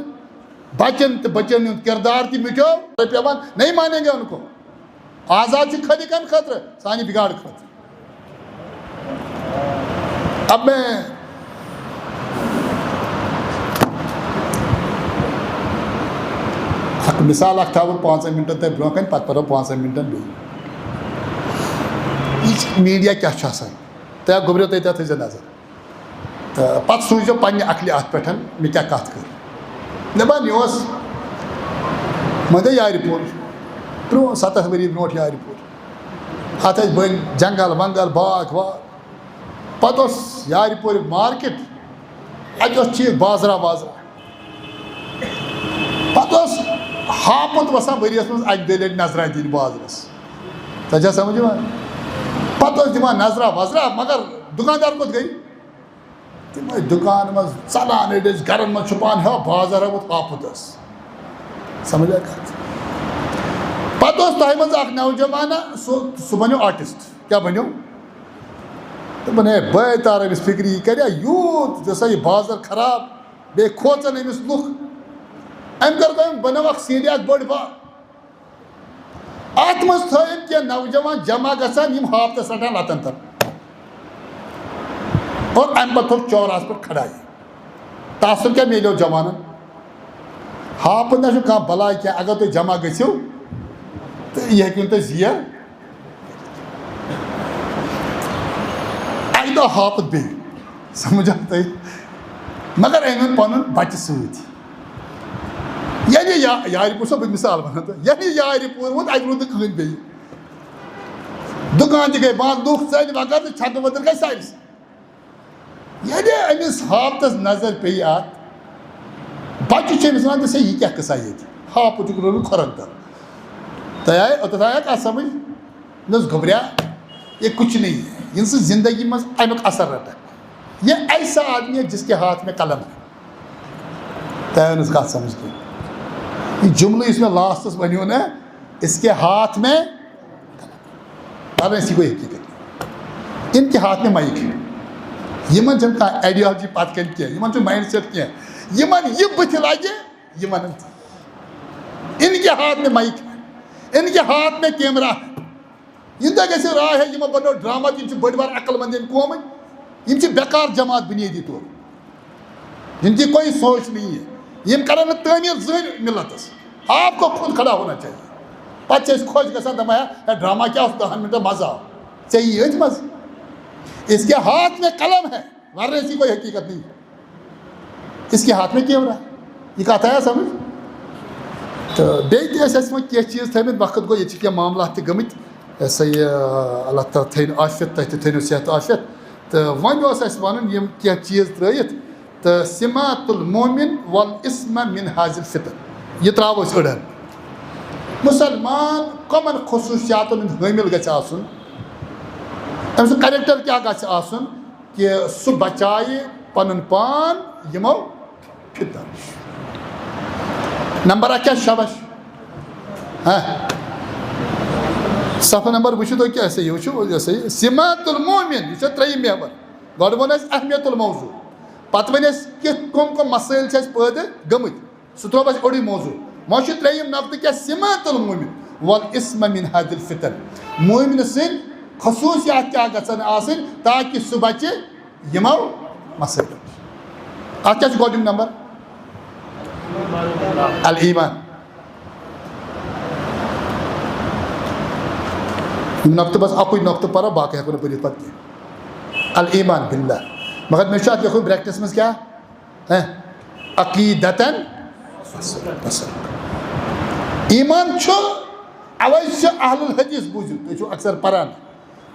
بچن تہٕ بچن ہُنٛد کِردار تہِ مِٹیو پیوان نہیں مانیں گے ان کو آزاد چھُ خٲلی کَمہِ خٲطرٕ سانہِ بِگاڑ خٲطرٕ اب میں اکھ مثال اکھ تھاوٕ 5 مِنٹن تۄہہِ برونٛہہ کَنہِ پتہٕ پَرو 5 مِنٹن بیٚیہِ یہِ چھِ میٖڈیا کیٛاہ چھُ آسان تۄہہِ گوٚبریو تُہۍ تَتھ تھٲیزیو نظر تہٕ پَتہٕ سوٗزیو پنٛنہِ عقلہِ اَتھ پٮ۪ٹھ مےٚ کیٛاہ کَتھ کٔر دَپان یہِ اوس مٲنۍ تو یارِ پوٗر برونٛہہ 7 ؤری برونٛٹھ یارِ پوٗر اَتھ ٲسۍ بٔنۍ جنگل ونگل باغ واغ پَتہٕ اوس یارِ پوٗرِ مارکیٹ اَتہِ اوس ٹھیٖک بازرا وازرا پَتہٕ اوس ہاپُت وَسان ؤریَس منٛز 1 2 لَٹہِ نظرا دِنہِ بازرَس تۄہہِ چھا سَمٕجھ یِوان پَتہٕ اوس دِوان نظرا وظرا مگر دُکاندار کوٚت گٔے تِم ٲسۍ دُکان منٛز ژَلان أڑۍ ٲسۍ گرن منٛز چھُپان ہیو بازر آمُت ہاپُت ٲس سمجھ آ کَتھ پَتہٕ اوس تۄہہِ منٛز اکھ نوجوانا سُہ بَنیو آرٹِسٹ کیٛاہ بَنیو دوٚپُن ہے بٲے تار أمِس فِکرِ یہِ کَرِ یوٗت دِسا یہِ بازر خراب بیٚیہِ کھوژان أمِس لُکھ أمۍ کٔر کٲم بَنٲو اکھ سیٖنری اکھ بٔڑ بار اَتھ منٛز تھٲیِن کینٛہہ نوجوان جمع گژھان یِم ہاپتَس رَٹان لَتَن تَل اور اَمہِ پَتہٕ تھوٚو چوراہَس پٮ۪ٹھ کھڑاے تاثر کیٛاہ میلیو جوانَن ہاپُت نہ چھُ کانٛہہ بلاے کینٛہہ اگر تُہۍ جمع گٔژھِو تہٕ یہِ ہیٚکِوُن تُہۍ زیر اَکہِ دۄہ ہاپُت بیٚیہِ سَمجھا تُہۍ مگر أنۍوُن پَنُن بَچہِ سۭتۍ ییٚلہِ یہِ یارِ پوٗر چھُسو بہٕ مِثال وَنان تہٕ ییٚلہِ یہِ یارِ پوٗر ووت اَتہِ روٗد نہٕ کٕہٕنۍ بیٚیہِ دُکان تہِ گٔے بنٛد لُکھ ژٔلۍ وغٲر تہٕ چھَکہٕ ؤدٕر گٔے سٲرسٕے ییٚلہِ أمِس ہاپتَس نظر پیٚیہِ اَتھ بَچہِ چھِ أمِس وَنان ژےٚ یہِ کیٛاہ قٕصا ییٚتہِ ہاپُت چھُکھ روٗدمُت کھۄرَن تَل تۄہہِ آیہِ اوٚتَتھ آیا کَتھ سَمٕجھ مےٚ اوس گۄبریا یہ کچھ نہیں ہے ییٚمہِ سٕنٛز زندگی منٛز اَمیُک اثر رَٹَکھ یہ ایسا آدمی ہے جس کے ہاتھ میں قلم ہے تۄہہِ آیہِ نہٕ کَتھ سَمٕجھ کینٛہہ یہ جملہٕ یُس مےٚ لاسٹَس وَنیو نا اس کے ہاتھ میں اسی گوٚو حقیٖقت ان کے ہاتھ میں مایِک یِمن چھنہٕ کانٛہہ آیڈیالجی پَتہٕ کَنۍ کینٛہہ یِمن چھُ مایِنٛڈ سیٹ کینٛہہ یِمن یہِ بٕتھِ لَگہِ یہِ وَنان تی ان کے ہاتھ میں مایِک ہے ان کے ہاتھ میں کیمرا ہے یِم تۄہہِ گٔژھِو راے ہے یِمو بَنوو ڈرٛاما یِم چھِ بٔڑۍ بار عقل منٛد قومٕکۍ یِم چھِ بٮ۪کار جماعت بُنیٲدی طور جن کی کوئی سوچ نہیں ہے یِم کَرن نہٕ تعمیٖر زٕہٕنۍ مِلتَس آپ کو خود کھڑا ہونا چاہیے پَتہٕ چھِ أسۍ خۄش گژھان دَپان ہے ڈرٛاما کیٛاہ اوس 10 مِنٹَن مَزٕ آو ژےٚ یی أتھۍ منٛز اس کے ہاتھ میں قلم ہے ورنہ اسی کوئی حقیقت نہیں اس کے ہاتھ میں کیمرا یہ کَتھ آیا سَمٕجھ تہٕ بیٚیہِ تہِ ٲسۍ اَسہِ وۄنۍ کینٛہہ چیٖز تھٲیمٕتۍ وقت گوٚو ییٚتہِ چھِ کینٛہہ معاملات تہِ گٔمٕتۍ یہِ ہسا یہِ اللہ تعالیٰ تھٲیِن عافیت تۄہہِ تہِ تھٲیِنو صحت عافیت تہٕ وۄنۍ اوس اَسہِ وَنُن یِم کینٛہہ چیٖز ترٛٲیِتھ تہٕ سِمات المومِن والاسم من حاظ الفطر یہِ ترٛاوو أسۍ أڑَن مُسلمان کَمَن خصوٗصیاتَن ہُنٛد حٲمِل گژھِ آسُن أمۍ سُنٛد کریکٹر کیٛاہ گژھِ آسُن کہِ سُہ بچایہِ پَنُن پان یِمو فِتنو نِش نمبر اکھ کیٛاہ چھُ شاباش صفحہ نمبر وٕچھِو تُہۍ کیٛاہ سا یہِ وٕچھِو یہِ ہسا یہِ سِمات المومِن یہِ چھُ 3یِم محور گۄڈٕ ووٚن اَسہِ اہمیت الموضوٗع پَتہٕ وۄنۍ اَسہِ کٕم کٕم مسٲیِل چھِ اَسہِ پٲدٕ گٔمٕتۍ سُہ ترٛوو اَسہِ اوٚڑُے موضوٗع وۄنۍ چھُ 3یِم نقطہٕ کیٛاہ سِمات المومِن والاسم من حاظ الفطر مومنہٕ سٕنٛدۍ خصوٗصیات کیٛاہ گژھن آسٕنۍ تاکہِ سُہ بَچہِ یِمو مسٲیلو نِش اَتھ کیٛاہ چھُ گۄڈٕنیُک نمبر الایمان یِم نۄقطہٕ بَس اَکُے نۄقطہٕ پَرو باقٕے ہٮ۪کو نہٕ پٔرِتھ پَتہٕ کینٛہہ الایمان باللہ مگر مےٚ چھُ اَتھ لیکھُن برٛیکٹَس منٛز کیٛاہ عقیٖدتن ایمان چھُ اوے اہل الحدیث بوزو تھی اکثر پران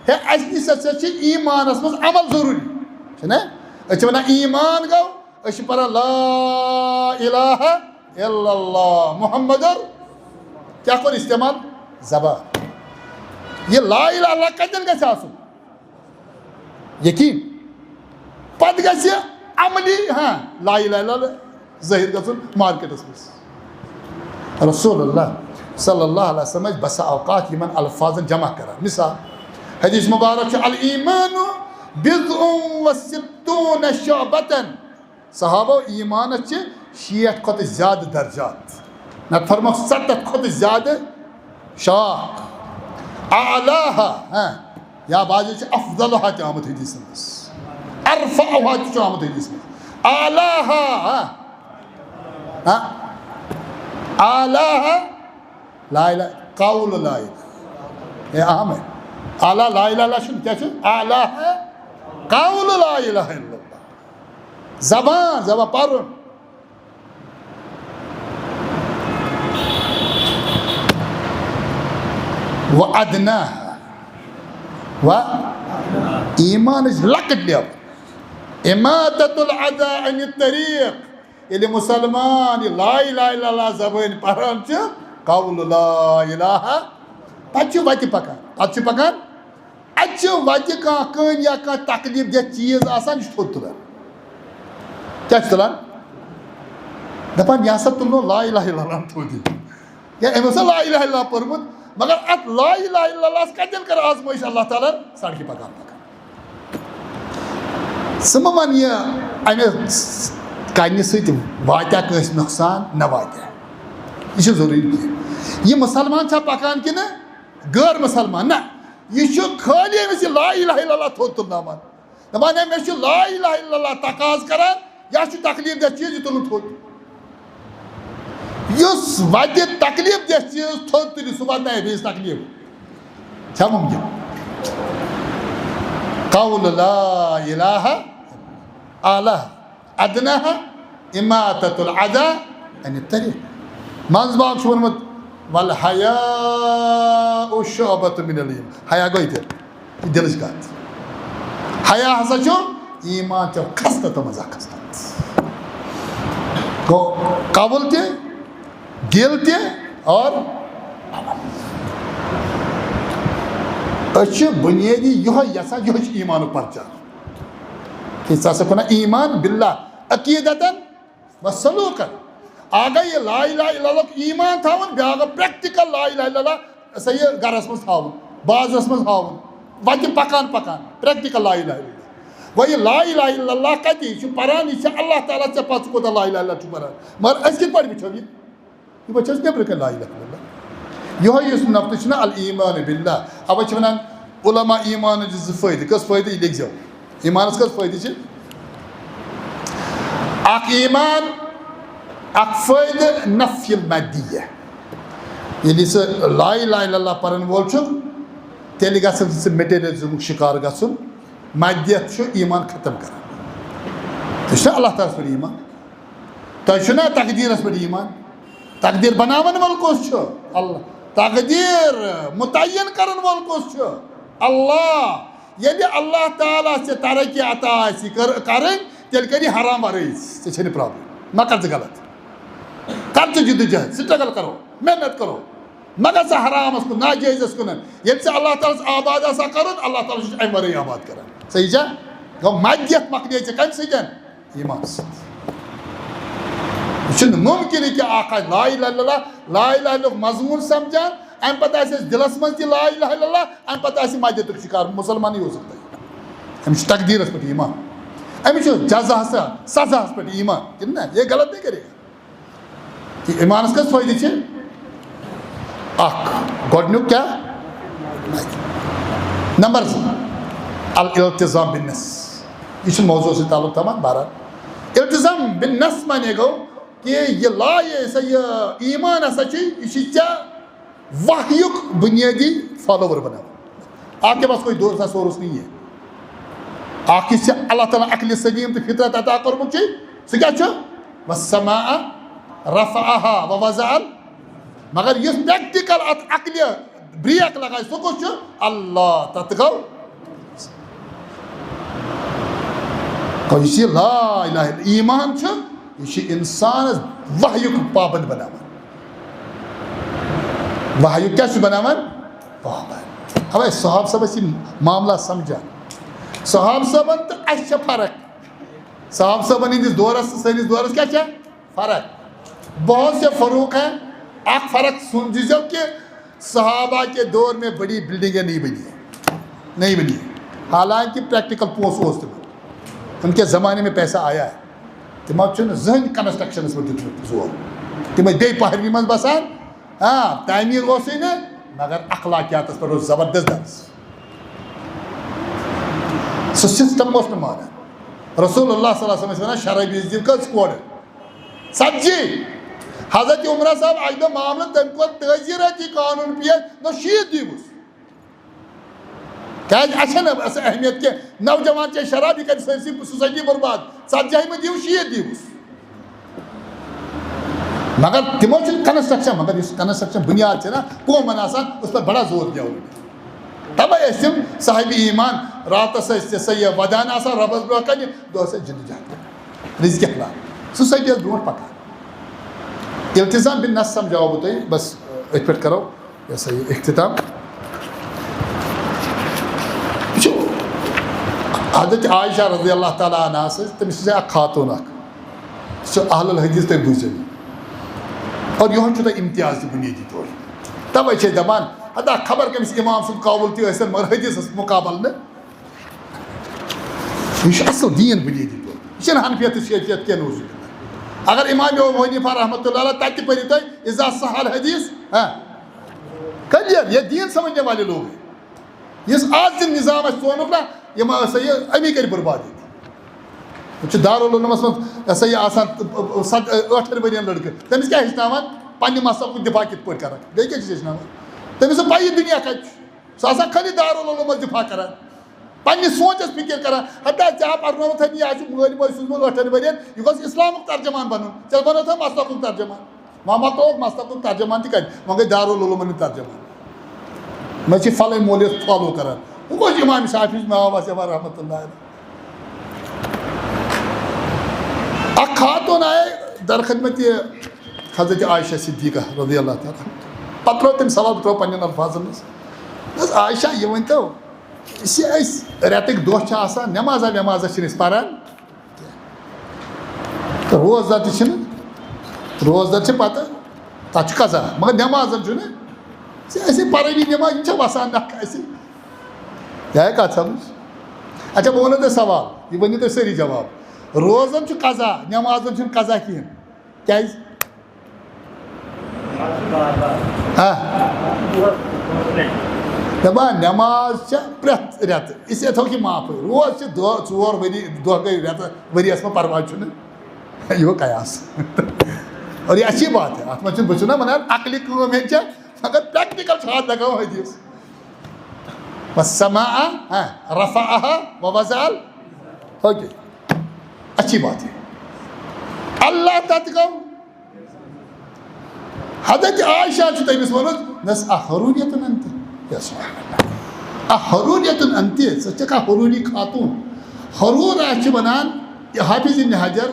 ہے اس نش ہسا ایمانس مز عمل ضروری نا ونان ایمان گو اس پران لا الہ الا اللہ محمد کیا کور استعمال زبان یہ لا الہ الا اللہ کتن گژھِ آسُن یقین پتہٕ گژھِ عملی ہاں لا الہ الا اللہ ظٲہِر گژھُن مارکیٹس منٛز رسول اللہ صلی اللہ علیہ وسلم بسا اوقات یمن الفاظن جمع کران مثال حدیث مبارک الایمان بضع و ستون شعبتن صحابہ ایمان 60 کھۄتہٕ زیادٕ درجات نت فرموک 70 کھۄتہٕ زیادٕ شاخ اعلاها یا بعض افضلها تہِ آمُت حدیث منٛز ارفعها تہِ چھُ آمُت حدیث منٛز اعلاها اعلاها لا الہ قول لا الہ یہ اہم ہے اعلیٰ لا الہ الا اللہ کیا چھُ اعلاها قول لا الہ الا اللہ زبان پرُن وَأَدْنَاهَا ایمانٕچ لۄکٕٹ لیول اِماتَةُ الْعَدَىٰ عَنِ الطَّرِیق ییٚلہِ مُسلمان یہِ لا الہ الا اللہ زبٲنۍ پران چھُ قول لا الہ پتہٕ چھُ وتہِ پکان اَتہِ چھُ وتہِ کانٛہہ کٔنۍ یا کانٛہہ تکلیٖف دِتھ چیٖز آسان یہِ چھُ تھوٚد تُلان کیٛاہ چھُ تُلان دپان یہِ ہسا تُلنو لا الہ الا اللہ تھوٚد یا أمۍ اوسا لا الہ الا اللہ پوٚرمُت مگر ات لا الہ الا اللہ کتٮ۪ن کر آزمٲیش اللہ تعالیٰ سڑکہِ پکان ژٕ مہ ون یہِ امہِ کنہِ سۭتۍ واتیا کٲنٛسہِ نۄقصان نہ واتیا یہِ چھُ ضروٗری کینٛہہ یہِ مُسلمان چھا پکان کِنہٕ غٲر مُسلمان نہ یہِ چھُ خٲلی أمِس یہِ لا الہ الا اللہ تھوٚد تُلناوان دپان ہے مےٚ چھُ لا الہ الا اللہ تقاض کران یا چھُ تکلیٖف دہ چیٖز یہِ تُلُن تھوٚد یُس وتہِ تکلیٖف دہ چیٖز تھوٚد تُلہِ سُہ واتنایہِ بیٚیِس تکلیٖف چھا مُمکِن قول لا الہ اعلیٰ ادناها اماتۃ العدیٰ عن الطریق منٛز باغ چھُ ووٚنمُت والحیاء شعبۃ من الایمان حیا گوٚو یہِ دِلٕچ کتھ حیا ہسا چھُ ایمان چو خصلتو منٛز اکھ خصلت گوٚو قول تہِ دل تہِ اور أسۍ چھِ بُنیٲدی یِہوٚے یژھان یِہوٚے چھُ ایمانُک پرچار کہ ژٕ ہسا کُنا ایمان باللہ عقیدتن و سلوکن آگے یہ لا الہ الا اللہ ایمان تھاون بیاکھ گوٚو پریکٹیکل لا الہ الا اللہ سا یہ گرس منٛز تھاوُن بازرس منٛز ہاوُن وتہِ پکان پریکٹیکل لا الہ الا اللہ گوٚو یہِ لا الہ الا اللہ کتہِ یہِ چھُ پران یہِ چھِ اللہ تعالیٰ ژےٚ پتہٕ ژٕ کوٗتاہ لا الہ الا اللہ چھُ پران مگر أسۍ کِتھ پٲٹھۍ وٕچھو یہِ وٕچھ أسۍ نیٚبرٕ کَنۍ لا الہ الا اللہ یِہوٚے یُس نفطہٕ چھُنہ الایمان باللہ اوے چھِ ونان علما ایمانٕچ 2 فٲیدٕ کٔژ فٲیدٕ یہِ لیکھزیو ایمانس کٔژ فٲیدٕ چھِ اکھ ایمان اکھ فٲیدٕ نفی المادیہ ییٚلہِ سُہ لا الہ الا اللہ پرن وول چھُ تیٚلہِ گژھن سُہ میٹیریلزمُک شِکار گژھُن مادیت چھُ ایمان ختم کران تۄہہِ چھُنہ اللہ تعالیٰ ہس پٮ۪ٹھ ایمان تۄہہِ چھُنہ تقدیٖرس پٮ۪ٹھ ایمان تقدیٖر بناون وول کُس چھُ اللہ تقدیٖر مُتعین کرن وول کُس چھُ اللہ ییٚلہِ اللہ تعالیٰ ژےٚ ترقی عطا آسہِ کرٕنۍ تیٚلہِ کر یہِ حرام ورٲیی ژےٚ چھےٚ نہٕ پرابلم مہ کر ژٕ غلط کر ژٕ جدوجہد سٹرگل کرو محنت کرو مہ گژھ ژٕ حرامس کُن ناجٲیزس کُن ییٚلہِ ژےٚ اللہ تعالیٰ ہس آباد آسان کرُن اللہ تعالیٰ چھُ امہِ ورٲے آباد کران صحیح چھا گوٚو مدیت مۄکلے ژےٚ کمہِ سۭتۍ ایمان سۭتۍ یہ چھُنہٕ مُمکِنٕے کہِ اکھ آسہِ لا الہ الا اللہ لا الہ اللہ مضموٗن سمجھان امہِ پتہٕ آسہِ اَسہِ دِلس منٛز تہِ لا الہ الا اللہ امہِ پتہٕ آسہِ مدیتُک شِکار مُسلمانٕے ہو سکتا ہے أمِس چھُ تقدیٖرس پٮ۪ٹھ ایمان أمِس چھُ جزاہس سزاہس پٮ۪ٹھ ایمان کِنہٕ نہ یہ غلط نہیں کرے گا کہ ایمانس کٔژ فٲیدٕ چھِ اکھ گۄڈنیُک کیٛاہ نمبر 2 الالتزام بالنص یہ چھُنہٕ موضوٗع سۭتۍ تعلق تھاوان بہرحال التزام بالنص مانے گوٚو کہ یہ لا یہ ایمان ہسا چھُ یہِ چھُ ژےٚ وحیُک بُنیٲدی فالوور بناوان آپ کے پاس کوئی دوسرا سورس نہیں ہے اکھ یُس ژےٚ اللہ تعالیٰ عقلِ سلیٖم تہٕ فطرت عطا کوٚرمُت چھُے سُہ کیٛاہ چھُ والسماء رفعها ووضع مگر یُس پریکٹیکل اتھ عقلہِ بریک لگائے سُہ کُس چھُ اللہ تتھ گوٚو یُس یہِ لا الہ الا ایمان چھُ یہ چھُ انسانس وحیُک پابند بناوان وحیُک کیٛاہ چھُ بناوان پابند اوے صحاب صٲب ٲسۍ یہِ معاملہ سمجھان صحاب صٲبن تہٕ اَسہِ چھےٚ فرق صحاب صٲبن ہٕنٛدِس دورس تہٕ سٲنِس دورس کیٛاہ چھےٚ فرق بہت سے فروق ہیں اکھ فرق سمجھو کہ صحابہ کے دور میں بڑی بلڈنگیں نہیں بنی حالانکہ پریکٹیکل پونسہٕ اوس تِمن ان کے زمانے میں پیسہ آیا ہے تمو چھُنہٕ زٕہٕنۍ کنسٹرکشنس پٮ۪ٹھ دیُتمُت زور تم ٲسۍ بیٚیہِ پہاڑی منٛز بسان تعمیٖر اوسُے نہٕ مگر اخلاقیاتس پٮ۪ٹھ اوس زبردست درس سُہ سسٹم اوس نہٕ مانان رسول اللہ صلی اللہ علیہ وسلم ٲسۍ ونان شرٲبی دِو کٔژ کورِ ژتجی حضرت عمرہ صاحب اکہِ دۄہ معاملہٕ تٔمۍ کوٚر تعزیٖرٲتی قانوٗن پیش نہ 60 دیٖوُس کیٛازِ اَسہِ چھَنہٕ اَسہِ اہمیت کینٛہہ نوجوان چے شراب یہِ کَرِ سٲرسٕے سوسایٹی برباد 40 مہٕ دِیِو 60 دیٖوُس مگر تِمو چھُنہٕ کنسٹرکشن مگر یُس کنسٹرکشن بُنیاد چھِ نا قومن آسان اس پٮ۪ٹھ بڑا زور دِوان تَوَے ٲسۍ تِم صاحبِ ایمان راتس ٲسۍ سا یہِ ودان آسان رۄبس برونٛہہ کنہِ دۄہس ٲسۍ جِنہٕ جان رِزقہِ حلال سوسایٹی ٲس برونٛٹھ پکان التزام بن نص سمجھاو بہٕ تۄہہِ بس أتھۍ پٮ۪ٹھ کرو یہِ ہسا یہِ اختتام وٕچھو حضرت عائشہ رضی اللہ تعالیٰ عنہ ٲسۍ تٔمِس چھِ اکھ خاتوٗن اکھ سُہ چھُ اہل الحدیٖث تُہۍ بوٗزِو اور یِہُنٛد چھُ تۄہہِ امتیاز تہِ بُنیٲدی طور تَوَے چھِ أسۍ دَپان ہتا خبر کٔمِس اِمام سُنٛد قابل تہِ ٲسِن مگر حدیٖثس مُقابل نہٕ یہِ چھُ اَصٕل دیٖن بُنیٲدی طور یہِ چھِنہٕ حنفیت تہٕ شیفیت کینٛہہ نوٗزِ اگر امام ابو حنیفہ رحمۃ اللہ علیہ تَتہِ تہِ پٔرِو تُہۍ اذا صح الحدیٖث کلیئر یہ دین سمجھنے والے لوگ ہیں یُس آز یہِ نظام اَسہِ ژونُکھ نا یِم ہسا یہِ امی کَرِ برباد ییٚتہِ یہِ چھُ دارالعلومس منٛز ہسا یہِ آسان 78 ؤرۍین لڑکہٕ تٔمِس کیٛاہ ہیٚچھناوان پننہِ مسلکُک دِفاع کِتھ پٲٹھۍ کران بیٚیہِ کیٛاہ چھِس ہیٚچھناوان تٔمِس چھِ پَیی دُنیا کَتہِ چھُ سُہ آسان خٲلی دارالعلوم منٛز دِفاع کران پننہِ سونٛچس فِکر کران ہتا ژےٚ پرنووُتھ یہِ آسہِ مٲلۍ مٲلۍ سوٗزمُت 8 ؤرۍین یہِ گوٚژھ اِسلامُک ترجمان بنُن ژےٚ بنوتھا مسلکُک ترجمان وۄنۍ مۄکلووُکھ مسلکُک ترجمان تہِ کَتہِ وۄنۍ گٔے دارالعلومن ہٕنٛدۍ ترجمان مےٚ چھِ فلٲنۍ مولوی فالو کران وۄنۍ گوٚو اِمام شافیٖیُک ناو آسہِ یِوان رحمتہ اللہ علیہ اکھ خاتوٗن آیے درخدمت یہِ حضرت عائشہ صدیقہ رضی اللہ تعالیٰ پتہٕ ترٛوو تٔمۍ سوال بہٕ ترٛاوٕ پننٮ۪ن الفاظن منٛز دوٚپُس عائشہ یہِ ؤنۍتو یُس یہِ أسۍ رٮ۪تٕکۍ دۄہ چھِ آسان نٮ۪مازا وٮ۪مازا چھِنہٕ أسۍ پران کینٛہہ تہٕ روزدار تہِ چھِنہٕ روزدار چھِ پتہٕ تتھ چھُ قضا مگر نٮ۪مازن چھُنہٕ أسے پرٲنی نٮ۪ماز یِم چھےٚ وسان نکھٕ اَسہِ یہِ آیہِ کتھ سمجھ اچھا بہٕ ونو تۄہہِ سوال یہِ ؤنِو تُہۍ سٲری جواب روزن چھُ قضا نٮ۪مازن چھُنہٕ قضا کِہینۍ کیٛازِ دپان نٮ۪ماز چھےٚ پرٛٮ۪تھ رٮ۪تہٕ أسۍ تھوٚوُکھ یہِ معافٕے روز چھِ 4 ؤری دۄہ گٔے رٮ۪تہٕ ؤریَس منٛز پرواے چھُنہٕ یہِ گوٚو قیاس اور یہِ اچھی بات ہے اَتھ منٛز چھُنہٕ بہٕ چھُس نا وَنان عقلہِ کٲم ہیٚچھِ مگر پرٛٮ۪کٹِکل چھُ اَتھ لگاوُن حدیٖث وَسَمَعَ رَفَعَهَا وَوَضَعَ اوکے اچھی بات ہے اللہ تَتھ گوٚو حضرت عائشہ چھُ تٔمِس ووٚنمُت نہ حروٗریتُن اَنتہِ حروٗریتُن اَنتہِ ژٕ چھَکھا حروٗری خاتوٗن حروٗرا چھِ وَنان حافظ ابن حجر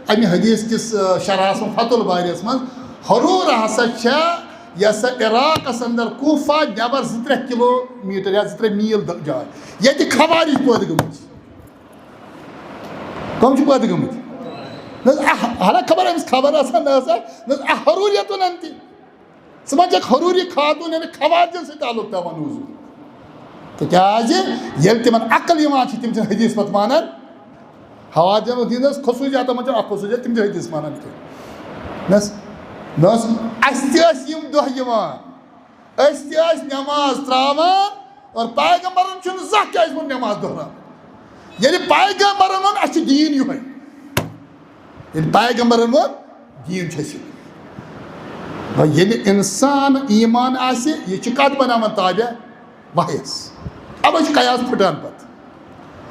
اَمہِ حدیٖث کِس شرحس منٛز فتح الباریَس منٛز حروٗرا ہسا چھےٚ یہِ ہسا عراقس انٛدر کوٗفا نٮ۪بر 2-3 کِلوٗمیٖٹر یا 2-3 میٖل جاے ییٚتہِ خوارج پٲدٕ گٔمٕتۍ کٕم چھِ پٲدٕ گٔمٕتۍ نہ حظ حالانکہِ خبر أمِس خبر آسان نہ آسان نہ حظ حروٗریتُن اَنتہِ ژٕ ما چھَکھ حروٗری خاتوٗن یعنی خوارجن سۭتۍ تعلُق تھاوان موٗجوٗد تِکیٛازِ ییٚلہِ تِمن عقل یِوان چھِ تِم چھِنہٕ حدیٖث پتہٕ مانان حوارجن ہُنٛد حظ خصوٗصیاتن منٛز چھُ اکھ خصوٗصیات تِم چھِ حدیٖث مانان کینٛہہ نہ حظ اَسہِ تہِ ٲسۍ یِم دۄہ یِوان أسۍ تہِ ٲسۍ نٮ۪ماز ترٛاوان اور پیغمبرن چھُنہٕ زانٛہہ کیٛازِ ووٚن نٮ۪ماز دۄہراوٕنۍ ییٚلہِ پیغمبرن ووٚن اَسہِ چھُ دیٖن یِہوے ییٚلہِ پیغمبرن ووٚن دیٖن چھُ اَسہِ یِہوے وۄنۍ ییٚلہِ اِنسان ایٖمان آسہِ یہِ چھُ کتھ بناوان تابع وحیَس اَوے چھُ قیاس پھٕٹان پتہٕ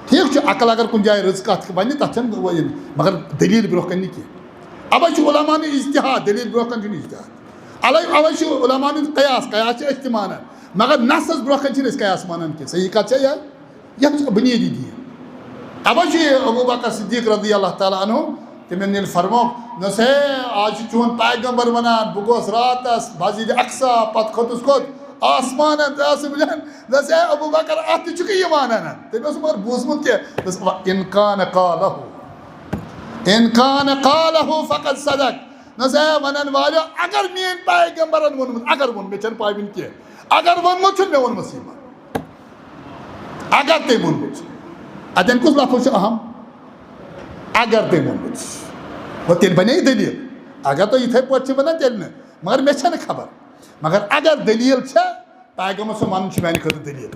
ٹھیٖک چھُ عقل اگر کُنہِ جایہِ رٕژ کتھ وَنہِ تتھ چھنہٕ مگر دٔلیٖل برونٛہہ کَنہِ نہٕ کینٛہہ اَوے چھُ علماہَن اِجتِہاد دٔلیٖل برونٛہہ کَنہِ چھُنہٕ اِجتِہاد اوے علماء قیاس أسۍ مانان مگر نسس برونٛہہ کَنہِ چھِنہٕ أسۍ قیاس مانان کینٛہہ صحیح کَتھ چھےٚ یہِ چھُ بُنیٲدی دین اوے چھُ ابوٗ بکر صدیق رضی اللہ تعالیٰ عنہ تِمن ییٚلہِ فرمووُکھ دوٚپُس ہے آز چھُ چون پیغمبر وَنان بہٕ گوس راتس مسجد اقصا پتہٕ کھوٚتُس کوٚت آسمانن ژےٚ ٲسٕکھ وٕچھان دوٚپُس ہے ابوٗ بکر اَتھ تہِ چھُکھ یِوان اَنان تٔمۍ اوس مگر بوٗزمُت کینٛہہ دوٚپُس اِن کان قالہُ فقط صدق دوٚپُس ہے وَنن والیو اگر میٲنۍ پیغمبرن ووٚنمُت اگر ووٚن مےٚ چھَنہٕ پاے وٕنہِ کینٛہہ اگر ووٚنمُت چھُنہٕ مےٚ ووٚنمُسٕے منٛز اگر تٔمۍ ووٚنمُت چھُ اَتٮ۪ن کُس لفظ چھُ اہم اگر تٔمۍ ووٚنمُت چھُ گوٚو تیٚلہِ بنے یہِ دٔلیٖل اگر تُہۍ یِتھَے پٲٹھۍ چھِ وَنان تیٚلہِ نہٕ مگر مےٚ چھَنہٕ خبر مگر اگر دٔلیٖل چھےٚ پیغمبر سُنٛد وَنُن چھُ میٛانہِ خٲطرٕ دٔلیٖل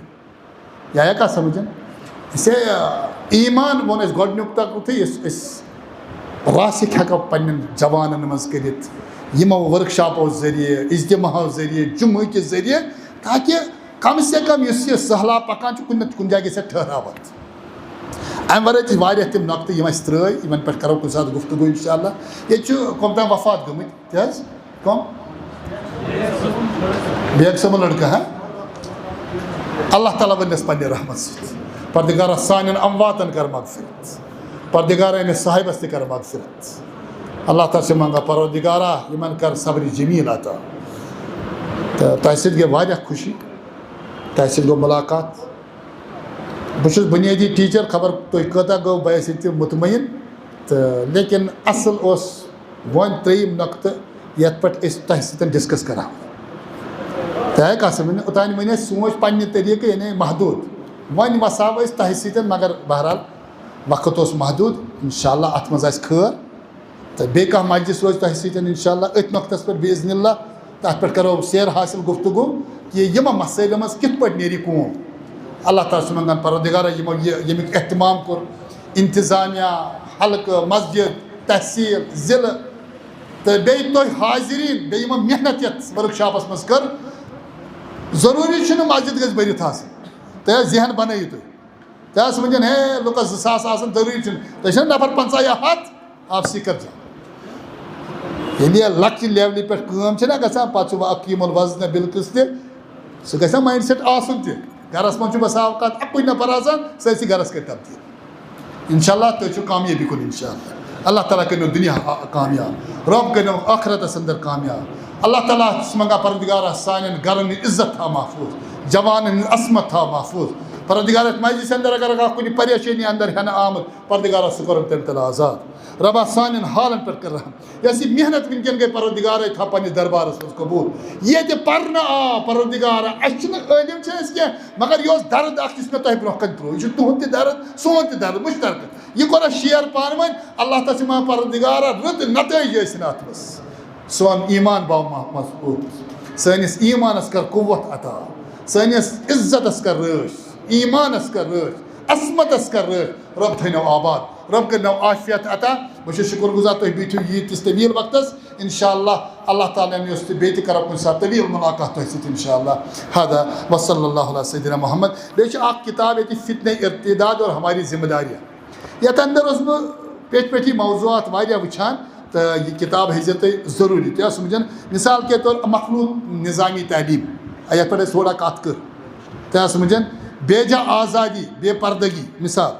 یہِ آیا کَتھ سَمٕجھ اسے ایٖمان ووٚن اَسہِ گۄڈٕنیُک تَکُتھٕے یُس أسۍ راسِک ہٮ۪کو پنٛنٮ۪ن جوانَن منٛز کٔرِتھ یِمو ؤرٕک شاپو ذٔریعہِ اِجتِماعو ذٔریعہِ جُمعہ کہِ ذٔریعہِ تاکہِ کم سے کم یُس یہِ سہلاب پَکان چھُ کُنہِ نَتہٕ کُنہِ جایہِ گژھِ ہا ٹھہراوَتھ اَمہِ وَرٲے تہِ چھِ واریاہ تِم نۄقطہٕ یِم اَسہِ ترٛٲے یِمن پٮ۪ٹھ کَرو کُنہِ ساتہٕ گُفتگوٗ اِنشاء اللہ ییٚتہِ چھُ کٕم تام وفات گٔمٕتۍ کیٛاہ حظ کٕم بیگ صٲبُن لٔڑکہٕ اللہ تعالیٰ ؤنِس پنٛنہِ رحمت سۭتۍ پردِگارا سانٮ۪ن امواتن کر مغفرت پردِگارا أمِس صاحبس تہِ کر مغفرت اللہ تعالیٰ چھِ منٛگان پروردِگارا یِمن کر صبرِ جمیٖل عطا تہٕ تۄہہِ سۭتۍ گٔے واریاہ خوشی تۄہہِ سۭتۍ گوٚو مُلاقات بہٕ چھُس بُنیٲدی ٹیٖچر خبر تُہۍ کۭژاہ گوٚو بہٕ ٲسِو تہِ مُطمعین تہٕ لیکِن اَصٕل اوس وۄنۍ ترٛیٚیِم نۄقطہٕ یَتھ پٮ۪ٹھ أسۍ تۄہہِ سۭتۍ ڈِسکس کرہاو تۄہہِ آیہِ کَتھ سَمجھ اوٚتانۍ وۄنۍ اَسہِ سونٛچ پنٛنہِ طٔریٖقہٕ یعنی محدوٗد وۄنۍ وَسہو أسۍ تۄہہِ سۭتۍ مگر بہرحال وقت اوس محدوٗد اِنشاء اللہ اَتھ منٛز آسہِ خٲر تہٕ بیٚیہِ کانٛہہ مجلِس روزِ تۄہہِ سۭتۍ اِنشاء اللہ أتھۍ نۄقتَس پٮ۪ٹھ بِاذنِ اللہ تَتھ پٮ۪ٹھ کَرو سیر حٲصِل گُفتگوٗ کہِ یِمن مسٲیلَن منٛز کِتھ پٲٹھۍ نیرِ کٲم اللہ تعالیٰ چھُ منٛگان پروردِگارا یِمو ییٚمیُک احتمام کوٚر اِنتِظامیہ حلقہٕ مسجد تحصیٖل ضِلعہٕ تہٕ بیٚیہِ تُہۍ حاضریٖن بیٚیہِ یِمو محنت یَتھ ؤرٕک شاپَس منٛز کٔر ضروٗری چھُنہٕ مسجد گژھِ بٔرِتھ آسٕنۍ تۄہہِ حظ ذہن بَنٲیِو تُہۍ تۄہہِ حظ وٕنۍکٮ۪ن ہے لُکَس 2000 آسان ضروٗری چھُنہٕ تۄہہِ چھُنہ نفر 50 یا 100 آپسی کر جا ییٚلہِ یہِ لۄکچہِ لیولہِ پٮ۪ٹھ کٲم چھےٚ نہ گژھان پَتہٕ چھُ وۄنۍ اقیٖم الوزنہِ بِلقٕس تہِ سُہ گژھِ نا مایِنٛڈ سیٹ آسُن تہِ گرس منٛز چھُ بسا اوقات اَکُے نفر آسان سٲرسٕے گرس کٔرۍ تبدیٖل اِنشاء اللہ تُہۍ چھِو کامیٲبی کُن اِنشاء اللہ اللہ تعالیٰ کٔرِنو دُنیا کامیاب رۄب کٔرِنو ٲخرتس انٛدر کامیاب اللہ تعالیٰ چھُس منٛگان پروردِگارا سانٮ۪ن گرن ہٕنٛز عزت تھاو محفوٗظ جوانن ہٕنٛز عصمت تھاو محفوٗظ پروردِگارا یَتھ مجلِسہِ انٛدر اگر کانٛہہ کُنہِ پریشٲنی انٛدر ہٮ۪نہٕ آمُت پروردِگارا سُہ کوٚرُن تَمہِ تلہٕ آزاد رۄبا سانٮ۪ن حالن پٮ۪ٹھ کر رحم یۄس یہِ محنت وٕنکٮ۪ن گٔے پروردِگارے تھاو پننِس دربارس منٛز قبوٗل ییٚتہِ پرنہٕ آو پروردِگارا اَسہِ چھِنہٕ عٲلِم چھِ أسۍ کینٛہہ مگر یہِ اوس درد اکھ یُس مےٚ تۄہہِ برونٛہہ کَنہِ ترٛوو یہِ چھُ تُہُنٛد تہِ درد سون تہِ درد مُشترکہٕ یہِ کوٚر اَسہِ شیر پانہٕ ؤنۍ اللہ تعالیٰ چھِ منٛگان پروردِگارا رٕت نتٲیِج ٲسِن اَتھ منٛز سون ایٖمان باو مضبوٗط سٲنِس ایٖمانس کر قُوت عطا سٲنِس عزتس کر رٲچھ ایٖمانس کر رٲچھ عصمتس کر رٲچھ رۄب تھٲینو آباد رۄب کٔرنو عافیت عطا بہٕ چھُس شُکُر گُزار تُہۍ بیٖٹھِو ییٖتِس طویٖل وقتس اِنشاء اللہ تعالیٰ ہن یُس تہِ بیٚیہِ تہِ کرو کُنہِ ساتہٕ طویٖل مُلاقات تۄہہِ سۭتۍ اِنشاء اللہ ہادا وصلی اللہ علیہ سیدنا محمد بیٚیہِ چھِ اکھ کِتاب ییٚتہِ فتنہ ارتداد اور ہماری ذمہ داریاں یَتھ انٛدر اوسُس بہٕ پیٚٹھۍ پیٚٹھی موضوٗعات واریاہ وٕچھان تہٕ یہِ کِتاب ہیٚزیو تُہۍ ضروٗری تُہۍ آسہٕ سمجھان مِثال کے طور مخلوٗق نِظامی تعلیٖم یَتھ پٮ۪ٹھ اَسہِ تھوڑا کَتھ کٔر تُہۍ آسہٕ سمجھان بے جا آزادی بے پردگی مثال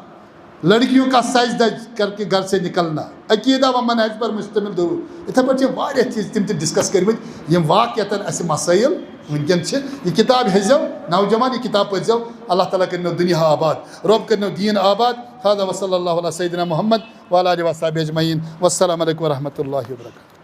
لڑکیوں کا سجدہ کر کے گھر سے نکلنا عقیدہ و منہج پر مشتمل ضروٗر یِتھَے پٲٹھۍ چھِ واریاہ چیٖز تِم تہِ ڈِسکس کٔرمٕتۍ یِم واقعتن اَسہِ مسٲیِل وٕنکٮ۪ن چھِ یہِ کِتاب ہیٚزیو نوجوان یہِ کِتاب پٔرۍزیو اللہ تعالیٰ کٔرنو دُنیا آباد رۄب کٔرنو دیٖن آباد ہادا وصلی اللہ علیہ سیدنا محمد وعلیٰ آلہِ وصحبہِ اجمعیٖن والسلام علیکُم ورحمتہ اللہ وبرکاتہ